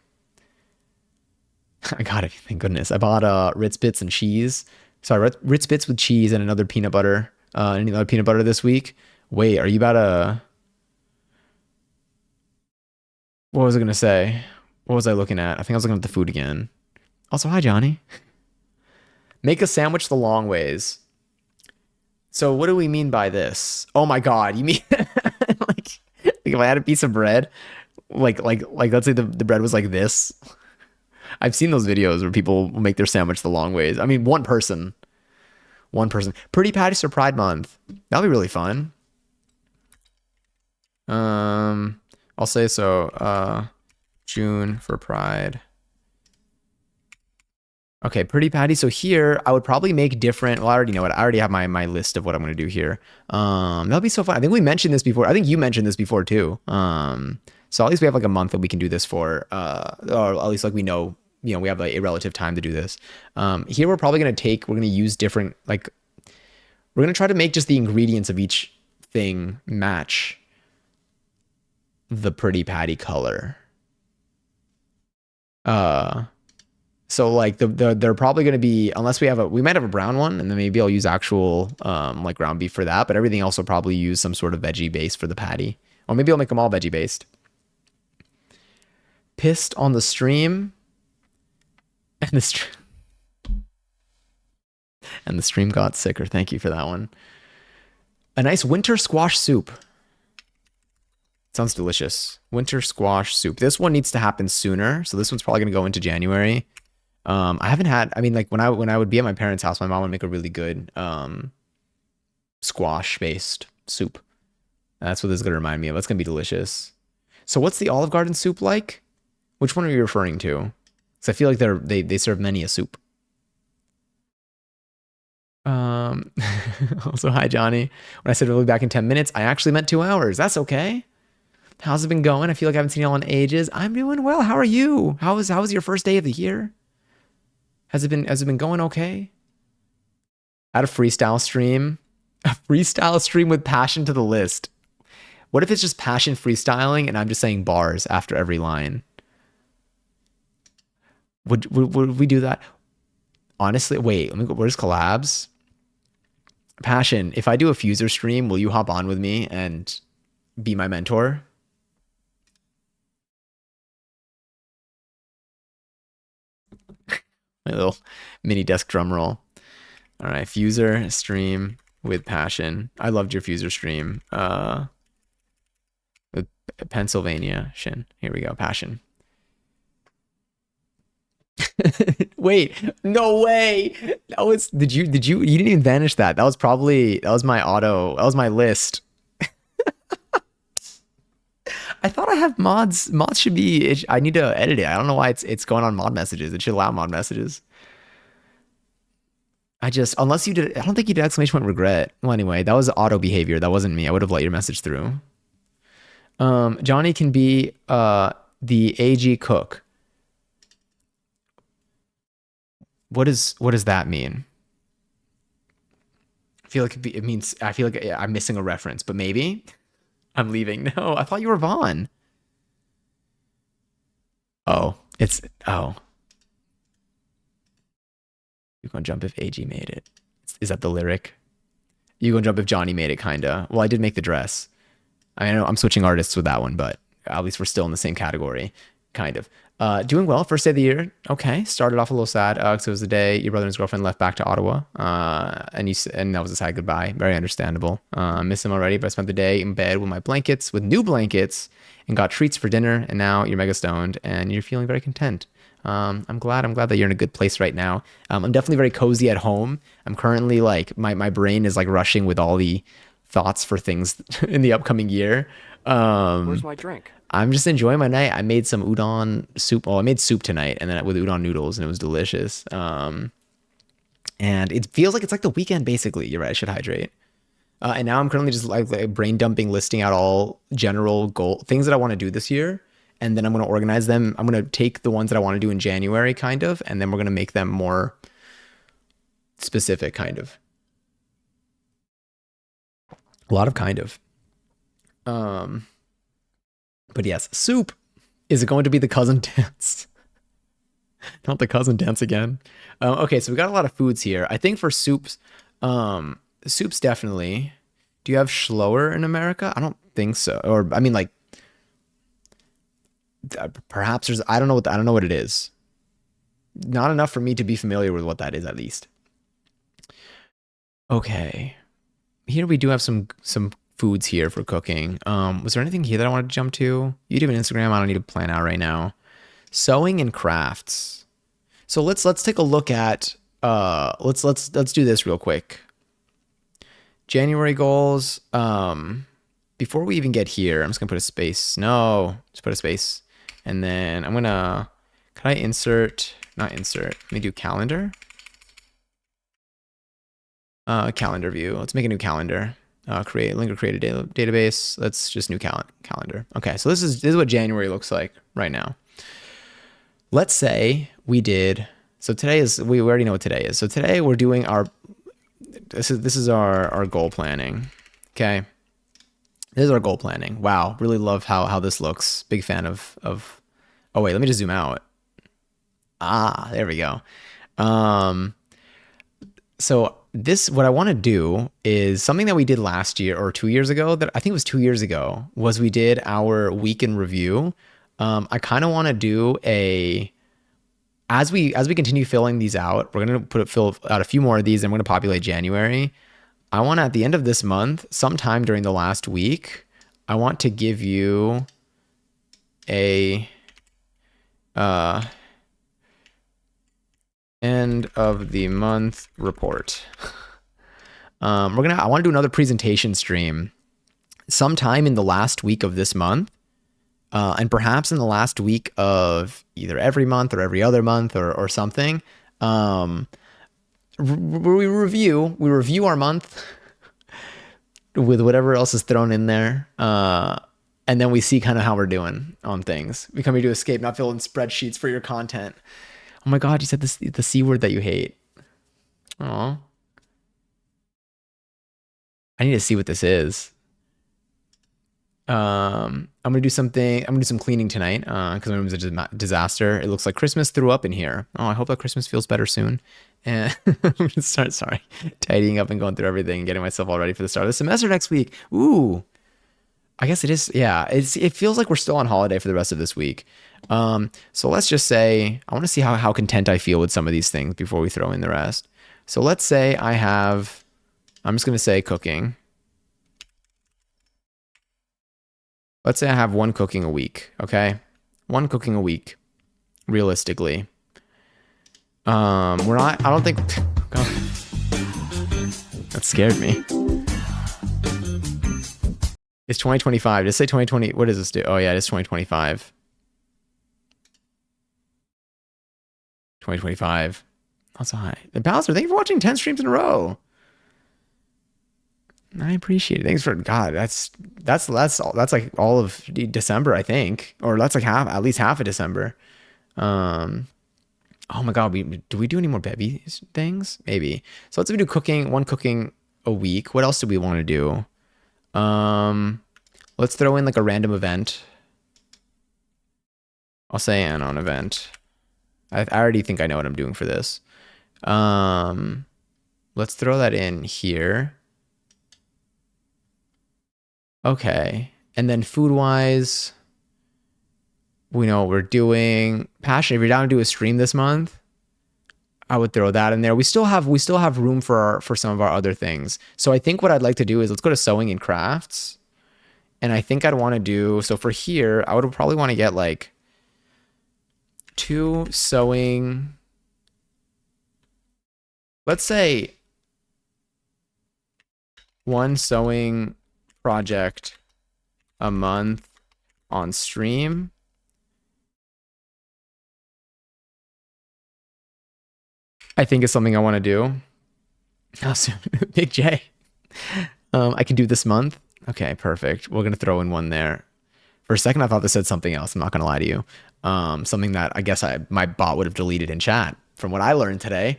I got it. Thank goodness. I bought Ritz Bits and cheese. Sorry, Ritz Bits with cheese and another peanut butter. Another peanut butter this week. Wait, are you about to? What was I gonna say? What was I looking at? I think I was looking at the food again. Also, hi Johnny. Make a sandwich the long ways. So what do we mean by this? Oh my God, you mean like if I had a piece of bread, like let's say the bread was like this. I've seen those videos where people will make their sandwich the long ways. I mean, one person. Pretty Patties for Pride Month. That'll be really fun. I'll say so. June for Pride. Okay, Pretty Patty. So here I would probably make different. Well, I already know it. I already have my list of what I'm gonna do here. That'll be so fun. I think we mentioned this before. I think you mentioned this before too. So at least we have like a month that we can do this for. Or at least like we know, we have like a relative time to do this. Here we're gonna use different we're gonna try to make just the ingredients of each thing match the Pretty Patty color. So like they're probably going to be, unless we might have a brown one, and then maybe I'll use actual like ground beef for that, but everything else will probably use some sort of veggie base for the patty, or maybe I'll make them all veggie based. Pissed on the stream, and the stream got sicker. Thank you for that one. A nice winter squash soup. Sounds delicious. Winter squash soup. This one needs to happen sooner, so this one's probably gonna go into January. I haven't had. I mean, like when I would be at my parents' house, my mom would make a really good squash based soup. That's what this is gonna remind me of. It's gonna be delicious. So what's the Olive Garden soup like? Which one are you referring to? Because I feel like they serve many a soup. Also, hi Johnny. When I said we'll be back in 10 minutes, I actually meant 2 hours. That's okay. How's it been going? I feel like I haven't seen y'all in ages. I'm doing well. How are you? How was your first day of the year? Has it been going okay? Add a freestyle stream. A freestyle stream with passion to the list. What if it's just passion freestyling and I'm just saying bars after every line? Would we do that? Honestly, wait, let me go. Where's collabs? Passion, if I do a Fuser stream, will you hop on with me and be my mentor? My little mini desk drum roll. All right, Fuser stream with passion. I loved your Fuser stream. With Pennsylvania Shin. Here we go, passion. Wait, no way. That was you didn't even vanish that. That was my list. I thought I have mods. Mods should be. I need to edit it. I don't know why it's going on mod messages. It should allow mod messages. Unless you did. I don't think you did exclamation point regret. Well, anyway, that was auto behavior. That wasn't me. I would have let your message through. Johnny can be the AG cook. What does that mean? I feel like it means. I feel like I'm missing a reference, but maybe. I'm leaving. No, I thought you were Vaughn. Oh. You gonna jump if AG made it. Is that the lyric? You gonna jump if Johnny made it, kinda. Well, I did make the dress. I know I'm switching artists with that one, but at least we're still in the same category, kind of. Doing well, first day of the year. Okay, started off a little sad because it was the day your brother and his girlfriend left back to Ottawa, and that was a sad goodbye. Very understandable. Miss him already, but I spent the day in bed with new blankets, and got treats for dinner. And now you're mega stoned, and you're feeling very content. I'm glad that you're in a good place right now. I'm definitely very cozy at home. I'm currently like my brain is like rushing with all the thoughts for things in the upcoming year. Where's my drink? I'm just enjoying my night. I made some udon soup. Well, I made soup tonight, and then with udon noodles, and it was delicious. And it feels like it's like the weekend, basically. You're right. I should hydrate. And now I'm currently just like brain dumping, listing out all general things that I want to do this year, and then I'm going to organize them. I'm going to take the ones that I want to do in January, kind of, and then we're going to make them more specific, kind of. A lot of kind of. Um, but yes, soup. Is it going to be the cousin dance? Not the cousin dance again. Okay, so we got a lot of foods here. I think for soups, soups definitely. Do you have Schloer in America? I don't think so. Or I mean, like, perhaps there's. I don't know what it is. Not enough for me to be familiar with what that is, at least. Okay, here we do have some foods here for cooking. Was there anything here that I wanted to jump to? YouTube and Instagram. I don't need to plan out right now. Sewing and crafts. So let's take a look at let's do this real quick. January goals. Before we even get here, I'm just gonna put a space. No, just put a space. And then I'm gonna, can I insert, not insert, let me do calendar. Calendar view. Let's make a new calendar. Create link or create a database. Let's just new calendar. Okay, so this is what January looks like right now. Let's say we did, so today is, we already know what today is. So today we're doing our, this is our goal planning. Okay. This is our goal planning. Wow. Really love how this looks. Big fan of, oh wait, let me just zoom out. Ah, there we go. So this, what I want to do is something that we did last year or 2 years ago, that I think it was 2 years ago, was we did our week in review. I kind of want to do a, as we continue filling these out, we're going to fill out a few more of these and we're going to populate January. I want to, at the end of this month, sometime during the last week, I want to give you a end of the month report. I want to do another presentation stream sometime in the last week of this month. And perhaps in the last week of either every month or every other month or something. We review our month with whatever else is thrown in there. And then we see kind of how we're doing on things. We come here to escape, not fill in spreadsheets for your content. Oh my God, you said this, the C word that you hate. Oh, I need to see what this is. I'm gonna do something. I'm gonna do some cleaning tonight because my room is a disaster. It looks like Christmas threw up in here. Oh, I hope that Christmas feels better soon. And I'm gonna start, tidying up and going through everything and getting myself all ready for the start of the semester next week. Ooh, I guess it is. Yeah, it feels like we're still on holiday for the rest of this week. So let's just say I want to see how content I feel with some of these things before we throw in the rest. So let's say I'm just gonna say cooking. Let's say I have one cooking a week, okay? One cooking a week, realistically. I don't think, God, that scared me. It's 2025, just say 2020, what does this do? Oh yeah, it is 2025. 2025, not so high. And Palliser, thank you for watching 10 streams in a row. I appreciate it. Thanks for, God. That's like all of December, I think, or that's like at least half of December. Oh my God, do we do any more baby things? Maybe. So let's do one cooking a week. What else do we want to do? Let's throw in like a random event. I'll say an event. I already think I know what I'm doing for this. Let's throw that in here. Okay. And then food wise, we know what we're doing. Passion, if you're down to do a stream this month, I would throw that in there. We still have room for some of our other things. So I think what I'd like to do is let's go to sewing and crafts. And I think I'd want to do, so for here, I would probably want to get like 2 sewing. Let's say 1 sewing project a month on stream. I think is something I want to do. How soon? Big J. I can do this month. Okay, perfect. We're going to throw in one there. For a second, I thought this said something else. I'm not going to lie to you. Something that I guess my bot would have deleted in chat from what I learned today.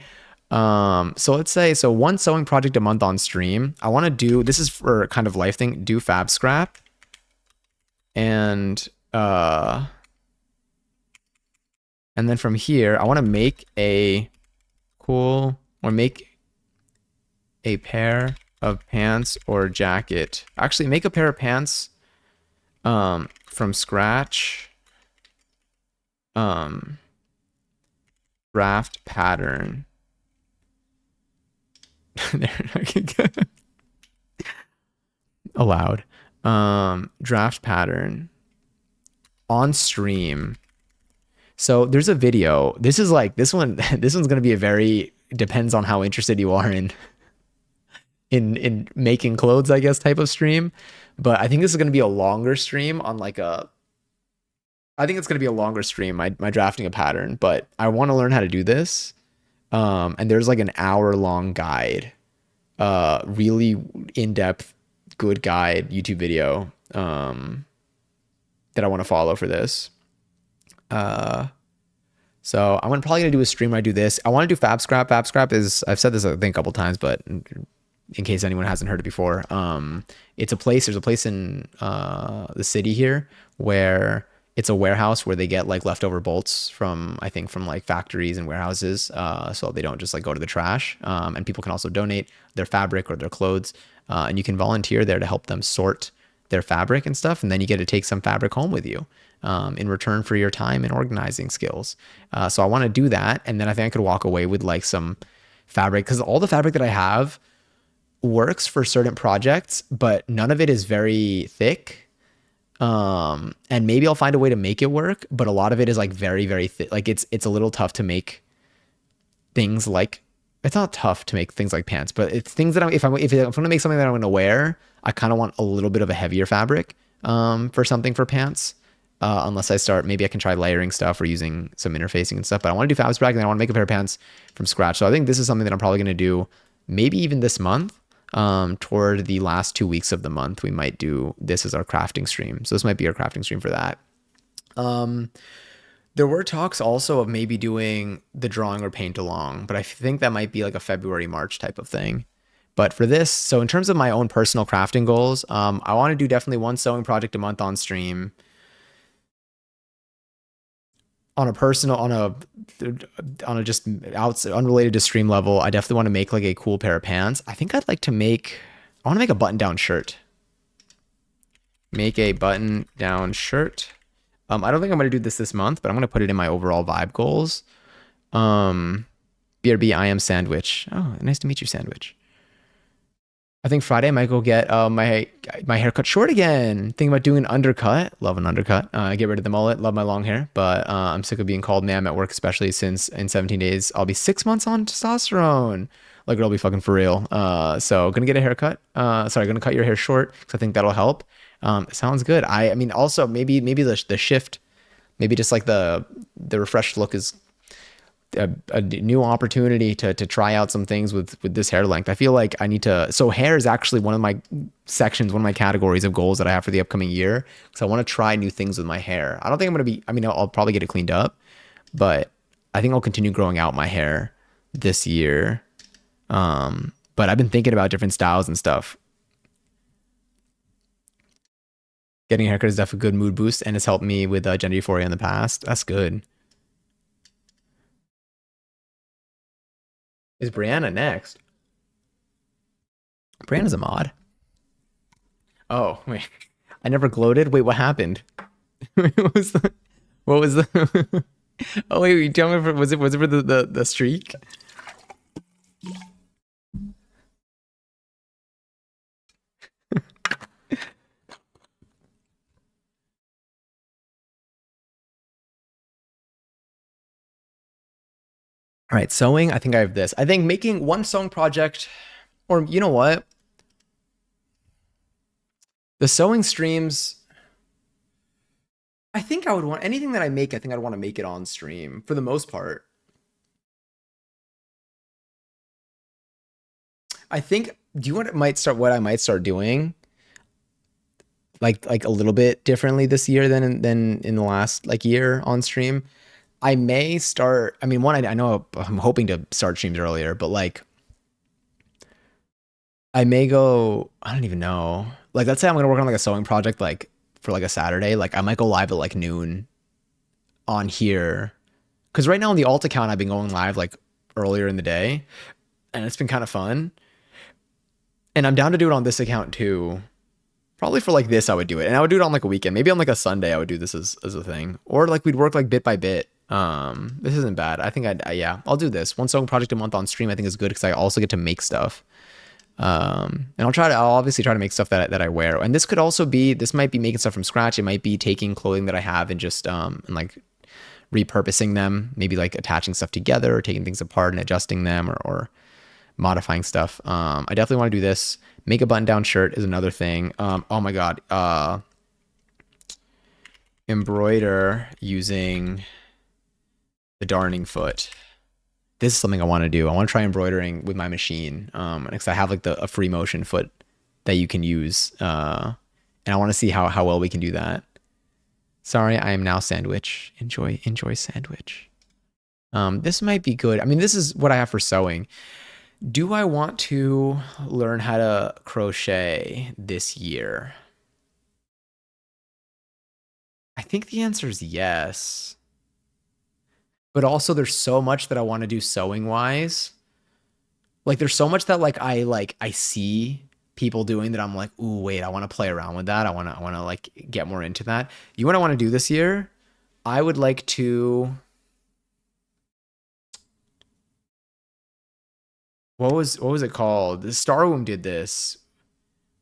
So let's say, so one sewing project a month on stream. I want to do, this is for kind of life thing, do fab scrap. And then from here, I want to make a cool, or make a pair of pants or jacket. Actually, make a pair of pants from scratch. Draft pattern. Allowed. Draft pattern on stream. So there's a video. This is like this one. This one's gonna be a very, depends on how interested you are in making clothes, I guess, type of stream. But I think this is gonna be a longer stream on like a. I think it's gonna be a longer stream. My drafting a pattern, but I want to learn how to do this. And there's like an hour-long guide, really in-depth, good guide YouTube video that I want to follow for this. So I'm probably gonna do a stream where I do this. I want to do fab scrap. Fab scrap is, I've said this I think a couple times, but in case anyone hasn't heard it before, it's a place. There's a place in the city here where it's a warehouse where they get like leftover bolts from, I think, from like factories and warehouses, so they don't just like go to the trash. And people can also donate their fabric or their clothes, and you can volunteer there to help them sort their fabric and stuff, and then you get to take some fabric home with you in return for your time and organizing skills. So I want to do that, and then I think I could walk away with like some fabric, because all the fabric that I have works for certain projects, but none of it is very thick. And maybe I'll find a way to make it work, but a lot of it is like very, very thick. Like it's a little tough to make things like, it's not tough to make things like pants, but it's things that if I'm going to make something that I'm going to wear, I kind of want a little bit of a heavier fabric, for something for pants. Unless I start, maybe I can try layering stuff or using some interfacing and stuff, but I want to do fab scrap, and I want to make a pair of pants from scratch. So I think this is something that I'm probably going to do maybe even this month. Toward the last 2 weeks of the month, we might do this as our crafting stream. So this might be our crafting stream for that. There were talks also of maybe doing the drawing or paint along, but I think that might be like a February, March type of thing. But for this, so in terms of my own personal crafting goals, I want to do definitely one sewing project a month on stream. On a personal, on a just unrelated to stream level, I definitely want to make like a cool pair of pants. I think I want to make a button down shirt. Make a button down shirt. I don't think I'm going to do this month, but I'm going to put it in my overall vibe goals. BRB, I am Sandwich. Oh, nice to meet you, Sandwich. I think Friday I might go get my hair cut short again. Thinking about doing an undercut. Love an undercut. Get rid of the mullet. Love my long hair. But I'm sick of being called ma'am at work, especially since in 17 days I'll be 6 months on testosterone. Like it'll be fucking for real. So gonna get a haircut. Gonna cut your hair short because I think that'll help. Sounds good. I mean also maybe the shift, maybe just like the refreshed look is a new opportunity to try out some things with this hair length. I feel like I need to, so hair is actually one of my sections, one of my categories of goals that I have for the upcoming year. So I want to try new things with my hair. I don't think I'm going to be, I mean, I'll probably get it cleaned up, but I think I'll continue growing out my hair this year. But I've been thinking about different styles and stuff. Getting a haircut is definitely a good mood boost, and it's helped me with gender euphoria in the past. That's good. Is Brianna next? Brianna's a mod. Oh, wait. I never gloated. Wait, what happened? What was the Oh wait, tell me, was it for the streak? All right, sewing, I think I have this. I think making one sewing project, or you know what? The sewing streams, I think I would want, anything that I make, I think I'd want to make it on stream for the most part. I think, do you want what I might start doing? Like a little bit differently this year than in the last like year on stream. I may start. I mean, one, I know I'm hoping to start streams earlier, but like I may go. I don't even know. Like, let's say I'm gonna work on like a sewing project, like for like a Saturday. Like, I might go live at like noon on here, because right now on the alt account, I've been going live like earlier in the day, and it's been kind of fun. And I'm down to do it on this account too. Probably for like this, I would do it, and I would do it on like a weekend. Maybe on like a Sunday, I would do this as a thing, or like we'd work like bit by bit. This isn't bad. I think yeah, I'll do this one sewing project a month on stream. I think is good because I also get to make stuff. And I'll obviously try to make stuff that I wear. And this could also be, this might be making stuff from scratch. It might be taking clothing that I have and just, and like repurposing them, maybe like attaching stuff together or taking things apart and adjusting them or modifying stuff. I definitely want to do this. Make a button down shirt is another thing. Oh my God. Embroider using the darning foot. This is something I want to do. I want to try embroidering with my machine. Because I have like a free motion foot that you can use. And I want to see how well we can do that. Sorry, I am now sandwich. Enjoy sandwich. This might be good. I mean, this is what I have for sewing. Do I want to learn how to crochet this year? I think the answer is yes. But also there's so much that I want to do sewing wise. Like there's so much that I see people doing that I'm like, ooh, wait, I want to play around with that. I want to like get more into that. You know what I want to do this year? I would like to. What was it called? The Starwomb did this.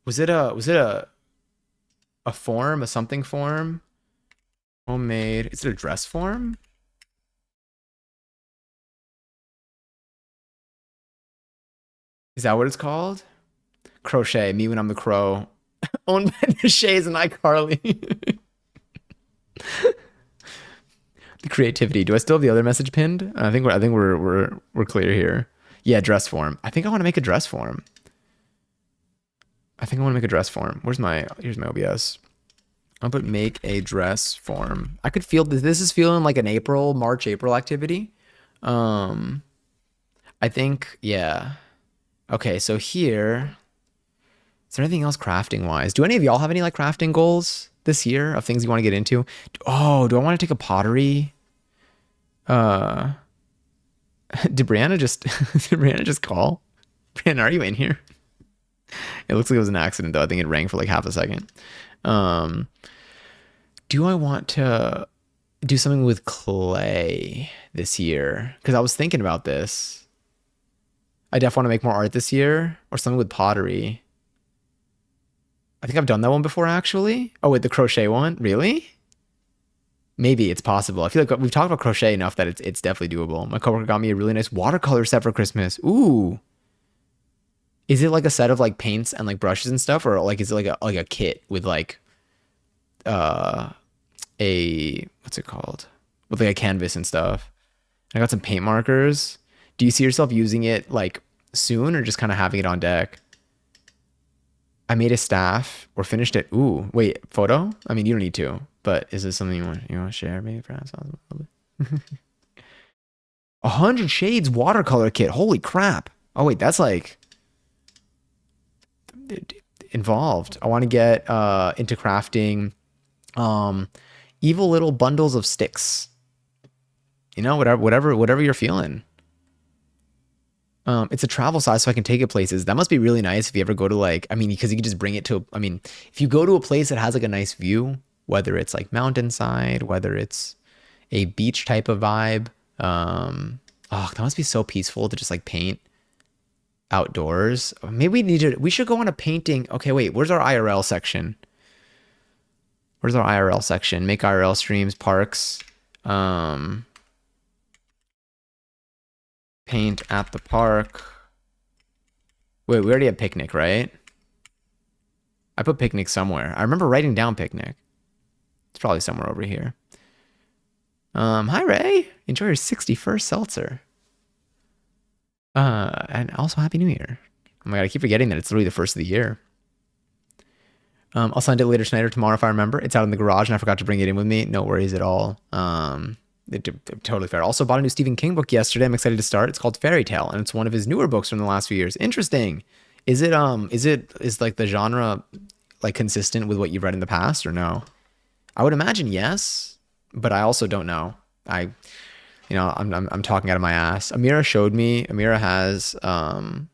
Was it a form, a something form? Homemade. Is it a dress form? Is that what it's called? Crochet. Me when I'm the crow. Owned by the Shays and iCarly. The creativity. Do I still have the other message pinned? I think we're clear here. Yeah, dress form. I think I want to make a dress form. Here's my OBS. I'll put make a dress form. I could feel this. This is feeling like an March, April activity. I think, yeah. Okay, so here, is there anything else crafting wise? Do any of y'all have any like crafting goals this year of things you want to get into? Oh, do I want to take a pottery? Did Brianna just call? Brianna, are you in here? It looks like it was an accident though. I think it rang for like half a second. Do I want to do something with clay this year? Because I was thinking about this. I definitely want to make more art this year or something with pottery. I think I've done that one before actually. Oh, wait, the crochet one? Really? Maybe it's possible. I feel like we've talked about crochet enough that it's definitely doable. My coworker got me a really nice watercolor set for Christmas. Ooh. Is it like a set of like paints and like brushes and stuff, or like is it like a kit with like what's it called? With like a canvas and stuff. I got some paint markers. Do you see yourself using it like soon or just kind of having it on deck? I made a staff or finished it. Ooh, wait, photo? I mean, you don't need to, but is this something you want to share? Maybe perhaps. 100 Shades watercolor kit. Holy crap. Oh wait, that's like involved. I want to get into crafting evil little bundles of sticks. You know, whatever you're feeling. It's a travel size so I can take it places. That must be really nice if you ever go to like, I mean, because you can just bring it to, I mean, if you go to a place that has like a nice view, whether it's like mountainside, whether it's a beach type of vibe, oh, that must be so peaceful to just like paint outdoors. Maybe we should go on a painting. Okay, wait, where's our IRL section? Make IRL streams, parks, paint at the park. Wait, we already had picnic, right? I put picnic somewhere. I remember writing down picnic. It's probably somewhere over here. Hi Ray. Enjoy your 61st seltzer. And also Happy New Year. Oh my God, I keep forgetting that it's literally the first of the year. I'll send it later tonight or tomorrow if I remember. It's out in the garage and I forgot to bring it in with me. No worries at all. Totally fair. Also bought a new Stephen King book yesterday. I'm excited to start. It's called Fairy Tale, and it's one of his newer books from the last few years. Interesting. Is like the genre like consistent with what you've read in the past or no? I would imagine yes, but I also don't know. I'm talking out of my ass. Amira showed me. Amira has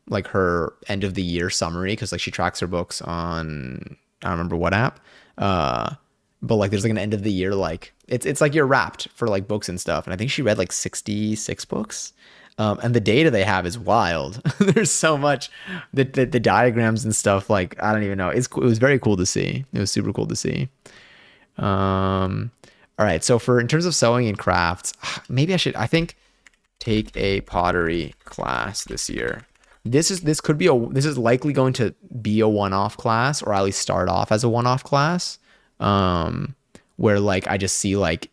like her end of the year summary because like she tracks her books on I don't remember what app. But like there's like an end of the year like it's like you're wrapped for like books and stuff. And I think she read like 66 books. And the data they have is wild. There's so much the diagrams and stuff like I don't even know. It was very cool to see. It was super cool to see. All right, so in terms of sewing and crafts, maybe I think take a pottery class this year. This is likely going to be a one-off class, or at least start off as a one-off class. Where like I just see like,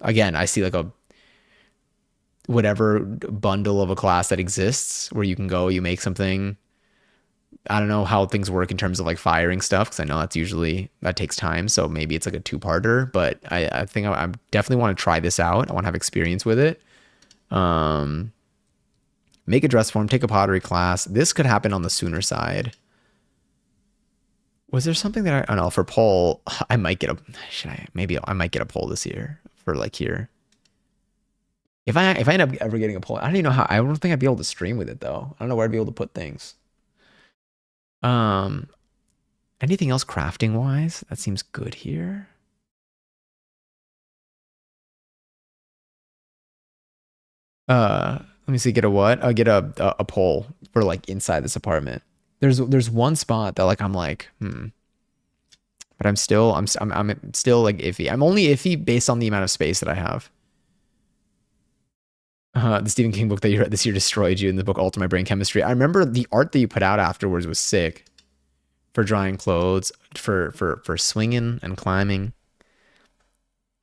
again, I see like a whatever bundle of a class that exists where you can go, you make something. I don't know how things work in terms of like firing stuff, because I know that takes time. So maybe it's like a two-parter, but I think I definitely want to try this out. I want to have experience with it. Make a dress form, take a pottery class. This could happen on the sooner side. Was there something that I don't know for pole? I might get I might get a pole this year for like here. If I end up ever getting a pole, I don't even know how. I don't think I'd be able to stream with it though. I don't know where I'd be able to put things. Anything else crafting wise? That seems good here. Let me see. Get a what? Get a pole for like inside this apartment. There's one spot that like I'm like, but I'm still like iffy. I'm only iffy based on the amount of space that I have. The Stephen King book that you read this year destroyed you, in the book Alter My Brain Chemistry. I remember the art that you put out afterwards was sick. For drying clothes, for swinging and climbing,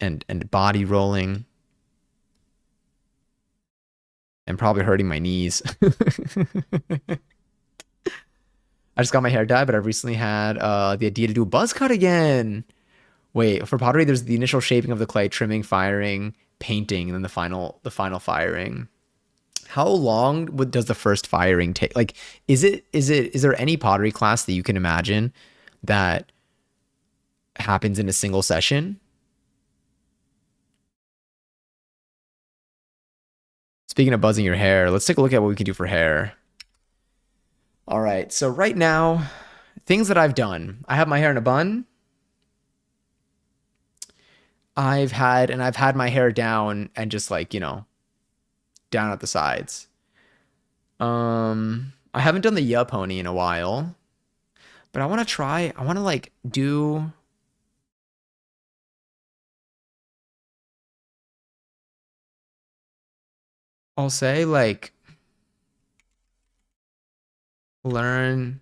and body rolling, and probably hurting my knees. I just got my hair dyed, but I've recently had the idea to do a buzz cut again. Wait, for pottery, there's the initial shaping of the clay, trimming, firing, painting, and then the final firing. How long does the first firing take? Like, is there any pottery class that you can imagine that happens in a single session? Speaking of buzzing your hair, let's take a look at what we can do for hair. All right, so right now, things that I've done. I have my hair in a bun. I've had my hair down and just like, down at the sides. I haven't done the yuh pony in a while, but I want to like do I'll say like learn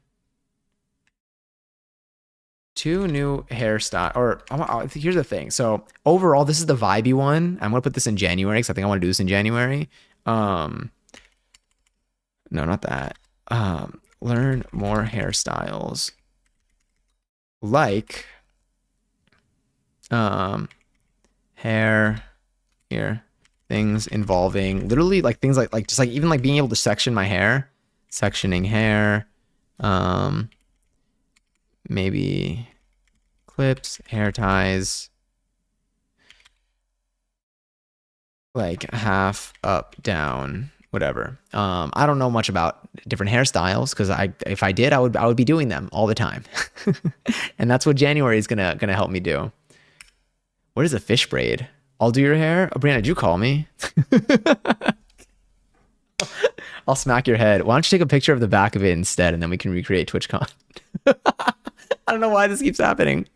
2 new hairstyle, or here's the thing. So overall, this is the vibey one. I'm gonna put this in January because I think I want to do this in January. No, not that. Learn more hairstyles. Like, hair here, things involving literally like things like just like even like being able to section my hair, sectioning hair, maybe clips, hair ties, like half up, down, whatever. I don't know much about different hairstyles because if I did, I would be doing them all the time. And that's what January is gonna help me do. What is a fish braid? I'll do your hair? Oh, Brianna, did you call me? I'll smack your head. Why don't you take a picture of the back of it instead, and then we can recreate TwitchCon. I don't know why this keeps happening.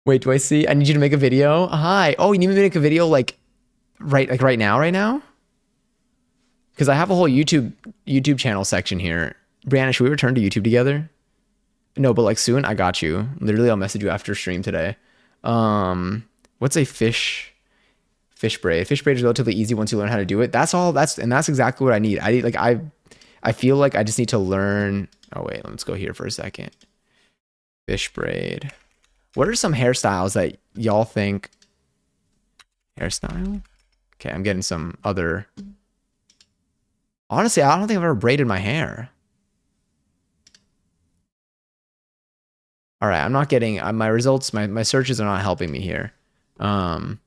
Wait, do I see? I need you to make a video. Hi. Oh, you need me to make a video like right now? Because I have a whole YouTube channel section here. Brianna, should we return to YouTube together? No, but like soon. I got you. Literally, I'll message you after stream today. What's a fish braid? Fish braid is relatively easy once you learn how to do it. That's exactly what I need. I feel like I just need to learn. Oh wait, let's go here for a second. Fish braid. What are some hairstyles that y'all think hairstyle. Okay, I'm getting some other. Honestly, I don't think I've ever braided my hair. All right, I'm not getting my results. My searches are not helping me here. For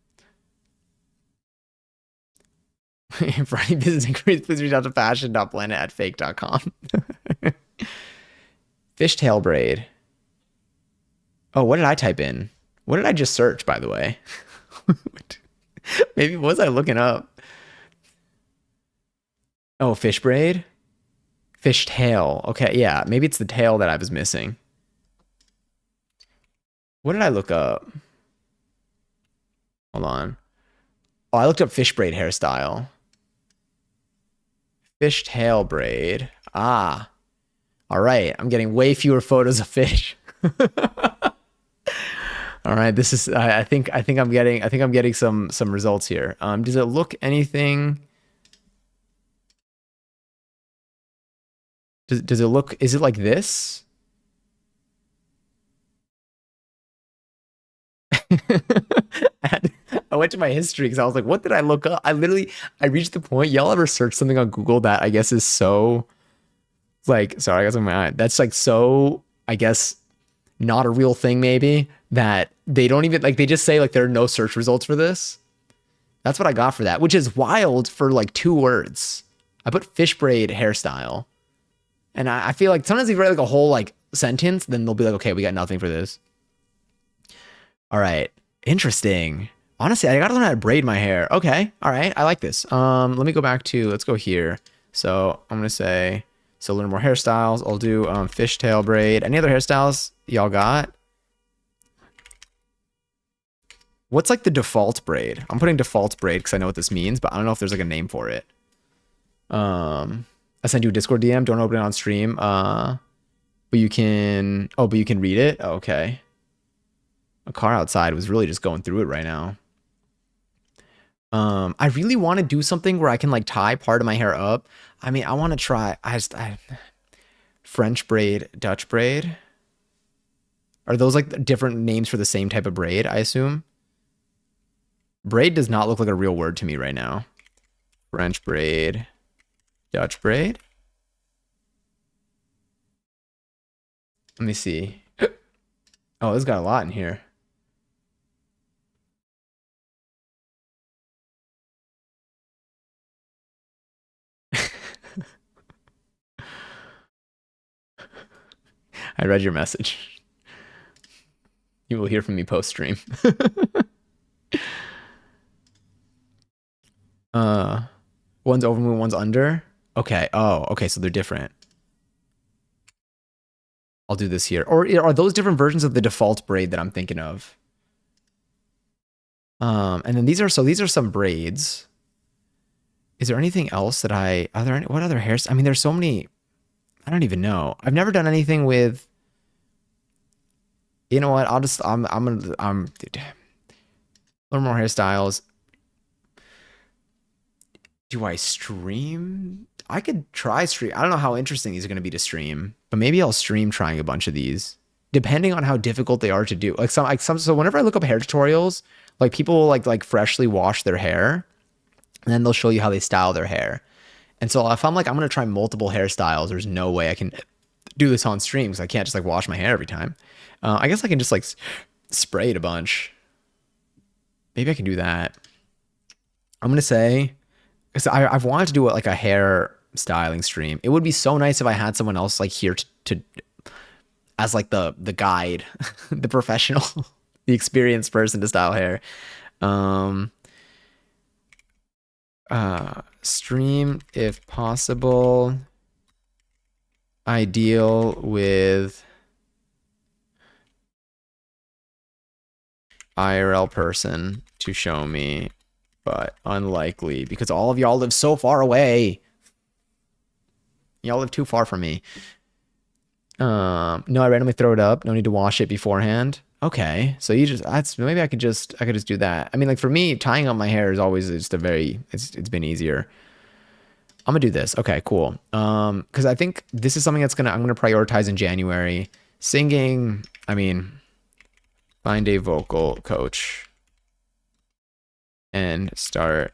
any business inquiries, please reach out to fashion.planet@fake.com. Fishtail braid. Oh, what did I type in? What did I just search, by the way? Maybe what was I looking up? Oh, fish braid? Fishtail. Okay, yeah. Maybe it's the tail that I was missing. What did I look up? Hold on. Oh, I looked up fish braid hairstyle. Fishtail braid. Ah. All right. I'm getting way fewer photos of fish. All right. This is I think I'm getting some results here. Does it look anything? Does it look, is it like this? I went to my history because I was like, what did I look up? I reached the point. Y'all ever search something on Google that I guess is so like, sorry, I got something in my eye. That's like so, I guess, not a real thing maybe, that they don't even, like, they just say like there are no search results for this. That's what I got for that, which is wild for like 2 words. I put fish braid hairstyle. And I feel like sometimes if you write like a whole like sentence, then they'll be like, okay, we got nothing for this. All right. Interesting. Honestly, I gotta learn how to braid my hair. Okay. All right. I like this. Let me go back to, let's go here. So I'm gonna say, so learn more hairstyles. I'll do fishtail braid. Any other hairstyles y'all got? What's like the default braid? I'm putting default braid because I know what this means, but I don't know if there's like a name for it. I sent you a Discord DM. Don't open it on stream. But you can. Oh, but you can read it. Oh, okay. A car outside was really just going through it right now. I really want to do something where I can like tie part of my hair up. I mean, I want to try. French braid, Dutch braid. Are those like different names for the same type of braid? I assume. Braid does not look like a real word to me right now. French braid, Dutch braid. Let me see. Oh, it's got a lot in here. I read your message. You will hear from me post stream. One's over moon, one's under. Okay. Oh, okay. So they're different. I'll do this here. Or are those different versions of the default braid that I'm thinking of? And then these are some braids. Is there anything else that what other hairs? I mean, there's so many. I don't even know. I've never done anything with. You know what? I'm dude, learn more hairstyles. Do I stream? I could try stream. I don't know how interesting these are going to be to stream, but maybe I'll stream trying a bunch of these, depending on how difficult they are to do. So whenever I look up hair tutorials, like people will like freshly wash their hair, and then they'll show you how they style their hair. And so if I'm like, I'm going to try multiple hairstyles, there's no way I can do this on stream because I can't just like wash my hair every time. I guess I can just like spray it a bunch. Maybe I can do that. I'm going to say, because I've wanted to do like a hair styling stream. It would be so nice if I had someone else like here to as like the guide, the professional, the experienced person to style hair. Stream if possible. Ideal with IRL person to show me, but unlikely because all of y'all live so far away. Y'all live too far from me. No, I randomly throw it up. No need to wash it beforehand. Okay, so maybe I could just do that. I mean, like for me, tying up my hair is always just it's been easier. I'm gonna do this. Okay, cool. Because I think this is something I'm gonna prioritize in January. Singing. I mean, find a vocal coach. and start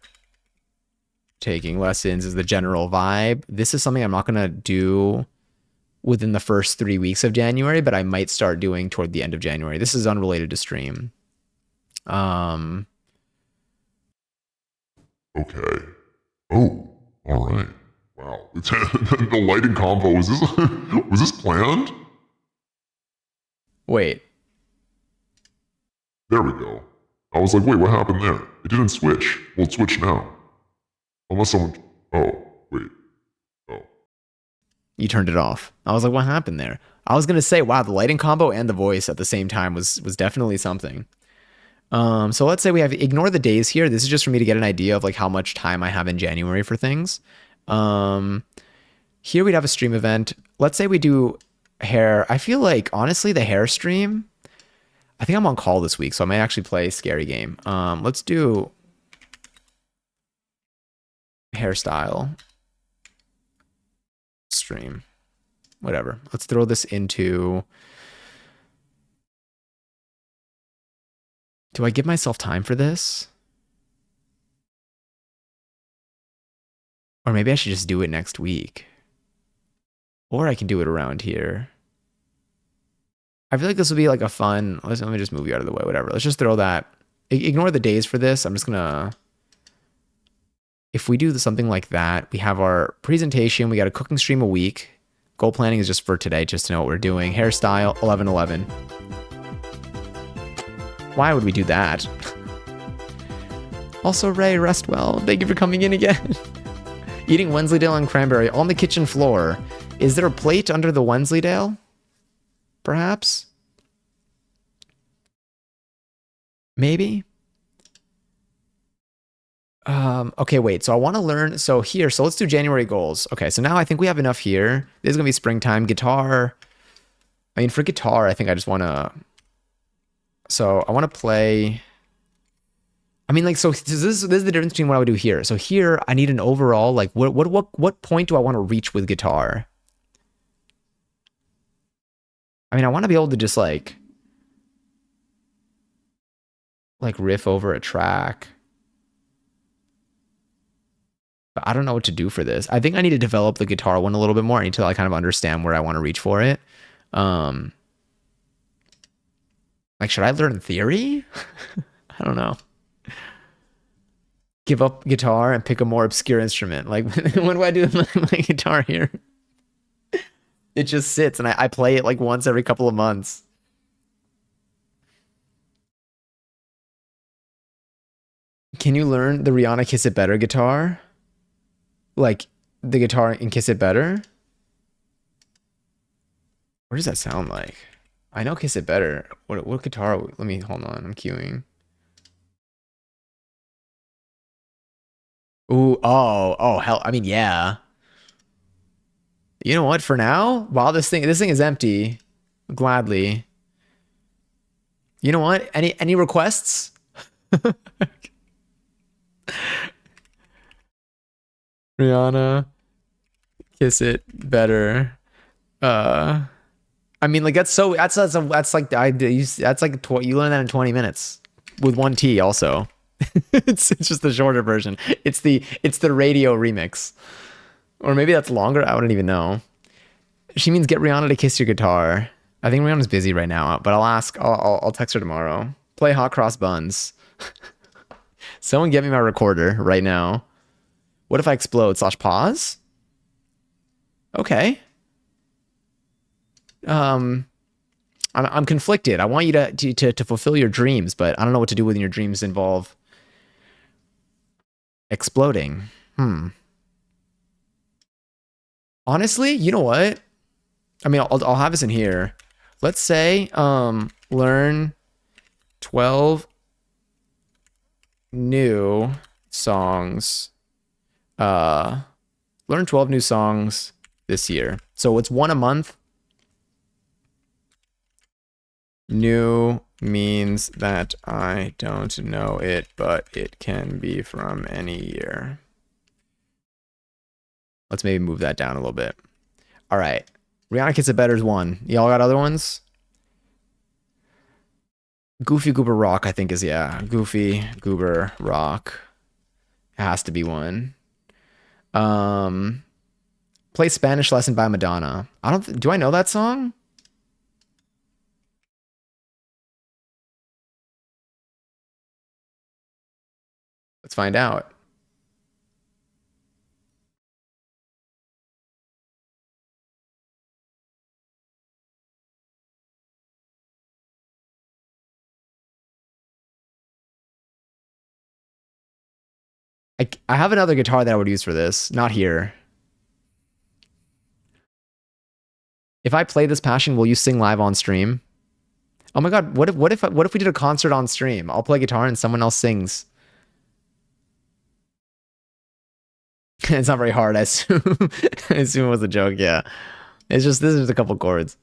taking lessons is the general vibe. This is something I'm not going to do within the first 3 weeks of January, but I might start doing toward the end of January. This is unrelated to stream. Okay. Oh, all right. Wow. The lighting combo, was this planned? Wait. There we go. I was like, wait, what happened there? It didn't switch. Well, it switched now. Unless someone... Oh, wait. Oh. You turned it off. I was like, what happened there? I was going to say, wow, the lighting combo and the voice at the same time was definitely something. So let's say we have, ignore the days here. This is just for me to get an idea of like how much time I have in January for things. Here we'd have a stream event. Let's say we do hair. I feel like, honestly, the hair stream, I think I'm on call this week, so I might actually play Scary Game. Let's do hairstyle stream. Whatever. Let's throw this into... Do I give myself time for this? Or maybe I should just do it next week. Or I can do it around here. I feel like this will be like a fun... Let me just move you out of the way, whatever. Let's just throw that... Ignore the days for this. I'm just gonna... If we do something like that, we have our presentation. We got a cooking stream a week. Goal planning is just for today, just to know what we're doing. Hairstyle, 11/11. Why would we do that? Also, Ray, rest well. Thank you for coming in again. Eating Wensleydale and cranberry on the kitchen floor. Is there a plate under the Wensleydale? Perhaps? Maybe? Okay, wait. So I want to learn. So here, so let's do January goals. Okay, so now I think we have enough here. This is going to be springtime. Guitar. I mean, for guitar, I think I just want to... So I want to play... I mean, like, so this is the difference between what I would do here. So here, I need an overall, like, what point do I want to reach with guitar? I mean, I want to be able to just, like riff over a track. But I don't know what to do for this. I think I need to develop the guitar one a little bit more. I need to, like, kind of understand where I want to reach for it. Like, should I learn theory? I don't know. Give up guitar and pick a more obscure instrument. Like, what do I do with my guitar here? It just sits, and I play it like once every couple of months. Can you learn the Rihanna Kiss It Better guitar? Like, the guitar in Kiss It Better? What does that sound like? I know Kiss It Better. What guitar? Let me, hold on. I'm queuing. Ooh, oh, hell. I mean, yeah. You know what? For now, while this thing is empty, gladly. You know what? Any requests? Rihanna, Kiss It Better. I mean, like, that's like you learn that in 20 minutes with one T. Also, it's just the shorter version. It's the radio remix, or maybe that's longer. I wouldn't even know. She means get Rihanna to kiss your guitar. I think Rihanna's busy right now, but I'll ask. I'll text her tomorrow. Play Hot Cross Buns. Someone get me my recorder right now. What if I explode / pause? Okay. I'm conflicted. I want you to fulfill your dreams, but I don't know what to do when your dreams involve exploding. Honestly, you know what? I mean, I'll have this in here. Let's say learn 12 new songs. Learn 12 new songs this year. So it's one a month. New means that I don't know it, but it can be from any year. Let's maybe move that down a little bit. All right. Rihanna Kiss It Better is one. Y'all got other ones? Goofy Goober Rock, I think is, yeah. Goofy Goober Rock. It has to be one. Play Spanish Lesson by Madonna. Do I know that song? Let's find out. I have another guitar that I would use for this. Not here. If I play this Passion, will you sing live on stream? Oh my god, what if we did a concert on stream? I'll play guitar and someone else sings. It's not very hard, I assume. I assume it was a joke, yeah. It's just this is a couple chords.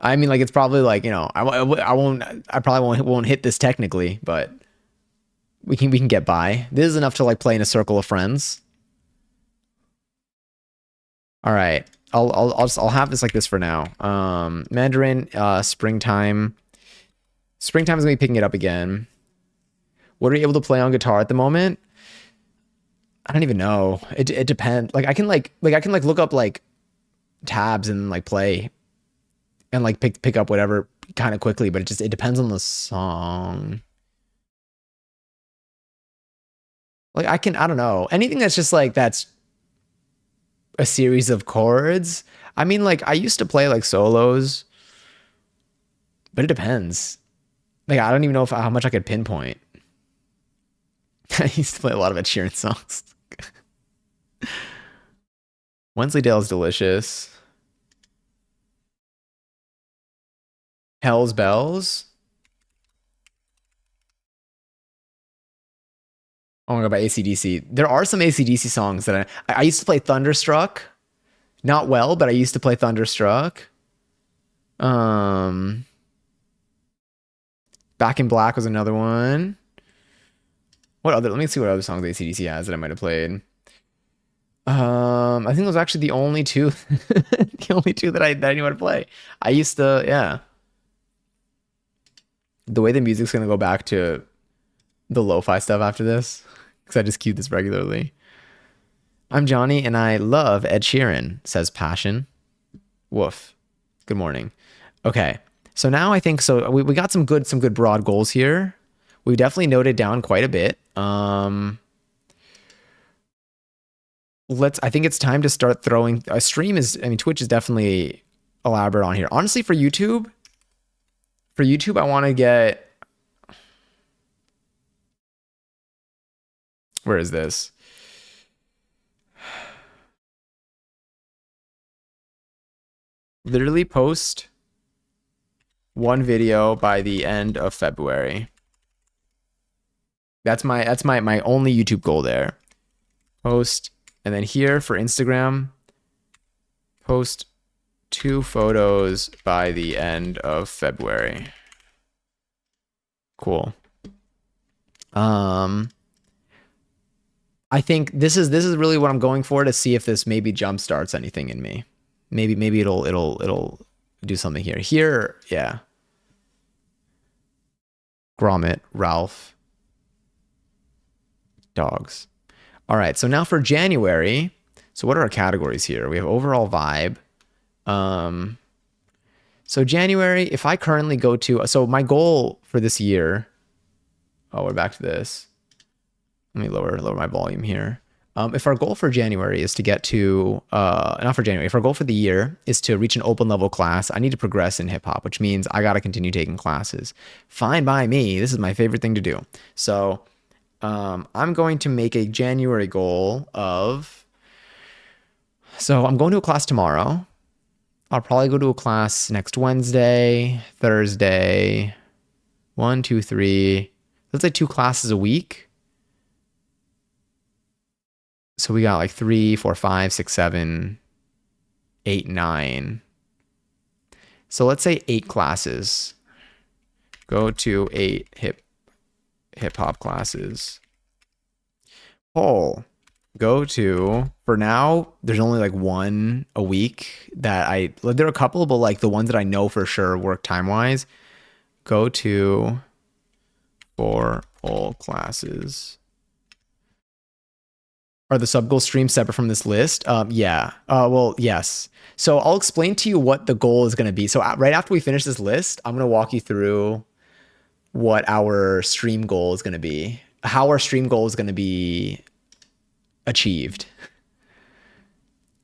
I mean, like it's probably like, you know, I probably won't hit this technically, but we can get by. This is enough to like play in a circle of friends. All right. I'll have this like this for now. Mandarin, Springtime. Springtime is gonna be picking it up again. What are you able to play on guitar at the moment? I don't even know. It depends. Like I can look up like tabs and like play and like pick up whatever kind of quickly, but it depends on the song. Like I don't know. Anything that's just like that's a series of chords. I mean, like I used to play like solos, but it depends. Like I don't even know how much I could pinpoint. I used to play a lot of Ed Sheeran songs. Wensleydale is delicious. Hell's Bells. Oh my god, by AC/DC. There are some AC/DC songs that I used to play Thunderstruck. Not well, but I used to play Thunderstruck. Back in Black was another one. Let me see what other songs AC/DC has that I might have played. I think those are actually the only two the only two that I knew how to play. I used to, yeah. The way the music's gonna go back to the lo-fi stuff after this, because I just queued this regularly. I'm Johnny and I love Ed Sheeran, says Passion. Woof. Good morning. Okay. So now I think so we got some good broad goals here. We definitely noted down quite a bit. I think it's time to start throwing a stream Twitch is definitely elaborate on here. Honestly, for YouTube, I want to get, where is this? Literally post one video by the end of February. That's my only YouTube goal there. Post, and then here for Instagram, post 2 photos by the end of February. Cool. I think this is really what I'm going for, to see if this maybe jump starts anything in me. Maybe it'll do something here. Here, yeah. Gromit, Ralph. Dogs. All right, so now for January. So what are our categories here? We have overall vibe. So January, if I currently go to, so my goal for this year, oh, we're back to this. Let me lower my volume here. If our goal for January is to get to, not for January, if our goal for the year is to reach an open level class, I need to progress in hip hop, which means I got to continue taking classes. Fine by me. This is my favorite thing to do. So I'm going to make a January goal of, so I'm going to a class tomorrow. I'll probably go to a class next Wednesday, Thursday, 1, 2, 3. Let's say 2 classes a week. So we got like 3, 4, 5, 6, 7, 8, 9. So let's say 8 classes. Go to 8 hip hop classes. Poll. Go to, for now, there's only like 1 a week that there are a couple, but like the ones that I know for sure work time wise. go to for all classes. Are the sub goals streams separate from this list? Yeah. Well, yes. So I'll explain to you what the goal is going to be. So right after we finish this list, I'm going to walk you through what our stream goal is going to be, how our stream goal is going to be achieved.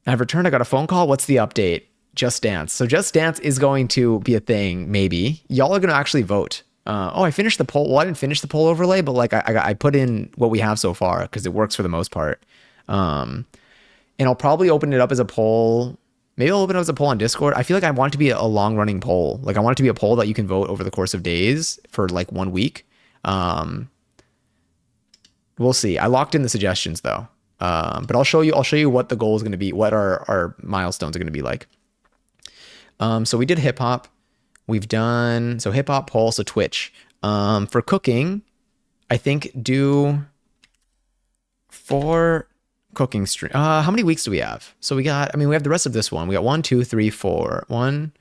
I've returned. I got a phone call. What's the update? Just Dance. So Just Dance is going to be a thing, maybe. Y'all are going to actually vote. I finished the poll. Well, I didn't finish the poll overlay, but like I put in what we have so far because it works for the most part. And I'll probably open it up as a poll. Maybe I'll open it up as a poll on Discord. I feel like I want it to be a long running poll. Like I want it to be a poll that you can vote over the course of days for like 1 week. We'll see. I locked in the suggestions though. But I'll show you what the goal is going to be, what our milestones are going to be like. So we did hip hop. We've done, so hip hop, poll, so Twitch. For cooking, I think do 4 cooking stream. How many weeks do we have? So we have the rest of this one. We got 1, 2, 3, 4. 1,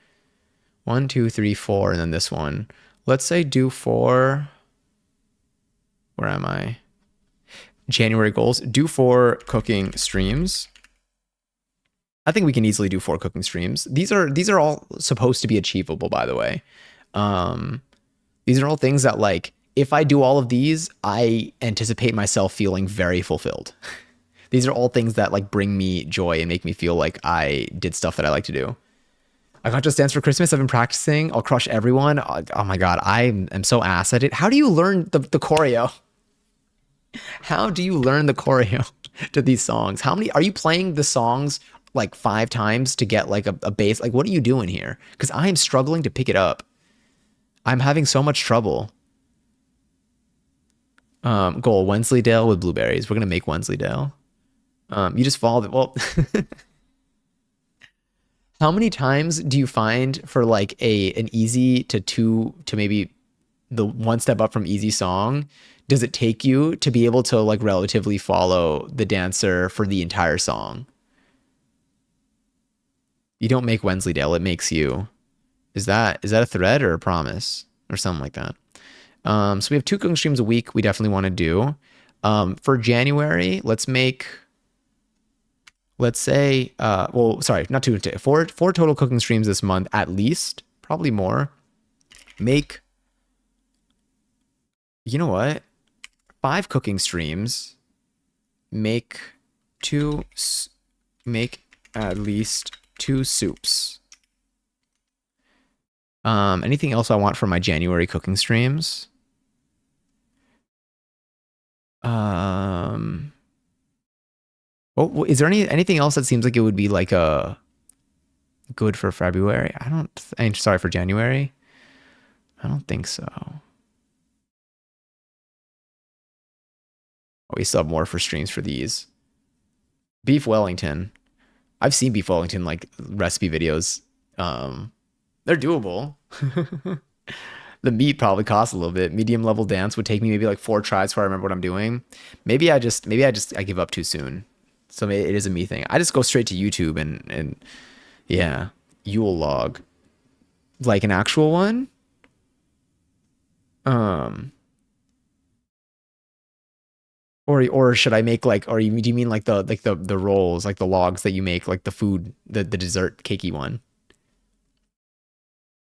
2, 3, 4, and then this one. Let's say do 4. Where am I? January goals. Do 4 cooking streams. I think we can easily do 4 cooking streams. These are all supposed to be achievable, by the way. These are all things that, like, if I do all of these, I anticipate myself feeling very fulfilled. These are all things that like bring me joy and make me feel like I did stuff that I like to do. I got Just Dance for Christmas. I've been practicing. I'll crush everyone. Oh my God. I am so ass at it. How do you learn the choreo? How do you learn the choreo to these songs? How many are you playing the songs like 5 times to get like a bass? Like, what are you doing here? Because I am struggling to pick it up. I'm having so much trouble. Goal, Wensleydale with blueberries. We're going to make Wensleydale. You just follow the, well, how many times do you find for like an easy to maybe the 1 step up from easy song, does it take you to be able to like relatively follow the dancer for the entire song? You don't make Wensleydale, it makes you. Is that a thread or a promise or something like that? So we have 2 cooking streams a week we definitely want to do. For January, let's say, not 2, 4 total cooking streams this month, at least, probably more. Make, you know what? 5 cooking streams, make at least 2 soups. Anything else I want for my January cooking streams? Oh, is there anything else that seems like it would be like a good for February? I'm sorry, for January. I don't think so. Oh, we still have more for streams for these. Beef Wellington. I've seen Beef Wellington like recipe videos. They're doable. The meat probably costs a little bit. Medium level dance would take me maybe like 4 tries before I remember what I'm doing. Maybe I give up too soon. So it is a me thing. I just go straight to YouTube and yeah, Yule log, like an actual one. Or should I make like, or do you mean like the rolls, like the logs that you make, like the food, the dessert cakey one?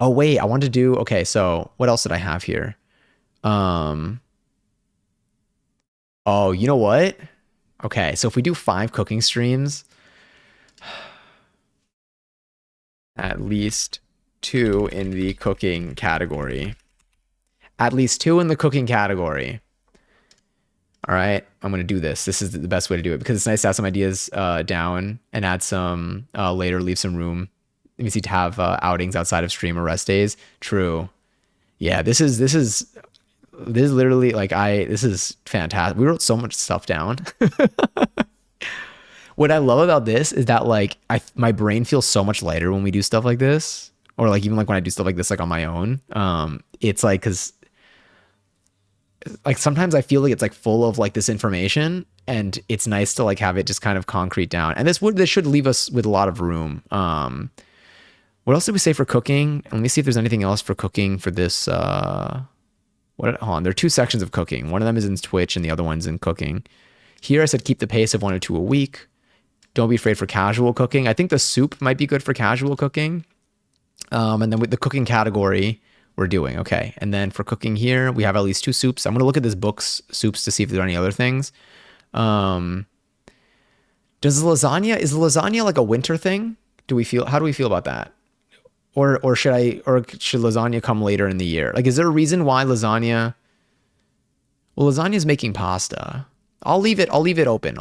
Oh wait, I want to do, okay, so what else did I have here? Oh, you know what? Okay, so if we do 5 cooking streams, at least 2 in the cooking category. At least 2 in the cooking category. All right, I'm going to do this. This is the best way to do it because it's nice to have some ideas down and add some later, leave some room. Let me see, to have outings outside of stream or rest days. True. Yeah, this is literally like this is fantastic. We wrote so much stuff down. What I love about this is that like my brain feels so much lighter when we do stuff like this, or like even like when I do stuff like this like on my own. It's like, because like sometimes I feel like it's like full of like this information, and it's nice to like have it just kind of concrete down. And this should leave us with a lot of room. What else did we say for cooking? Let me see if there's anything else for cooking for this. Hold on. There are two sections of cooking. One of them is in Twitch and the other one's in cooking. Here I said keep the pace of 1 or 2 a week. Don't be afraid for casual cooking. I think the soup might be good for casual cooking. And then with the cooking category, we're doing okay. And then for cooking here, we have at least 2 soups. I'm gonna look at this book's soups to see if there are any other things. Is lasagna like a winter thing? How do we feel about that? Or should lasagna come later in the year? Like, is there a reason why lasagna? Well, lasagna is making pasta. I'll leave it open.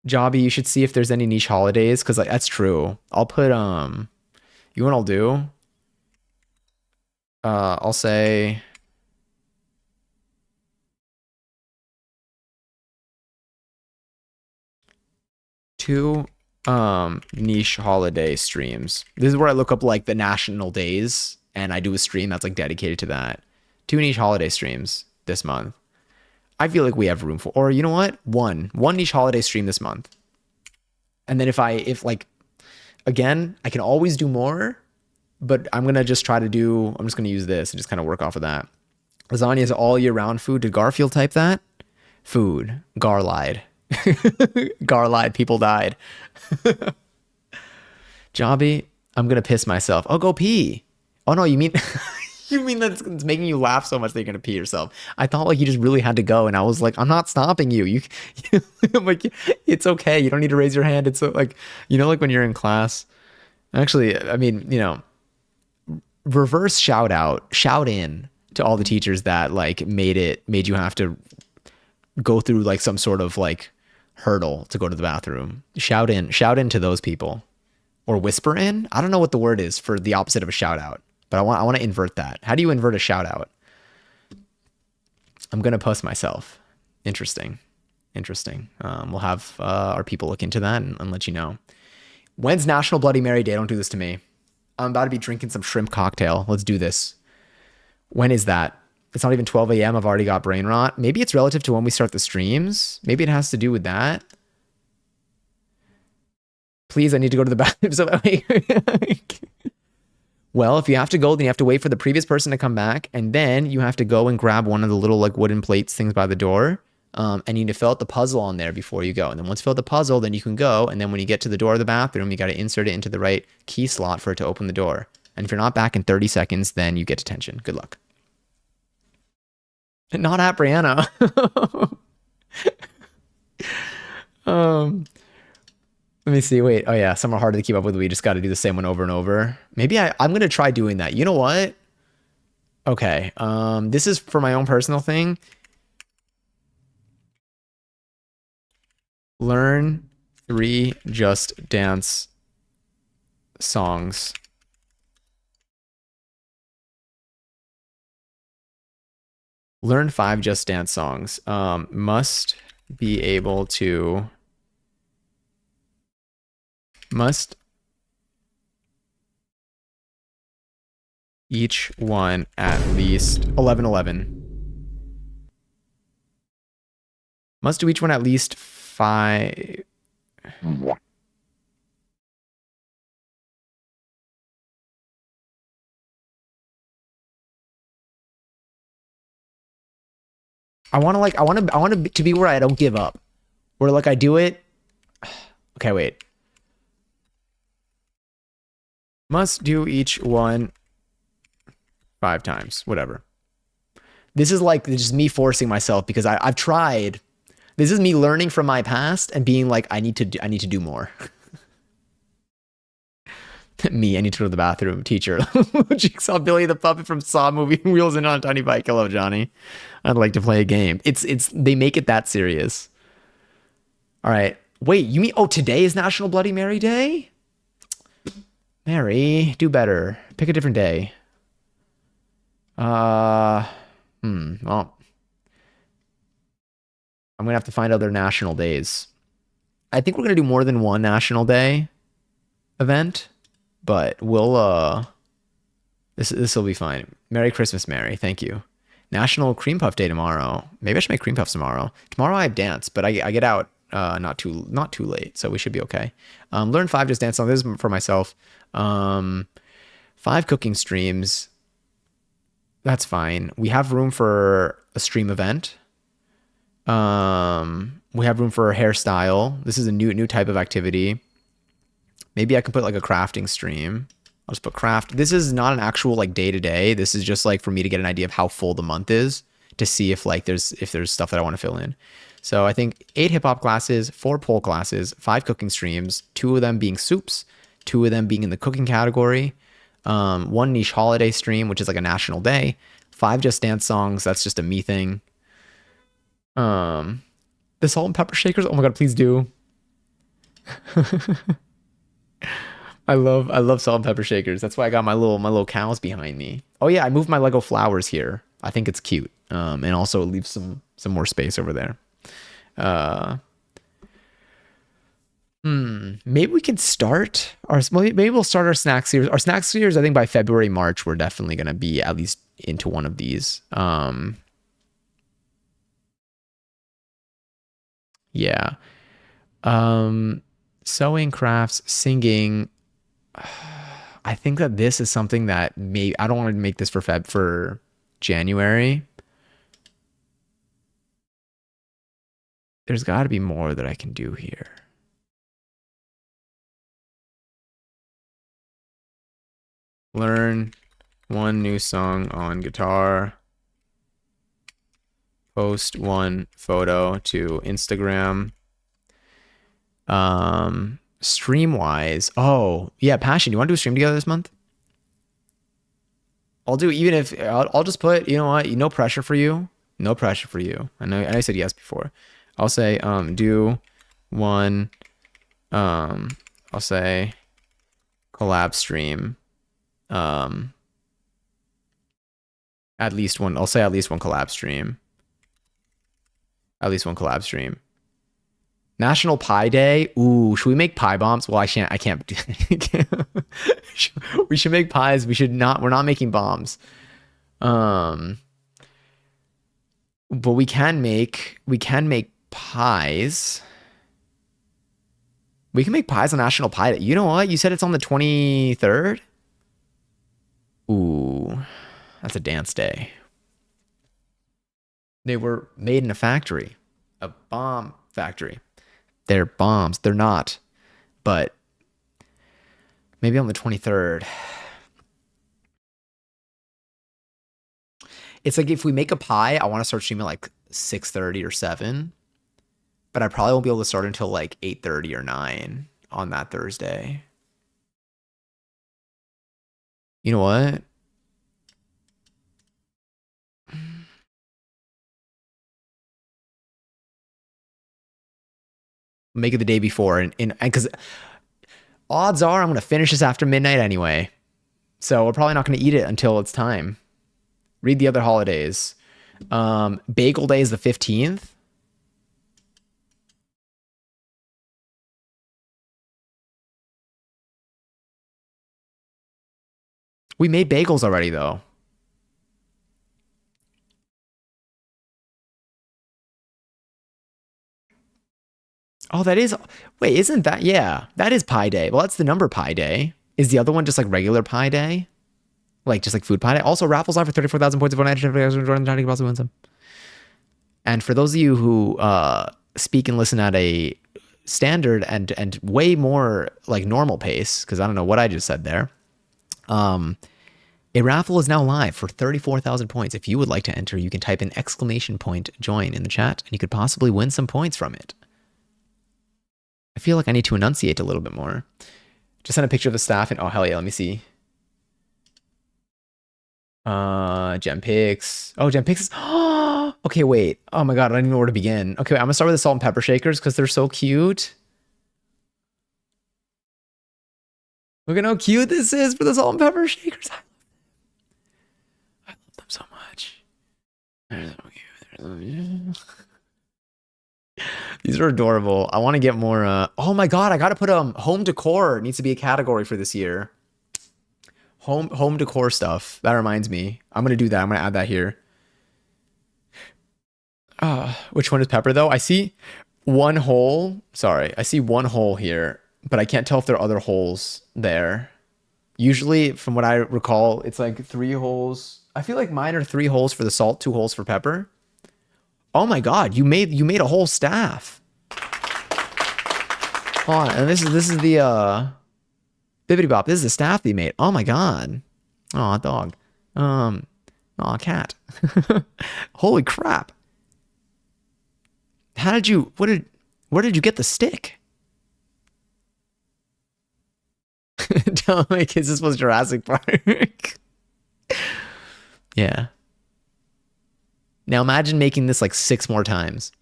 Jobby, you should see if there's any niche holidays, because like, that's true. I'll put you know what I'll do? I'll say two niche holiday streams. This is where I look up like the national days and I do a stream that's like dedicated to that. 2 niche holiday streams this month. I feel like we have room for, or you know what? One niche holiday stream this month. And then if again, I can always do more, but I'm just going to use this and just kind of work off of that. Lasagna is all year round food. Did Garfield type that? Food. Gar lied. Gar lied. People died. Jobby, I'm going to piss myself. Oh, go pee. Oh no, you mean... You mean that it's making you laugh so much that you're gonna pee yourself? I thought like you just really had to go, and I was like, I'm not stopping you. I'm like, it's okay. You don't need to raise your hand. It's like, like when you're in class. Actually, I mean, reverse shout in to all the teachers that like made you have to go through like some sort of like hurdle to go to the bathroom. Shout in to those people, or whisper in. I don't know what the word is for the opposite of a shout out. But I want to invert that. How do you invert a shout out? I'm going to post myself. Interesting. We'll have our people look into that and let you know. When's National Bloody Mary Day? Don't do this to me. I'm about to be drinking some shrimp cocktail. Let's do this. When is that? It's not even 12 a.m. I've already got brain rot. Maybe it's relative to when we start the streams. Maybe it has to do with that. Please, I need to go to the bathroom. Well, if you have to go, then you have to wait for the previous person to come back, and then you have to go and grab one of the little like wooden plates things by the door, and you need to fill out the puzzle on there before you go. And then once you fill out the puzzle, then you can go, and then when you get to the door of the bathroom, you got to insert it into the right key slot for it to open the door. And if you're not back in 30 seconds, then you get detention. Good luck. Not at Brianna. Let me see. Wait. Oh yeah, some are harder to keep up with. We just got to do the same one over and over. Maybe I'm going to try doing that. You know what? Okay. This is for my own personal thing. Learn 3 Just Dance songs. Learn 5 Just Dance songs. Must each one at least 11. Must do each one at least 5. I want to be where I don't give up. Where like I do it. Okay, wait. Must do each one 5 times, whatever. This is like just me forcing myself because I've tried. This is me learning from my past and being like, I need to do more. I need to go to the bathroom. Teacher. Jigsaw Billy the puppet from Saw movie wheels in on a tiny bike. Hello, Johnny. I'd like to play a game. They make it that serious. All right. Wait, you mean today is National Bloody Mary Day? Mary, do better. Pick a different day. Well, I'm gonna have to find other national days. I think we're gonna do more than one National Day event, but we'll this will be fine. Merry Christmas, Mary. Thank you. National Cream Puff Day tomorrow. Maybe I should make cream puffs tomorrow. Tomorrow I have dance, but I get out not too late, so we should be okay. Learn 5 Just Dance songs. This is for myself. 5 cooking streams. That's fine. We have room for a stream event. We have room for a hairstyle. This is a new type of activity. Maybe I can put like a crafting stream. I'll just put craft. This is not an actual like day to day. This is just like for me to get an idea of how full the month is, to see if like there's stuff that I want to fill in. So I think 8 hip hop classes, 4 pole classes, 5 cooking streams, 2 of them being soups, 2 of them being in the cooking category, 1 niche holiday stream, which is like a national day, 5 Just Dance songs. That's just a me thing. The salt and pepper shakers. Oh my God, please do. I love salt and pepper shakers. That's why I got my little cows behind me. Oh yeah, I moved my Lego flowers here. I think it's cute. And also it leaves some more space over there. Maybe we can start maybe we'll start our snack series. Our snack series, I think by February, March, we're definitely gonna be at least into one of these. Yeah. Sewing, crafts, singing. I think that this is something that maybe I don't want to make this for January. There's got to be more that I can do here. Learn 1 new song on guitar. Post 1 photo to Instagram. Stream wise. Oh, yeah, Passion. You want to do a stream together this month? I'll do, even if I'll just put, you know what? No pressure for you. No pressure for you. I know I said yes before. I'll say, do 1, I'll say collab stream. At least one. I'll say at least 1 collab stream. At least 1 collab stream. National Pie Day. Ooh, should we make pie bombs? Well, I can't. We should make pies. We're not making bombs. But we can make pies. We can make pies on National Pie Day. You know what? You said it's on the 23rd? Ooh, that's a dance day. They were made in a factory, a bomb factory. They're bombs. They're not. But maybe on the 23rd. It's like if we make a pie, I want to start streaming like 6:30 or 7. But I probably won't be able to start until like 8:30 or 9 on that Thursday. You know what? Make it the day before, and because odds are I'm gonna finish this after midnight anyway, so we're probably not gonna eat it until it's time. Read the other holidays. Bagel Day is the 15th. We made bagels already though. Oh, that is. Wait, isn't that? Yeah, that is Pie Day. Well, that's the number Pie Day. Is the other one just like regular Pie Day? Like just like food Pie Day? Also, raffles on for 34,000 points of one. And for those of you who speak and listen at a standard and way more like normal pace, because I don't know what I just said there. A raffle is now live for 34,000 points. If you would like to enter, you can type in !join in the chat, and you could possibly win some points from it. I feel like I need to enunciate a little bit more. Just send a picture of the staff and oh hell yeah, let me see. Gempix. Oh, Gempix is okay, wait. Oh my god, I don't even know where to begin. Okay, I'm gonna start with the salt and pepper shakers because they're so cute. Look at how cute this is for the salt and pepper shakers. I love them so much. They're so cute. These are adorable. I want to get more. Oh my god, I gotta put home decor needs to be a category for this year. Home decor stuff. That reminds me. I'm gonna do that. I'm gonna add that here. Which one is Pepper though? I see. one hole. Sorry, I see one hole here, but I can't tell if there are other holes there. Usually, from what I recall, it's like 3 holes. I feel like mine are 3 holes for the salt, 2 holes for pepper. Oh my god, you made a whole staff. Hold on, and this is the Bibbidi Bop. This is the staff that you made. Oh my god. Aw, dog. Aw, cat. Holy crap. Where did you get the stick? Tell my kids this was Jurassic Park. Yeah. Now imagine making this like 6 more times.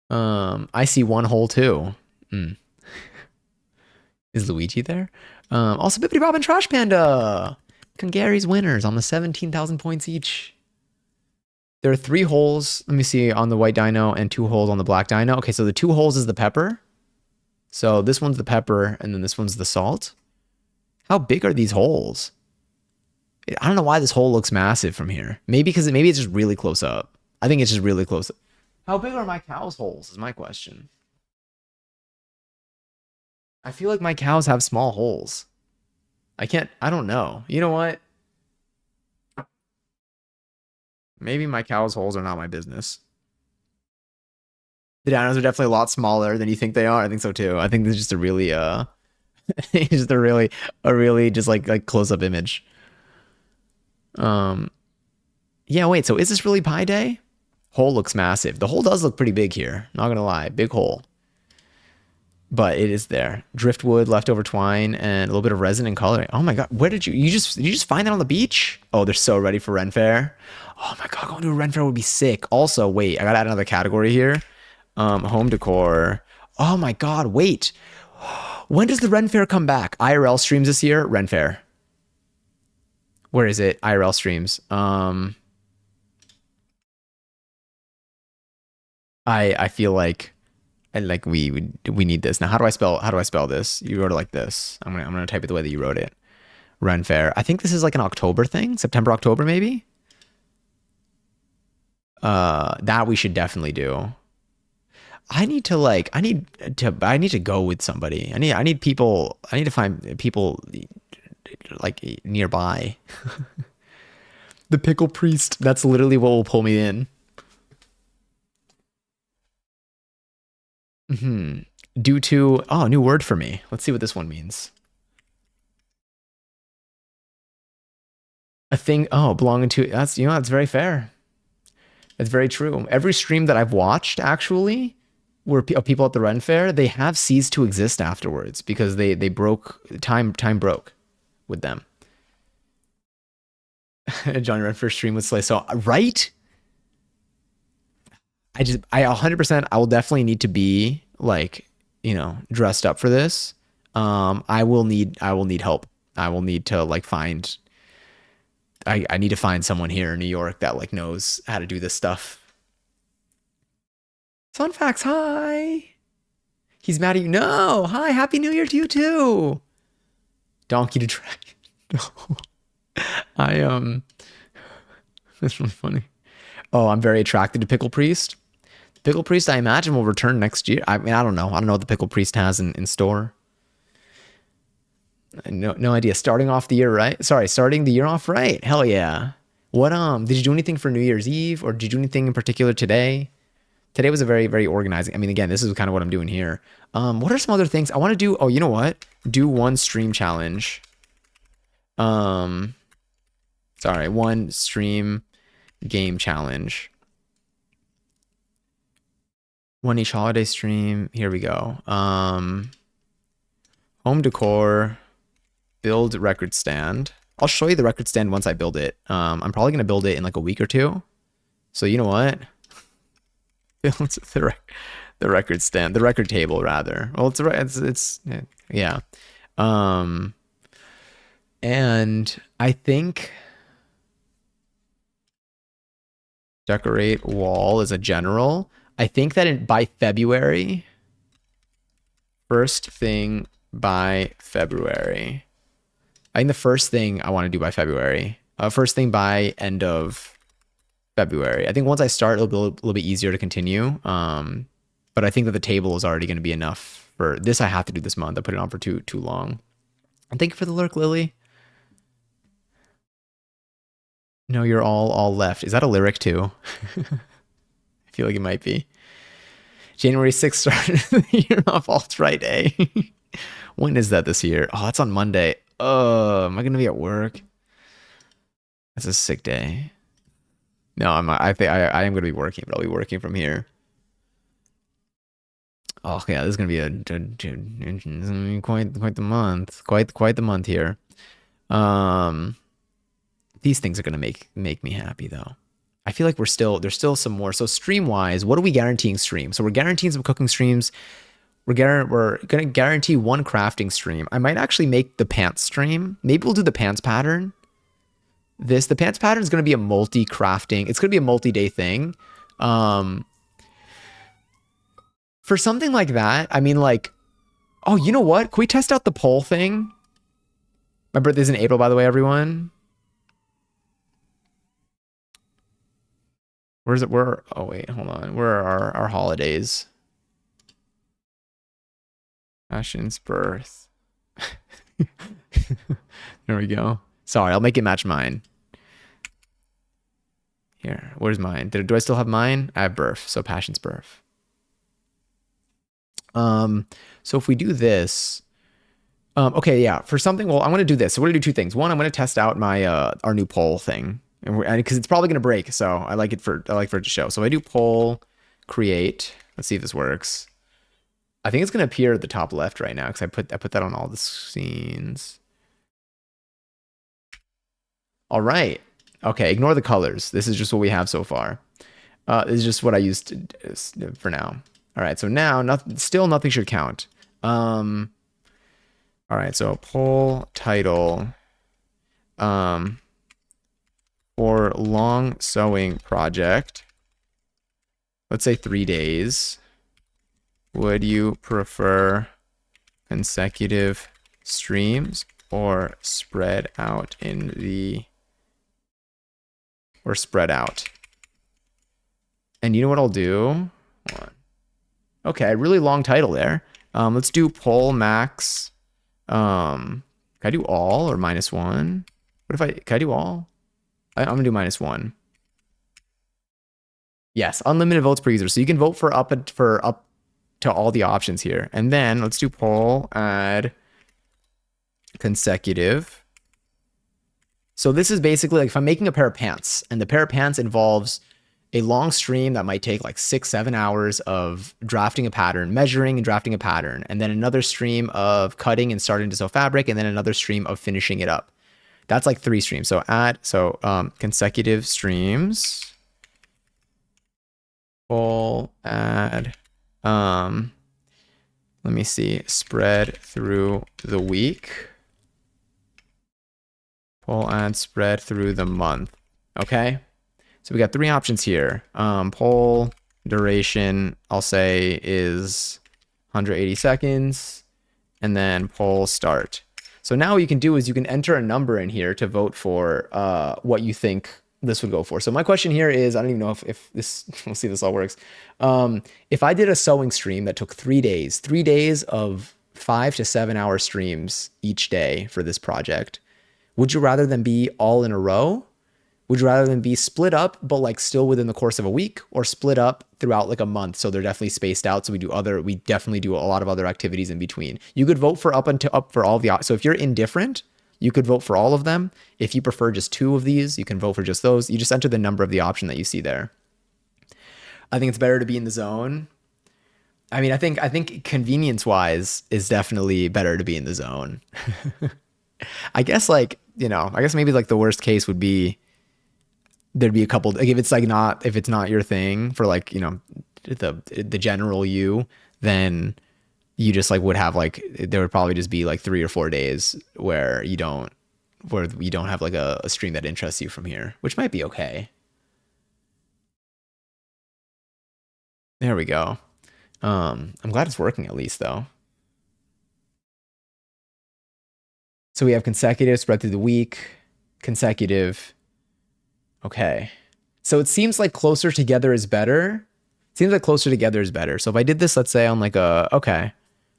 I see one hole too. Is Luigi there? Also Bibbidi Bob and Trash Panda. Gary's winners on the 17,000 points each. There are 3 holes, let me see, on the white dino and 2 holes on the black dino. Okay, so the 2 holes is the pepper. So this one's the pepper and then this one's the salt. How big are these holes? I don't know why this hole looks massive from here. Maybe it's just really close up. I think it's just really close up. How big are my cow's holes is my question. I feel like my cows have small holes. I don't know. You know what? Maybe my cow's holes are not my business. The dinos are definitely a lot smaller than you think they are. I think so too. I think this is just a really just a really just like close-up image. Yeah, wait, so is this really Pi Day? Hole looks massive. The hole does look pretty big here. Not gonna lie, big hole. But it is there. Driftwood, leftover twine, and a little bit of resin and coloring. Oh my god, where did you just find that on the beach? Oh, they're so ready for Ren Fair. Oh my god, going to a Ren Fair would be sick. Also, wait, I gotta add another category here. Home decor. Oh my god, wait. When does the Ren Fair come back? IRL streams this year? Ren Fair. Where is it? IRL streams. I feel like we need this. Now how do I spell this? You wrote it like this. I'm gonna type it the way that you wrote it. Ren Fair. I think this is like an October thing. September, October maybe? That we should definitely do. I need to go with somebody. I need to find people like nearby. The pickle priest. That's literally what will pull me in. Due to new word for me. Let's see what this one means. A thing belonging to that's that's very fair. That's very true. Every stream that I've watched actually where people at the Ren Fair, they have ceased to exist afterwards because they broke time broke with them. Johnny Ren Fair stream with Slay. So right? I 100% I will definitely need to be like, dressed up for this. I will need help. I will need to like find I need to find someone here in New York that like knows how to do this stuff. Fun facts, hi. He's mad at you. No, hi, happy New Year to you too. Donkey to Dragon. No. That's really funny. Oh, I'm very attracted to Pickle Priest. Pickle Priest, I imagine, will return next year. I mean, I don't know. I don't know what the Pickle Priest has in store. No idea. Starting the year off right. Hell yeah. What did you do anything for New Year's Eve, or did you do anything in particular today? Today was a very, very organizing. I mean, again, this is kind of what I'm doing here. What are some other things I want to do? Oh, you know what? Do one stream challenge. Sorry, one stream game challenge. One each holiday stream. Here we go. Home decor. Build record stand. I'll show you the record stand once I build it. I'm probably gonna build it in like a week or two. So you know what? Build the record stand, the record table rather. Well, it's yeah. And I think decorate wall as a general. I think that by February, first thing by February. I think the first thing I want to do by February, first thing by end of February. I think once I start, it'll be a little bit easier to continue. But I think that the table is already going to be enough for this. I have to do this month. I put it on for too long. And thank you for the lurk, Lily. No, you're all left. Is that a lyric too? I feel like it might be. January 6th started the year off alt-right, eh? When is that this year? Oh, that's on Monday. Oh, am I going to be at work? That's a sick day. No, I'm not. I think I am going to be working, but I'll be working from here. Oh, yeah, this is going to be quite the month. Quite the month here. These things are going to make me happy though. I feel like there's still some more. So stream wise, what are we guaranteeing stream? So we're guaranteeing some cooking streams. We're going to guarantee one crafting stream. I might actually make the pants stream. Maybe we'll do the pants pattern. The pants pattern is going to be a multi-crafting. It's going to be a multi-day thing. For something like that, I mean, like, oh, you know what? Can we test out the poll thing? My birthday's in April, by the way, everyone. Where's it? Oh, wait, hold on. Where are our holidays? Ashton's birth. There we go. Sorry, I'll make it match mine. Here, where's mine? Do I still have mine? I have birth, so Passion's birth. So if we do this, okay, yeah, for something, well, I'm going to do this. So we're going to do two things. One, I'm going to test out my, our new poll thing, and because it's probably going to break. So I like for it to show. So I do poll create. Let's see if this works. I think it's going to appear at the top left right now, because I put that on all the scenes. All right. Okay. Ignore the colors. This is just what we have so far. This is just what I used for now. All right, so now still nothing should count. All right, so poll title for long sewing project. Let's say 3 days. Would you prefer consecutive streams or spread out? And you know what I'll do? Hold on. Okay, really long title there. Let's do poll max. Can I do all or -1? Can I do all? I'm gonna do -1. Yes, unlimited votes per user. So you can vote for up to all the options here. And then let's do poll add consecutive. So this is basically like if I'm making a pair of pants, and the pair of pants involves a long stream that might take like 6-7 hours of drafting a pattern, measuring and drafting a pattern, and then another stream of cutting and starting to sew fabric, and then another stream of finishing it up. That's like 3 streams. So consecutive streams. Full add. Let me see. Spread through the week. Full add spread through the month. Okay. So we got 3 options here. Poll duration, I'll say, is 180 seconds. And then poll start. So now what you can do is you can enter a number in here to vote for what you think this would go for. So my question here is, I don't even know if this, we'll see if this all works. If I did a sewing stream that took 3 days, 3 days of 5 to 7 hour streams each day for this project, would you rather them be all in a row? Would you rather them be split up, but like still within the course of a week, or split up throughout like a month? So they're definitely spaced out. So we definitely do a lot of other activities in between. You could vote for up for all the, so if you're indifferent, you could vote for all of them. If you prefer just 2 of these, you can vote for just those. You just enter the number of the option that you see there. I think it's better to be in the zone. I mean, I think convenience wise is definitely better to be in the zone. I guess I guess maybe like the worst case would be, there'd be a couple, like if it's not your thing for like, the general you, then you just like would have like, there would probably just be like 3 or 4 days where you don't have like a stream that interests you from here, which might be okay. There we go. I'm glad it's working at least though. So we have consecutive, spread through the week, consecutive. Okay. So it seems like closer together is better. Seems like closer together is better. So if I did this, let's say on like a, okay,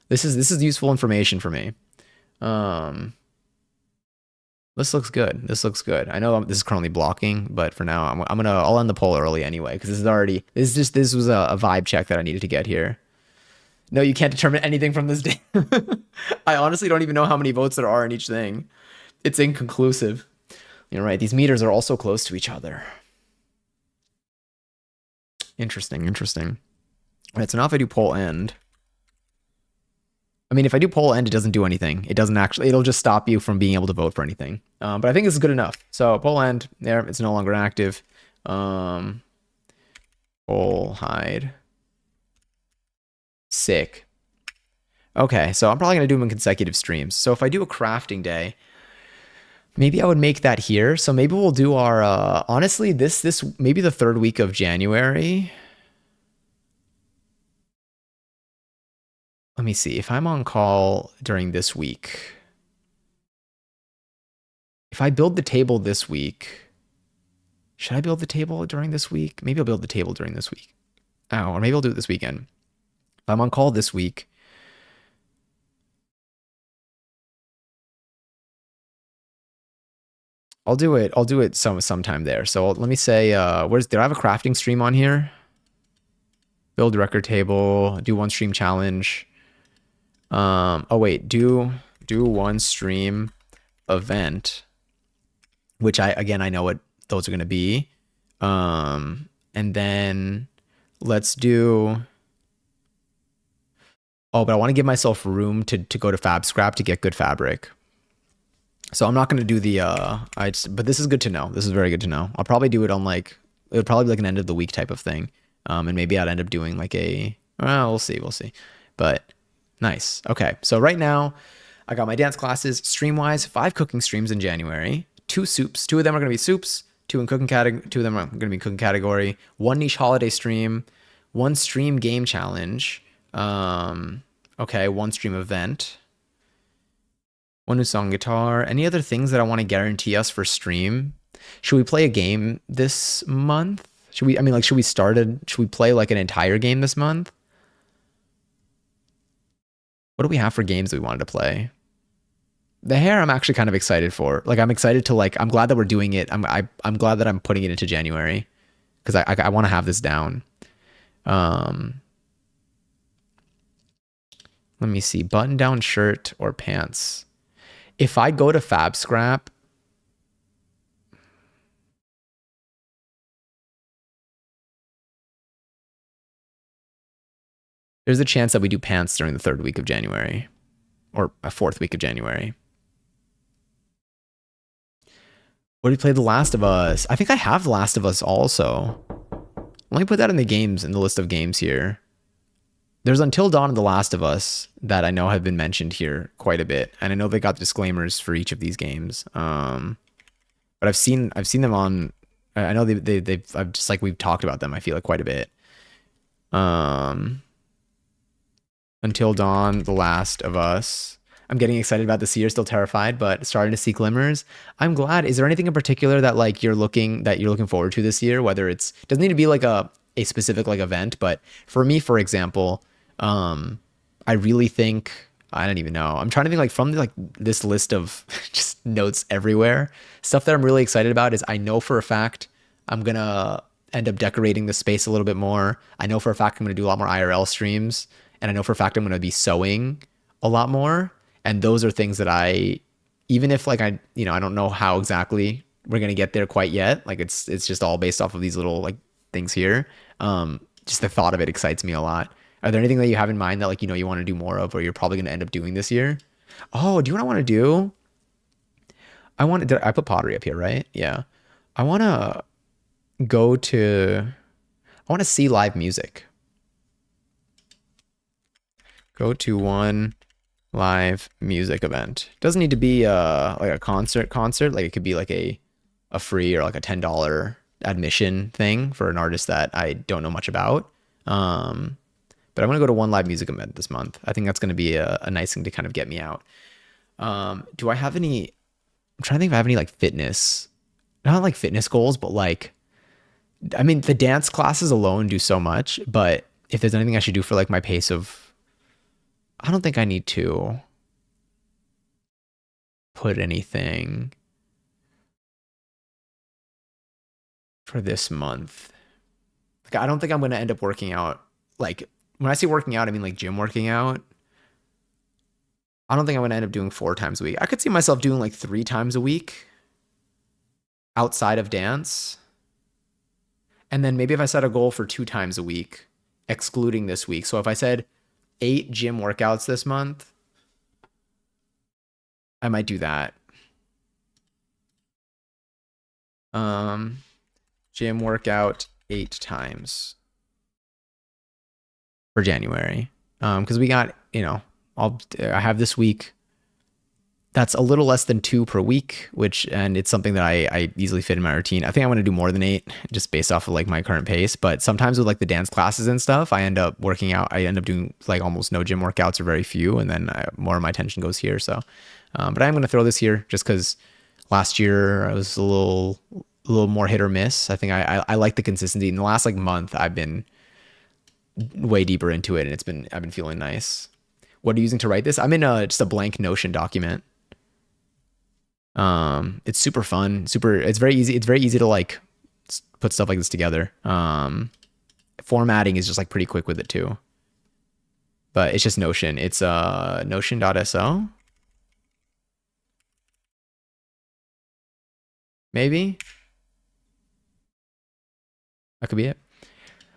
this is useful information for me. This looks good. This looks good. I know this is currently blocking, but for now, I'll end the poll early anyway, because this was a vibe check that I needed to get here. No, you can't determine anything from this day. I honestly don't even know how many votes there are in each thing. It's inconclusive. You're right. These meters are also close to each other. Interesting. All right. So now if I do poll end, I mean, if I do poll end, it doesn't do anything. It doesn't actually, it'll just stop you from being able to vote for anything. But I think this is good enough. So poll end there, it's no longer active. Poll hide. Sick. Okay, so I'm probably gonna do them in consecutive streams. So if I do a crafting day, maybe I would make that here. So maybe we'll do our, honestly, this maybe the third week of January. Let me see if I'm on call during this week. If I build the table this week, should I build the table during this week? Maybe I'll build the table during this week. Oh, or maybe I'll do it this weekend. If I'm on call this week, I'll do it sometime there. So let me say, did I have a crafting stream on here? Build record table, do one stream challenge. Oh wait, do one stream event, which I know what those are going to be. And then let's do, oh, but I want to give myself room to go to Fab Scrap to get good fabric. So I'm not going to do the, but this is good to know. This is very good to know. I'll probably do it on like, it would probably be like an end of the week type of thing. And maybe I'd end up doing like we'll see. But nice. Okay. So right now I got my dance classes stream-wise, 5 cooking streams in January, 2 soups. 2 of them are going to be soups, 2 in cooking category, 2 of them are going to be cooking category, 1 niche holiday stream, 1 stream game challenge. Okay. 1 stream event. 1 new song guitar. Any other things that I want to guarantee us for stream? Should we play a game this month? Should we play like an entire game this month? What do we have for games that we wanted to play? The hair I'm actually kind of excited for. Like I'm excited to I'm glad that we're doing it. I'm glad that I'm putting it into January because I want to have this down. Let me see, button down shirt or pants. If I go to Fab Scrap, there's a chance that we do pants during the 3rd week of January or a 4th week of January. What did we play? The Last of Us. I think I have The Last of Us also. Let me put that in the list of games here. There's Until Dawn and The Last of Us that I know have been mentioned here quite a bit, and I know they got disclaimers for each of these games. But I've seen them on. I know I've just like we've talked about them. I feel like quite a bit. Until Dawn, The Last of Us. I'm getting excited about this year. Still terrified, but starting to see glimmers. I'm glad. Is there anything in particular that you're looking forward to this year? Whether doesn't need to be like a specific event, but for me, for example. I really think, I don't even know. I'm trying to think from this list of just notes everywhere. Stuff that I'm really excited about is I know for a fact I'm going to end up decorating the space a little bit more. I know for a fact I'm going to do a lot more IRL streams. And I know for a fact I'm going to be sewing a lot more. And those are things that even if I don't know how exactly we're going to get there quite yet. It's just all based off of these little things here. Just the thought of it excites me a lot. Are there anything that you have in mind that you want to do more of, or you're probably going to end up doing this year? Oh, do you know what I want to do? I put pottery up here, right? Yeah. I want to see live music. Go to one live music event. Doesn't need to be a concert. It could be a free or a $10 admission thing for an artist that I don't know much about. But I'm going to go to one live music event this month. I think that's going to be a nice thing to kind of get me out. Do I have any, I'm trying to think if I have any fitness, not fitness goals, but I mean, the dance classes alone do so much, but if there's anything I should do for like my pace of, I don't think I need to put anything for this month. Like, I don't think I'm going to end up working out. Like, when I say working out, I mean like gym working out. I don't think I'm going to end up doing 4 times a week. I could see myself doing like 3 times a week outside of dance. And then maybe if I set a goal for 2 times a week, excluding this week. So if I said 8 gym workouts this month, I might do that. Gym workout 8 times for January. Because we got, I have this week that's a little less than 2 per week, and it's something that I easily fit in my routine. I think I want to do more than 8 just based off of like my current pace. But sometimes with like the dance classes and stuff, I end up working out. I end up doing like almost no gym workouts or very few. And then more of my attention goes here. So, but I'm going to throw this here just because last year I was a little more hit or miss. I think I like the consistency. In the last like month, I've been way deeper into it, and I've been feeling nice. What are you using to write this? I'm in just a blank Notion document. It's super fun. It's very easy. It's very easy to like put stuff like this together. Formatting is just like pretty quick with it too. But it's just Notion. It's notion.so. Maybe. That could be it.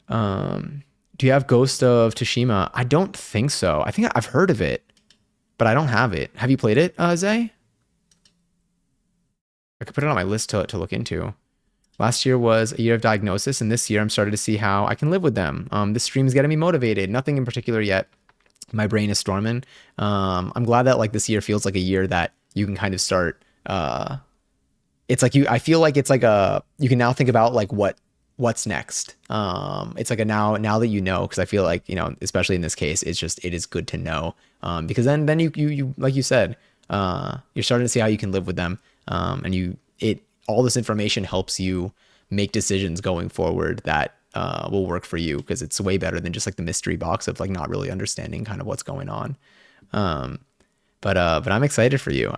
Do you have Ghost of Tsushima? I don't think so. I think I've heard of it, but I don't have it. Have you played it, Zay? I could put it on my list to look into. Last year was a year of diagnosis, and this year I'm starting to see how I can live with them. This stream is getting me motivated. Nothing in particular yet. My brain is storming. I'm glad that like this year feels like a year that you can kind of start. It's like I feel like it's like you can now think about like what's next. It's like a now that you know, because I feel like, especially in this case, it is good to know. Because then you like you said, you're starting to see how you can live with them. And all this information helps you make decisions going forward that will work for you, because it's way better than just like the mystery box of like not really understanding kind of what's going on. But I'm excited for you.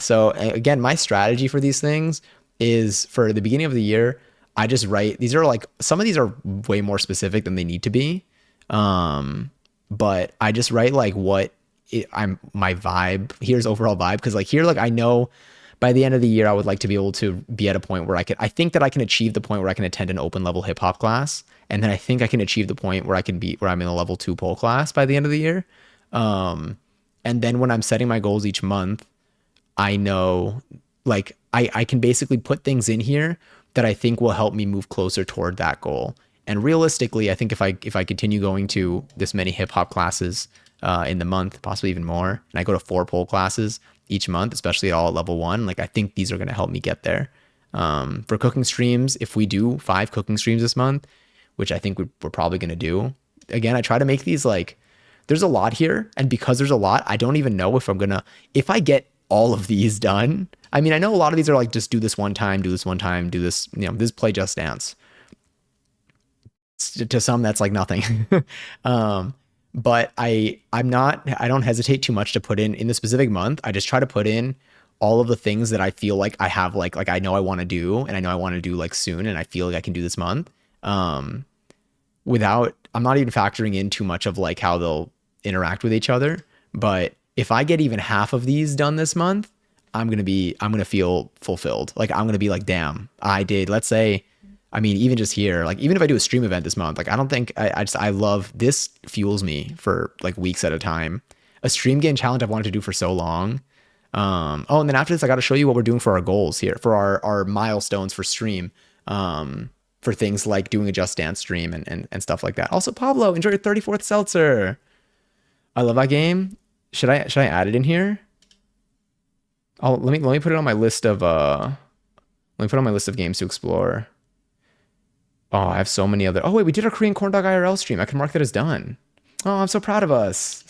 So again, my strategy for these things is for the beginning of the year, I just write, these are like, some of these are way more specific than they need to be. But I just write like my vibe, here's overall vibe. Cause like here, like I know by the end of the year, I would like to be able to be at a point where I think that I can achieve the point where I can attend an open level hip hop class. And then I think I can achieve the point where I'm in a level 2 pole class by the end of the year. And then when I'm setting my goals each month, I know like I can basically put things in here that I think will help me move closer toward that goal. And realistically, I think if I continue going to this many hip hop classes in the month, possibly even more, and I go to 4 pole classes each month, especially all at level 1, like I think these are going to help me get there. For cooking streams, if we do 5 cooking streams this month, which I think we're probably going to do, again, I try to make these like, there's a lot here. And because there's a lot, I don't even know if I get all of these done. I mean, I know a lot of these are like, just do this one time, do this, this play Just Dance. To some, that's like nothing. But I don't hesitate too much to put in the specific month. I just try to put in all of the things that I feel like I have, like I know I want to do, and I know I want to do like soon, and I feel like I can do this month. I'm not even factoring in too much of like how they'll interact with each other. But if I get even half of these done this month, I'm going to feel fulfilled. Like I'm going to be like, damn, I did, let's say, I mean, even just here, like even if I do a stream event this month, like I don't think I love this, fuels me for like weeks at a time. A stream game challenge I've wanted to do for so long. And then after this, I got to show you what we're doing for our goals here, for our milestones for stream, for things like doing a Just Dance stream and stuff like that. Also, Pablo, enjoy your 34th seltzer. I love that game. Should I add it in here? Let me put it on my list of games to explore. Oh, I have so many other. Oh wait, we did our Korean corn dog IRL stream. I can mark that as done. Oh, I'm so proud of us.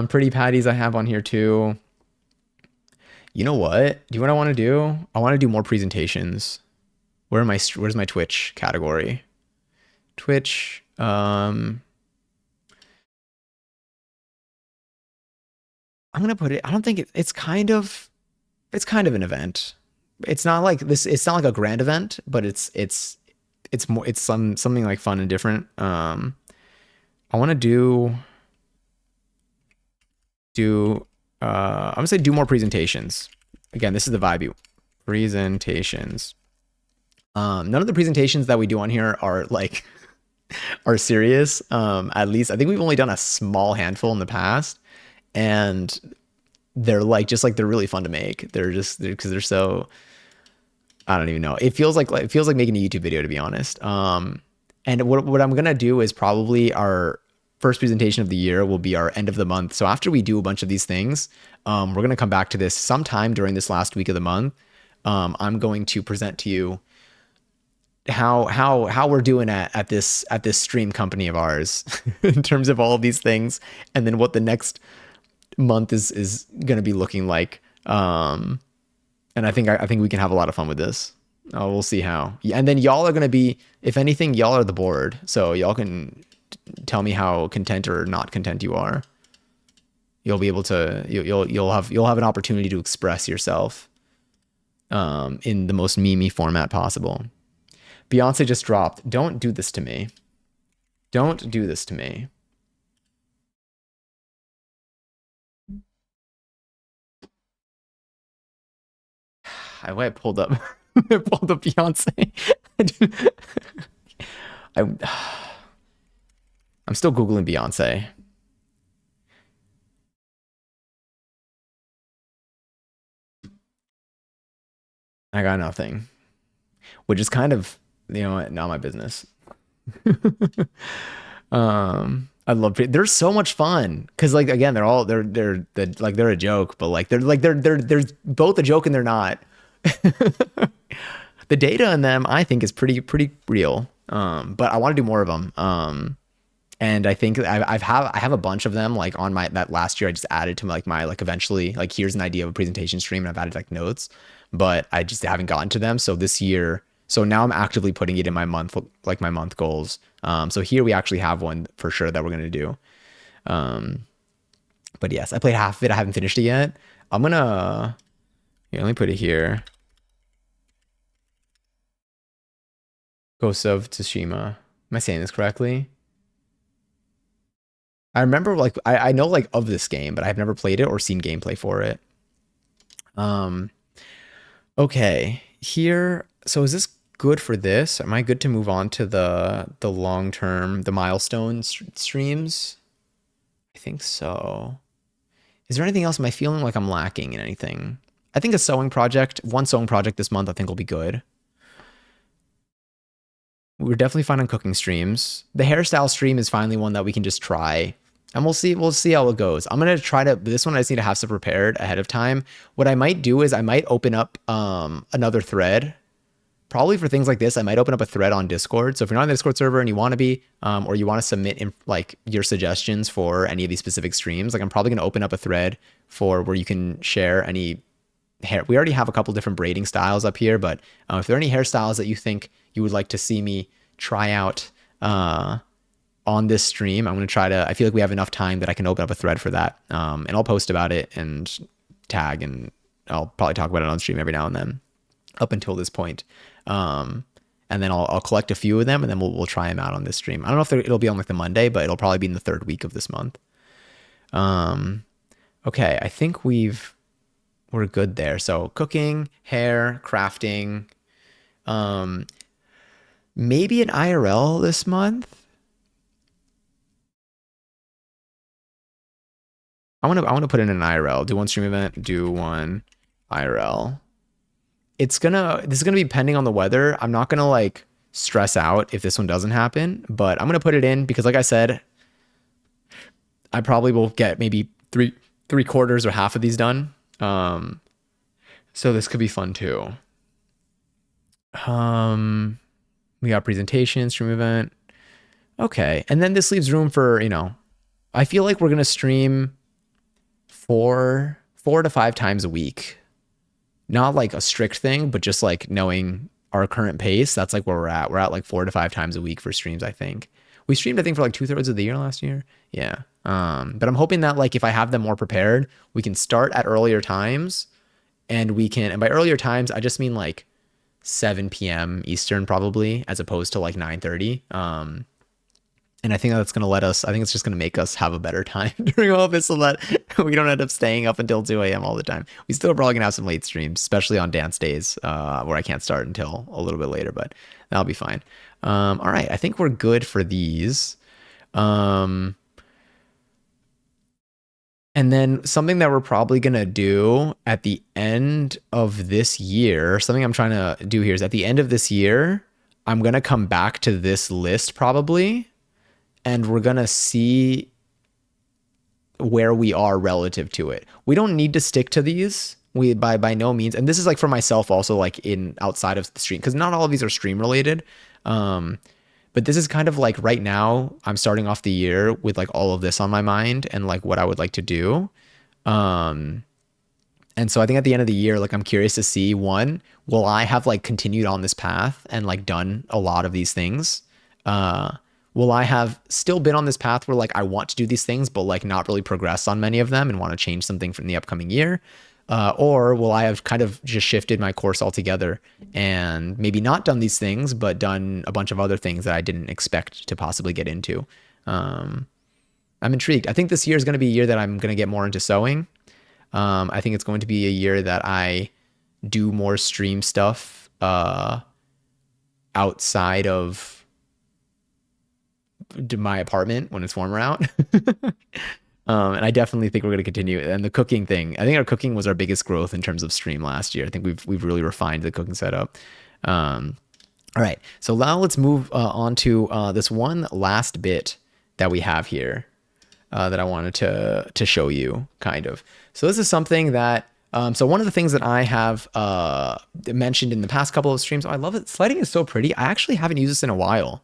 Pretty patties I have on here too. You know what? Do you know what I want to do? I want to do more presentations. Where's my Twitch category? Twitch. I'm gonna put it. I don't think it's kind of an event. It's not like this. It's not like a grand event, but it's more. It's something like fun and different. I want to do. I'm gonna say do more presentations. Again, this is the vibe. Presentations. None of the presentations that we do on here are like are serious. At least I think we've only done a small handful in the past, and they're like they're really fun to make. They're because they're so, I don't even know. It feels like making a YouTube video, to be honest. And what I'm gonna do is probably our first presentation of the year will be our end of the month. So after we do a bunch of these things, we're gonna come back to this sometime during this last week of the month. I'm going to present to you how we're doing at this stream company of ours in terms of all of these things, and then what the next month is going to be looking like. And I think we can have a lot of fun with this. We'll see how. Yeah, and then y'all are going to be, if anything, y'all are the board, so y'all can tell me how content or not content you are. You'll be able to you'll have an opportunity to express yourself in the most memey format possible. Beyonce just dropped. Don't do this to me. Don't do this to me. I pulled up I pulled up Beyonce. I'm still Googling Beyonce. I got nothing, which is kind of, not my business. I love it. They're so much fun because, like, again, they're a joke, but like they're both a joke and they're not. The data in them, I think, is pretty real. But I want to do more of them. And I think I have a bunch of them like on that last year I just added to my eventually, like, here's an idea of a presentation stream, and I've added like notes, but I just haven't gotten to them. So this year, so now I'm actively putting it in my month goals. So here we actually have one for sure that we're going to do. But yes, I played half of it. I haven't finished it yet. I'm going to, let me put it here. Ghost of Tsushima. Am I saying this correctly? I remember, like, I know, like, of this game, but I've never played it or seen gameplay for it. Okay, here. So is this good for this? Am I good to move on to the long-term, the milestone streams? I think so. Is there anything else? Am I feeling like I'm lacking in anything? I think one sewing project this month, I think, will be good. We're definitely fine on cooking streams. The hairstyle stream is finally one that we can just try, and we'll see how it goes. I'm gonna try to, this one I just need to have some prepared ahead of time. What I might do is I might open up another thread. Probably for things like this, I might open up a thread on Discord. So if you're not on the Discord server and you want to be, or you want to submit like your suggestions for any of these specific streams, like, I'm probably gonna open up a thread for where you can share any hair. We already have a couple different braiding styles up here, but if there are any hairstyles that you think you would like to see me try out on this stream, I'm going to try to, I feel like we have enough time that I can open up a thread for that. And I'll post about it and tag, and I'll probably talk about it on stream every now and then up until this point. And then I'll collect a few of them, and then we'll try them out on this stream. I don't know if it'll be on like the Monday, but it'll probably be in the third week of this month. Okay. I think we're good there. So cooking, hair, crafting, maybe an IRL this month. I want to put in an IRL. Do one stream event. Do one IRL. This is gonna be pending on the weather. I'm not gonna like stress out if this one doesn't happen, but I'm gonna put it in because, like I said, I probably will get maybe three quarters or half of these done. So this could be fun too. We got presentation, stream event. Okay. And then this leaves room for, I feel like we're going to stream 4 to 5 times a week. Not like a strict thing, but just like knowing our current pace, that's like where we're at. We're at like 4 to 5 times a week for streams, I think. We streamed, I think, for like 2/3 of the year last year. Yeah. But I'm hoping that like if I have them more prepared, we can start at earlier times, and by earlier times, I just mean like 7 p.m. Eastern probably, as opposed to like 9:30. And I think that's going to I think it's just going to make us have a better time during all of this, so that we don't end up staying up until 2 a.m. all the time. We still are probably going to have some late streams, especially on dance days, where I can't start until a little bit later, but that'll be fine. All right. I think we're good for these. And then something that we're probably going to do at the end of this year, something I'm trying to do here is at the end of this year, I'm going to come back to this list probably, and we're going to see where we are relative to it. We don't need to stick to these. We by no means, and this is like for myself also, like in outside of the stream, because not all of these are stream related. But this is kind of like right now I'm starting off the year with like all of this on my mind and like what I would like to do. And so I think at the end of the year, like I'm curious to see, one, will I have like continued on this path and like done a lot of these things? Will I have still been on this path where like I want to do these things, but like not really progress on many of them and want to change something from the upcoming year? Or will I have kind of just shifted my course altogether and maybe not done these things, but done a bunch of other things that I didn't expect to possibly get into? I'm intrigued. I think this year is going to be a year that I'm going to get more into sewing. I think it's going to be a year that I do more stream stuff outside of my apartment when it's warmer out. And I definitely think we're going to continue. And the cooking thing, I think our cooking was our biggest growth in terms of stream last year. I think we've really refined the cooking setup. All right, so now let's move on to this one last bit that we have here that I wanted to show you, kind of. So this is something that so one of the things that I have mentioned in the past couple of streams. Oh, I love it. This lighting is so pretty. I actually haven't used this in a while.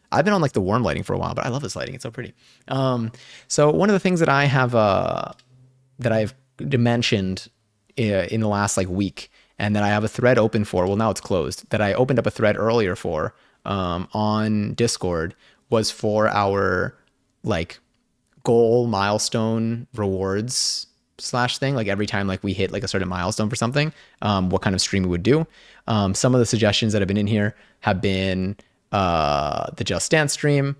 I've been on like the warm lighting for a while, but I love this lighting. It's so pretty. So one of the things that I have that I've mentioned in the last like week, and that I have a thread open for, well, now it's closed, that I opened up a thread earlier for on Discord, was for our like goal milestone rewards slash thing. Like every time like we hit like a certain milestone for something, what kind of stream we would do. Some of the suggestions that have been in here have been the Just Dance stream,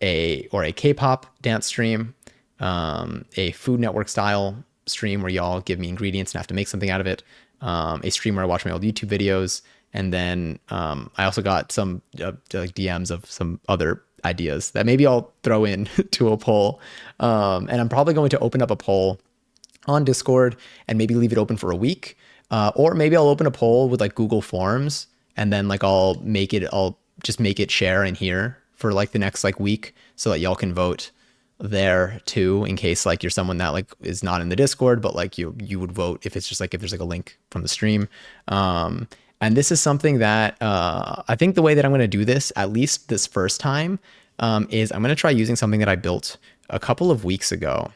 a K-pop dance stream, a Food Network style stream where y'all give me ingredients and have to make something out of it, a stream where I watch my old YouTube videos, and then I also got some like DMs of some other ideas that maybe I'll throw in to a poll, and I'm probably going to open up a poll on Discord and maybe leave it open for a week, or maybe I'll open a poll with like Google Forms, and then like I'll just make it share in here for like the next like week, so that y'all can vote there too, in case like you're someone that like is not in the Discord, but like you would vote if it's just like if there's like a link from the stream. And this is something that I think the way that I'm going to do this, at least this first time, is I'm going to try using something that I built a couple of weeks ago.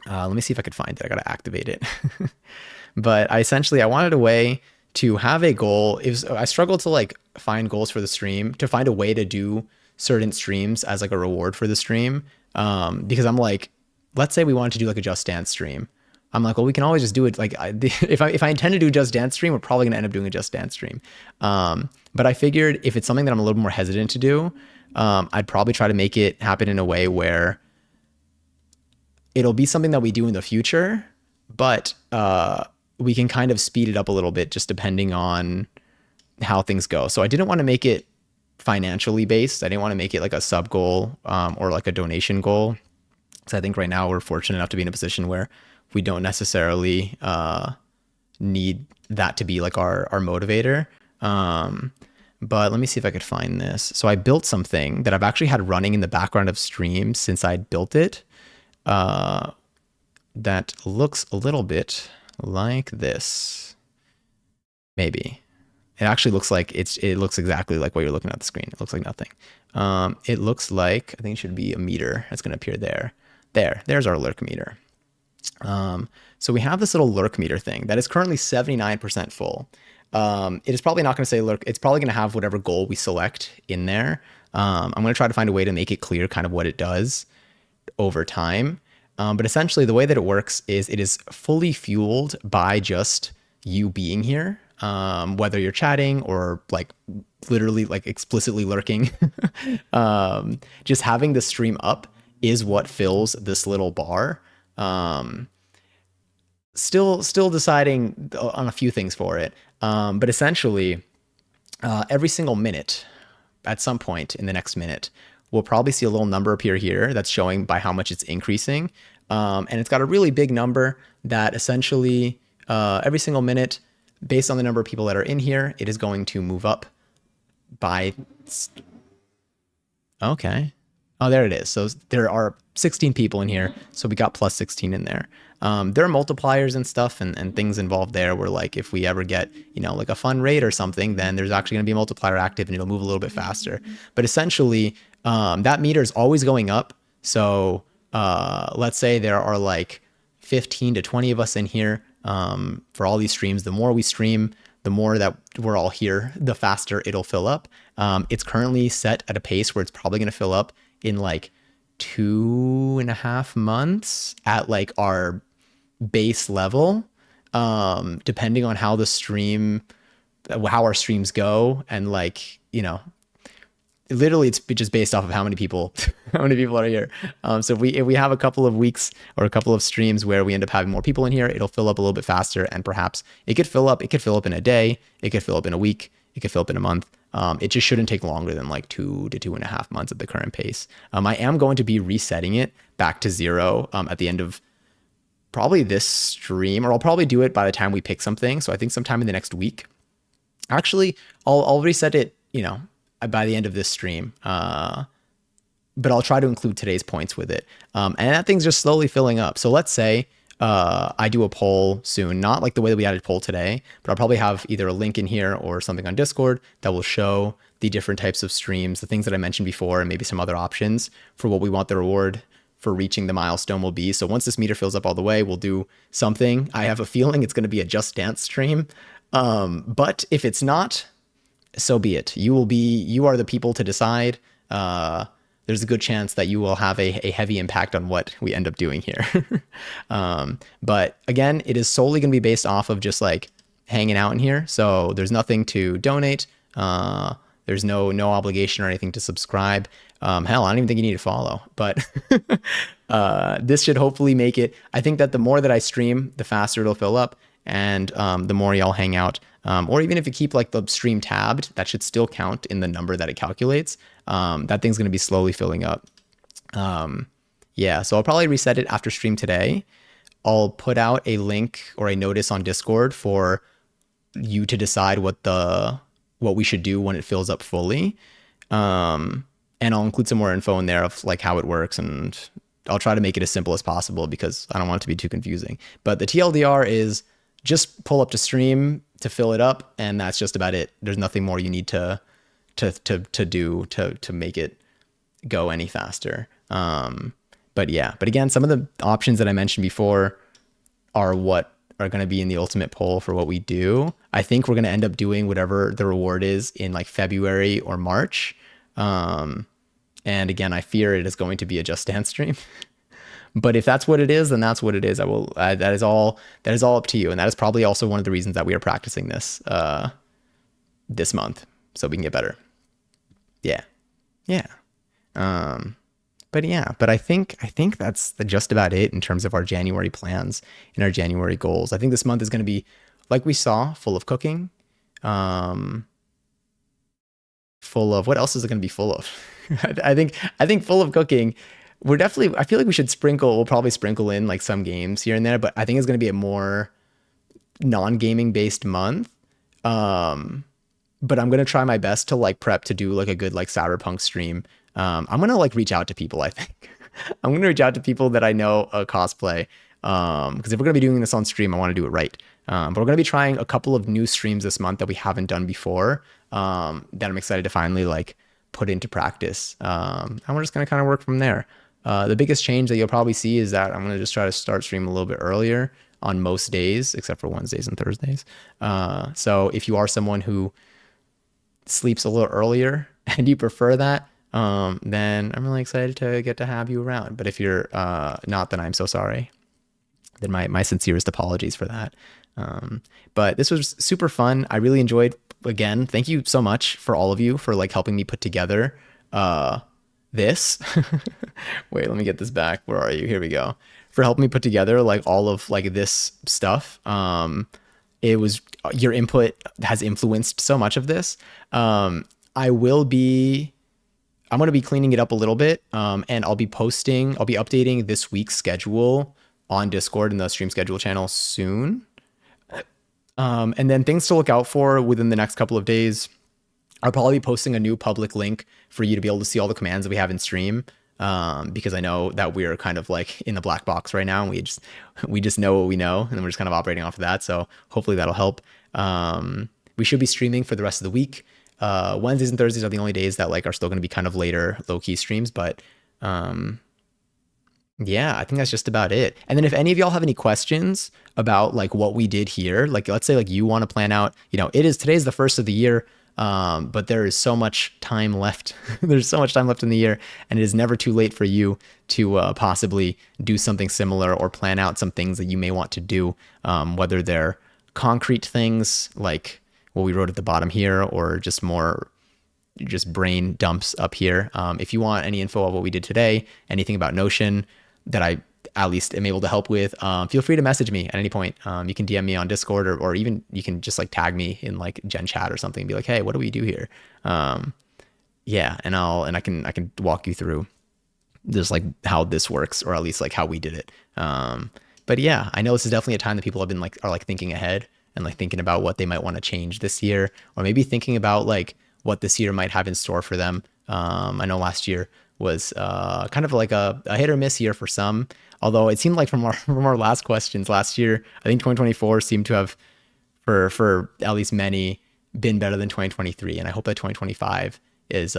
Let me see if I could find it. I got to activate it. But I wanted a way to have a goal. I struggled to like find goals for the stream, to find a way to do certain streams as like a reward for the stream. Because I'm like, let's say we wanted to do like a Just Dance stream. I'm like, well, we can always just do it. Like if I intend to do a Just Dance stream, we're probably gonna end up doing a Just Dance stream. But I figured if it's something that I'm a little more hesitant to do, I'd probably try to make it happen in a way where it'll be something that we do in the future, but we can kind of speed it up a little bit just depending on how things go. So I didn't want to make it financially based. I didn't want to make it like a sub goal or like a donation goal. So I think right now we're fortunate enough to be in a position where we don't necessarily need that to be like our motivator. But let me see if I could find this. So I built something that I've actually had running in the background of streams since I'd built it. That looks a little bit like this. Maybe. It actually looks like it looks exactly like what you're looking at the screen. It looks like nothing. It looks like, I think it should be a meter that's going to appear there. There's our lurk meter. So we have this little lurk meter thing that is currently 79% full. It is probably not going to say lurk. It's probably going to have whatever goal we select in there. I'm going to try to find a way to make it clear kind of what it does over time. But essentially the way that it works is it is fully fueled by just you being here. Whether you're chatting or like literally like explicitly lurking, just having the stream up is what fills this little bar. Still deciding on a few things for it. But essentially, every single minute, at some point in the next minute, we'll probably see a little number appear here that's showing by how much it's increasing. And it's got a really big number that essentially every single minute, based on the number of people that are in here, it is going to move up by... Okay. Oh, there it is. So there are 16 people in here. So we got plus 16 in there. There are multipliers and stuff and things involved there where like if we ever get, you know, like a fun raid or something, then there's actually going to be a multiplier active and it'll move a little bit faster. But essentially, that meter is always going up. So let's say there are like 15 to 20 of us in here for all these streams. The more we stream, the more that we're all here, the faster it'll fill up. It's currently set at a pace where it's probably going to fill up in like 2.5 months at like our base level, depending on how how our streams go. And like, you know, literally it's just based off of how many people are here. So if we have a couple of weeks or a couple of streams where we end up having more people in here, it'll fill up a little bit faster, and perhaps it could fill up in a day, it could fill up in a week, it could fill up in a month. It just shouldn't take longer than like 2 to 2.5 months at the current pace. I am going to be resetting it back to 0 at the end of probably this stream, or I'll probably do it by the time we pick something. So I think sometime in the next week. Actually, I'll reset it, you know, by the end of this stream. But I'll try to include today's points with it. And that thing's just slowly filling up. So let's say I do a poll soon, not like the way that we added poll today, but I'll probably have either a link in here or something on Discord that will show the different types of streams, the things that I mentioned before, and maybe some other options for what we want the reward for reaching the milestone will be. So once this meter fills up all the way, we'll do something. I have a feeling it's going to be a Just Dance stream. But if it's not, so be it. You are the people to decide. There's a good chance that you will have a heavy impact on what we end up doing here. But again, it is solely going to be based off of just like hanging out in here. So there's nothing to donate. There's no obligation or anything to subscribe. Hell, I don't even think you need to follow, but this should hopefully make it. I think that the more that I stream, the faster it'll fill up, and the more y'all hang out. Or even if you keep like the stream tabbed, that should still count in the number that it calculates. That thing's going to be slowly filling up. Yeah, so I'll probably reset it after stream today. I'll put out a link or a notice on Discord for you to decide what we should do when it fills up fully. And I'll include some more info in there of like how it works, and I'll try to make it as simple as possible because I don't want it to be too confusing. But the TLDR is just pull up to stream to fill it up, and that's just about it. There's nothing more you need to do to make it go any faster. But yeah, but again, some of the options that I mentioned before are what are going to be in the ultimate poll for what we do. I think we're going to end up doing whatever the reward is in like February or March. And again, I fear it is going to be a Just Dance stream. But if that's what it is, then that's what it is. That is all up to you. And that is probably also one of the reasons that we are practicing this this month, so we can get better. Yeah. But I think that's just about it in terms of our January plans and our January goals. I think this month is going to be, like we saw, full of cooking. Full of, what else is it going to be full of? I think full of cooking. I feel like we'll probably sprinkle in like some games here and there, but I think it's going to be a more non-gaming based month. But I'm going to try my best to like prep to do like a good like Cyberpunk stream. I'm going to like reach out to people, I think. I'm going to reach out to people that I know cosplay. Because if we're going to be doing this on stream, I want to do it right. But we're going to be trying a couple of new streams this month that we haven't done before, that I'm excited to finally like put into practice. And we're just going to kind of work from there. The biggest change that you'll probably see is that I'm going to just try to start streaming a little bit earlier on most days, except for Wednesdays and Thursdays. So if you are someone who sleeps a little earlier and you prefer that, then I'm really excited to get to have you around. But if you're not, then I'm so sorry. Then my sincerest apologies for that. But this was super fun. I really enjoyed. Again, thank you so much for all of you for like helping me put together this. Wait, let me get this back. Where are you? Here we go. For helping me put together like all of like this stuff. It was your input has influenced so much of this. I'm going to be cleaning it up a little bit. And I'll be updating this week's schedule on Discord in the stream schedule channel soon. And then things to look out for within the next couple of days. I'll probably be posting a new public link for you to be able to see all the commands that we have in stream. Because I know that we're kind of like in the black box right now, and we just know what we know, and then we're just kind of operating off of that. So hopefully that'll help. We should be streaming for the rest of the week. Wednesdays and Thursdays are the only days that like are still going to be kind of later low key streams, but yeah, I think that's just about it. And then if any of y'all have any questions about like what we did here, like let's say like you want to plan out, today's the first of the year. But there is so much time left. There's so much time left in the year, and it is never too late for you to possibly do something similar or plan out some things that you may want to do, whether they're concrete things like what we wrote at the bottom here, or just more just brain dumps up here. If you want any info on what we did today, anything about Notion that I at least am able to help with, feel free to message me at any point. You can DM me on Discord, or even you can just like tag me in like Gen Chat or something and be like, hey, what do we do here? Yeah. And I can walk you through just like how this works, or at least like how we did it. But yeah, I know this is definitely a time that people have been like, are like thinking ahead and like thinking about what they might want to change this year, or maybe thinking about like what this year might have in store for them. I know last year was kind of like a hit or miss year for some, although it seemed like from our last questions last year, I think 2024 seemed to have for at least many been better than 2023, and I hope that 2025 is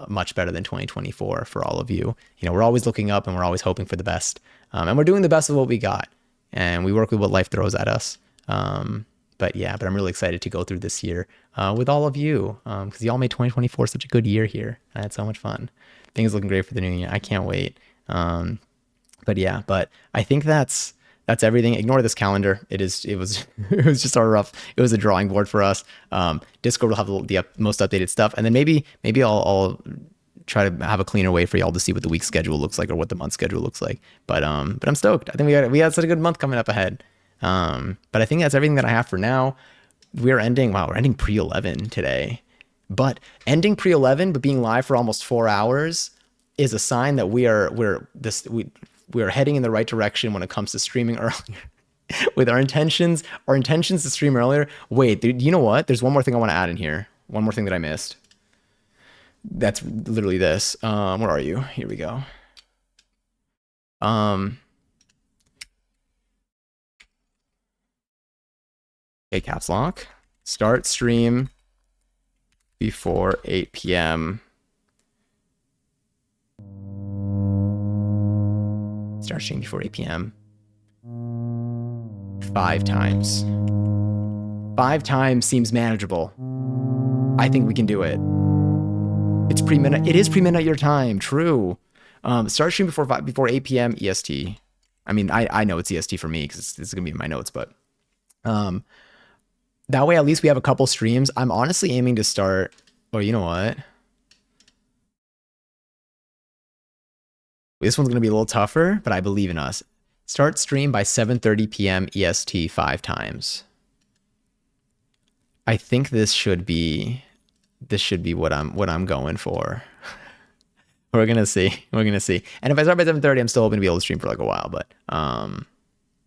much better than 2024 for all of you. We're always looking up, and we're always hoping for the best, and we're doing the best of what we got, and we work with what life throws at us. But I'm really excited to go through this year with all of you, because y'all made 2024 such a good year here. I had so much fun. Things looking great for the new year. I can't wait. But I think that's everything. Ignore this calendar. It was just it was a drawing board for us. Discord will have the most updated stuff, and then maybe I'll try to have a cleaner way for y'all to see what the week schedule looks like, or what the month schedule looks like. But I'm stoked. I think we got such a good month coming up ahead. But I think that's everything that I have for now. We're ending pre-11 today. But ending pre-11 but being live for almost 4 hours is a sign that we are heading in the right direction when it comes to streaming earlier. With our intentions to stream earlier. Wait, dude, you know what? There's one more thing I want to add in here. One more thing that I missed. That's literally this. Where are you? Here we go. Okay, caps lock. Start stream before 8 p.m. Start stream before 8 p.m. 5 times. 5 times seems manageable. I think we can do it. It is pre-midnight your time. True. Start stream before 8 p.m. EST. I mean, I know it's EST for me because it's gonna be in my notes, but that way at least we have a couple streams. I'm honestly aiming to start. Oh, you know what? This one's gonna be a little tougher, but I believe in us. Start stream by 7:30 p.m. EST 5 times. I think this should be what I'm going for. We're gonna see. And if I start by 7:30, I'm still hoping to be able to stream for like a while. But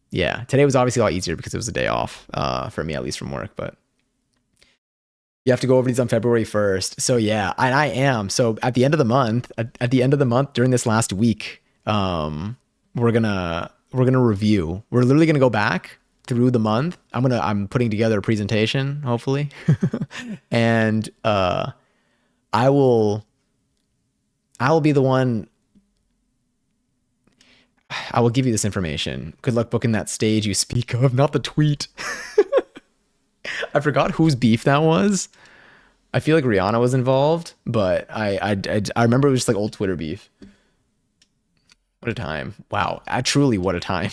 yeah, today was obviously a lot easier because it was a day off for me, at least from work. But you have to go over these on February 1st. So yeah, I am. So at the end of the month, during this last week, we're gonna review. We're literally gonna go back through the month. I'm putting together a presentation, hopefully. And I will be the one. I will give you this information. Good luck booking that stage you speak of, not the tweet. I forgot whose beef that was. I feel like Rihanna was involved, but I remember it was just like old Twitter beef. What a time. Wow. Truly, what a time.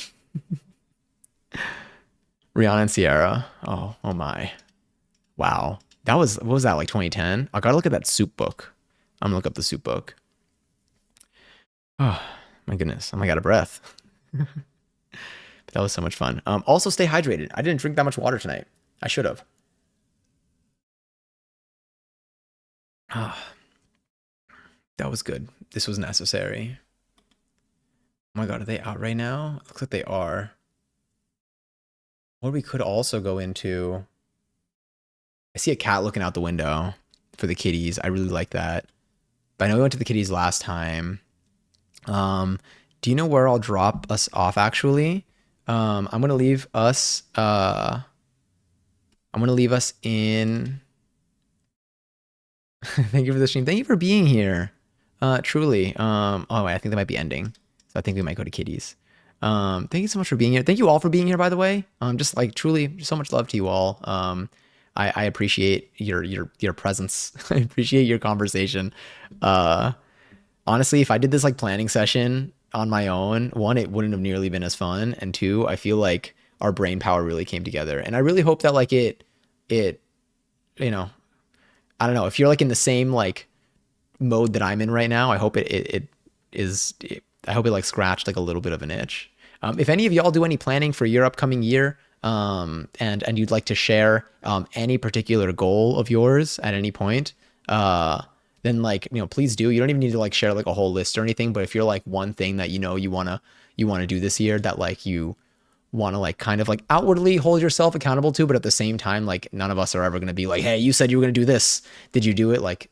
Rihanna and Sierra. Oh my. Wow. That was, what was that, like 2010? I gotta look at that soup book. I'm gonna look up the soup book. Oh my goodness. I'm like out of breath. But that was so much fun. Also stay hydrated. I didn't drink that much water tonight. I should have. That was good. This was necessary. Oh my god, are they out right now? It looks like they are. Or we could also go into... I see a cat looking out the window for the kitties. I really like that. But I know we went to the kitties last time. Do you know where I'll drop us off actually? I'm gonna leave us in... Thank you for the stream. Thank you for being here. Truly. Oh wait, I think that might be ending. So I think we might go to kitties. Thank you so much for being here. Thank you all for being here, by the way. Just like truly so much love to you all. I appreciate your presence. I appreciate your conversation. Honestly, if I did this like planning session on my own, one, it wouldn't have nearly been as fun. And two, I feel like our brain power really came together. And I really hope that like it, you know, I don't know, if you're like in the same like mode that I'm in right now, I hope I hope it like scratched like a little bit of an itch. If any of y'all do any planning for your upcoming year, and you'd like to share any particular goal of yours at any point, then like, you know, please do. You don't even need to like share like a whole list or anything, but if you're like one thing that you know you want to do this year that like you want to like kind of like outwardly hold yourself accountable to, but at the same time, like none of us are ever going to be like, hey, you said you were going to do this. Did you do it? Like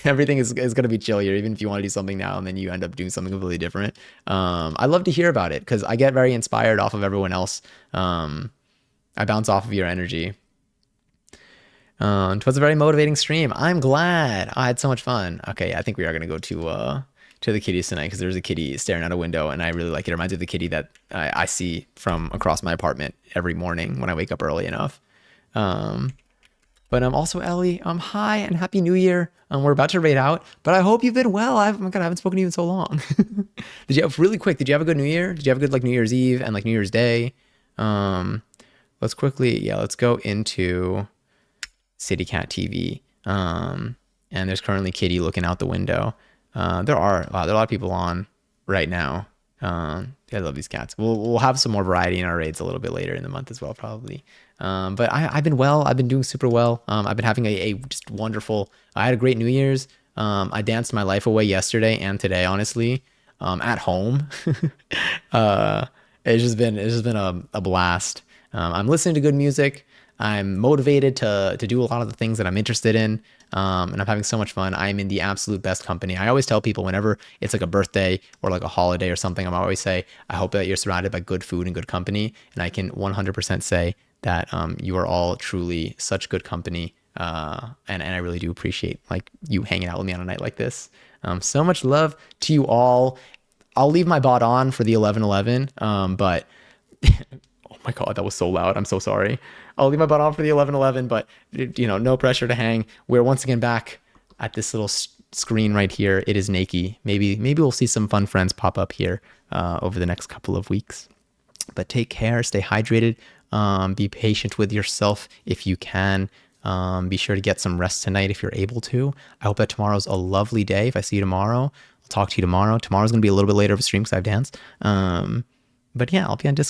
everything is going to be chill here, even if you want to do something now and then you end up doing something completely different. I love to hear about it because I get very inspired off of everyone else. I bounce off of your energy. It was a very motivating stream. I'm glad. I had so much fun. Okay, I think we are going to go to the kitties tonight because there's a kitty staring out a window and I really like it. It reminds me of the kitty that I see from across my apartment every morning when I wake up early enough. But I'm also Ellie. Hi and happy New Year. We're about to raid out, but I hope you've been well. Oh my God, I haven't spoken to you in so long. Did you have a good New Year? Did you have a good like New Year's Eve and like New Year's Day? Let's go into CityCat TV. And there's currently Kitty looking out the window. There are a lot of people on right now. I love these cats. We'll have some more variety in our raids a little bit later in the month as well, probably. But I've been well. I've been doing super well. I've been having a just wonderful. I had a great New Year's. I danced my life away yesterday and today, honestly, at home. It's just been a blast. I'm listening to good music. I'm motivated to do a lot of the things that I'm interested in. And I'm having so much fun. I'm in the absolute best company. I always tell people whenever it's like a birthday or like a holiday or something, I'm always say, I hope that you're surrounded by good food and good company. And I can 100% say that you are all truly such good company. And I really do appreciate like you hanging out with me on a night like this. So much love to you all. I'll leave my bot on for the 11:11, but oh my God, that was so loud. I'm so sorry. I'll leave my butt on for the 11:11, but you know, no pressure to hang. We're once again back at this little screen right here. It is Nakey. Maybe we'll see some fun friends pop up here over the next couple of weeks. But take care, stay hydrated, be patient with yourself if you can. Be sure to get some rest tonight if you're able to. I hope that tomorrow's a lovely day. If I see you tomorrow, I'll talk to you tomorrow. Tomorrow's gonna be a little bit later of a stream because I have dance. But yeah, I'll be on Discord.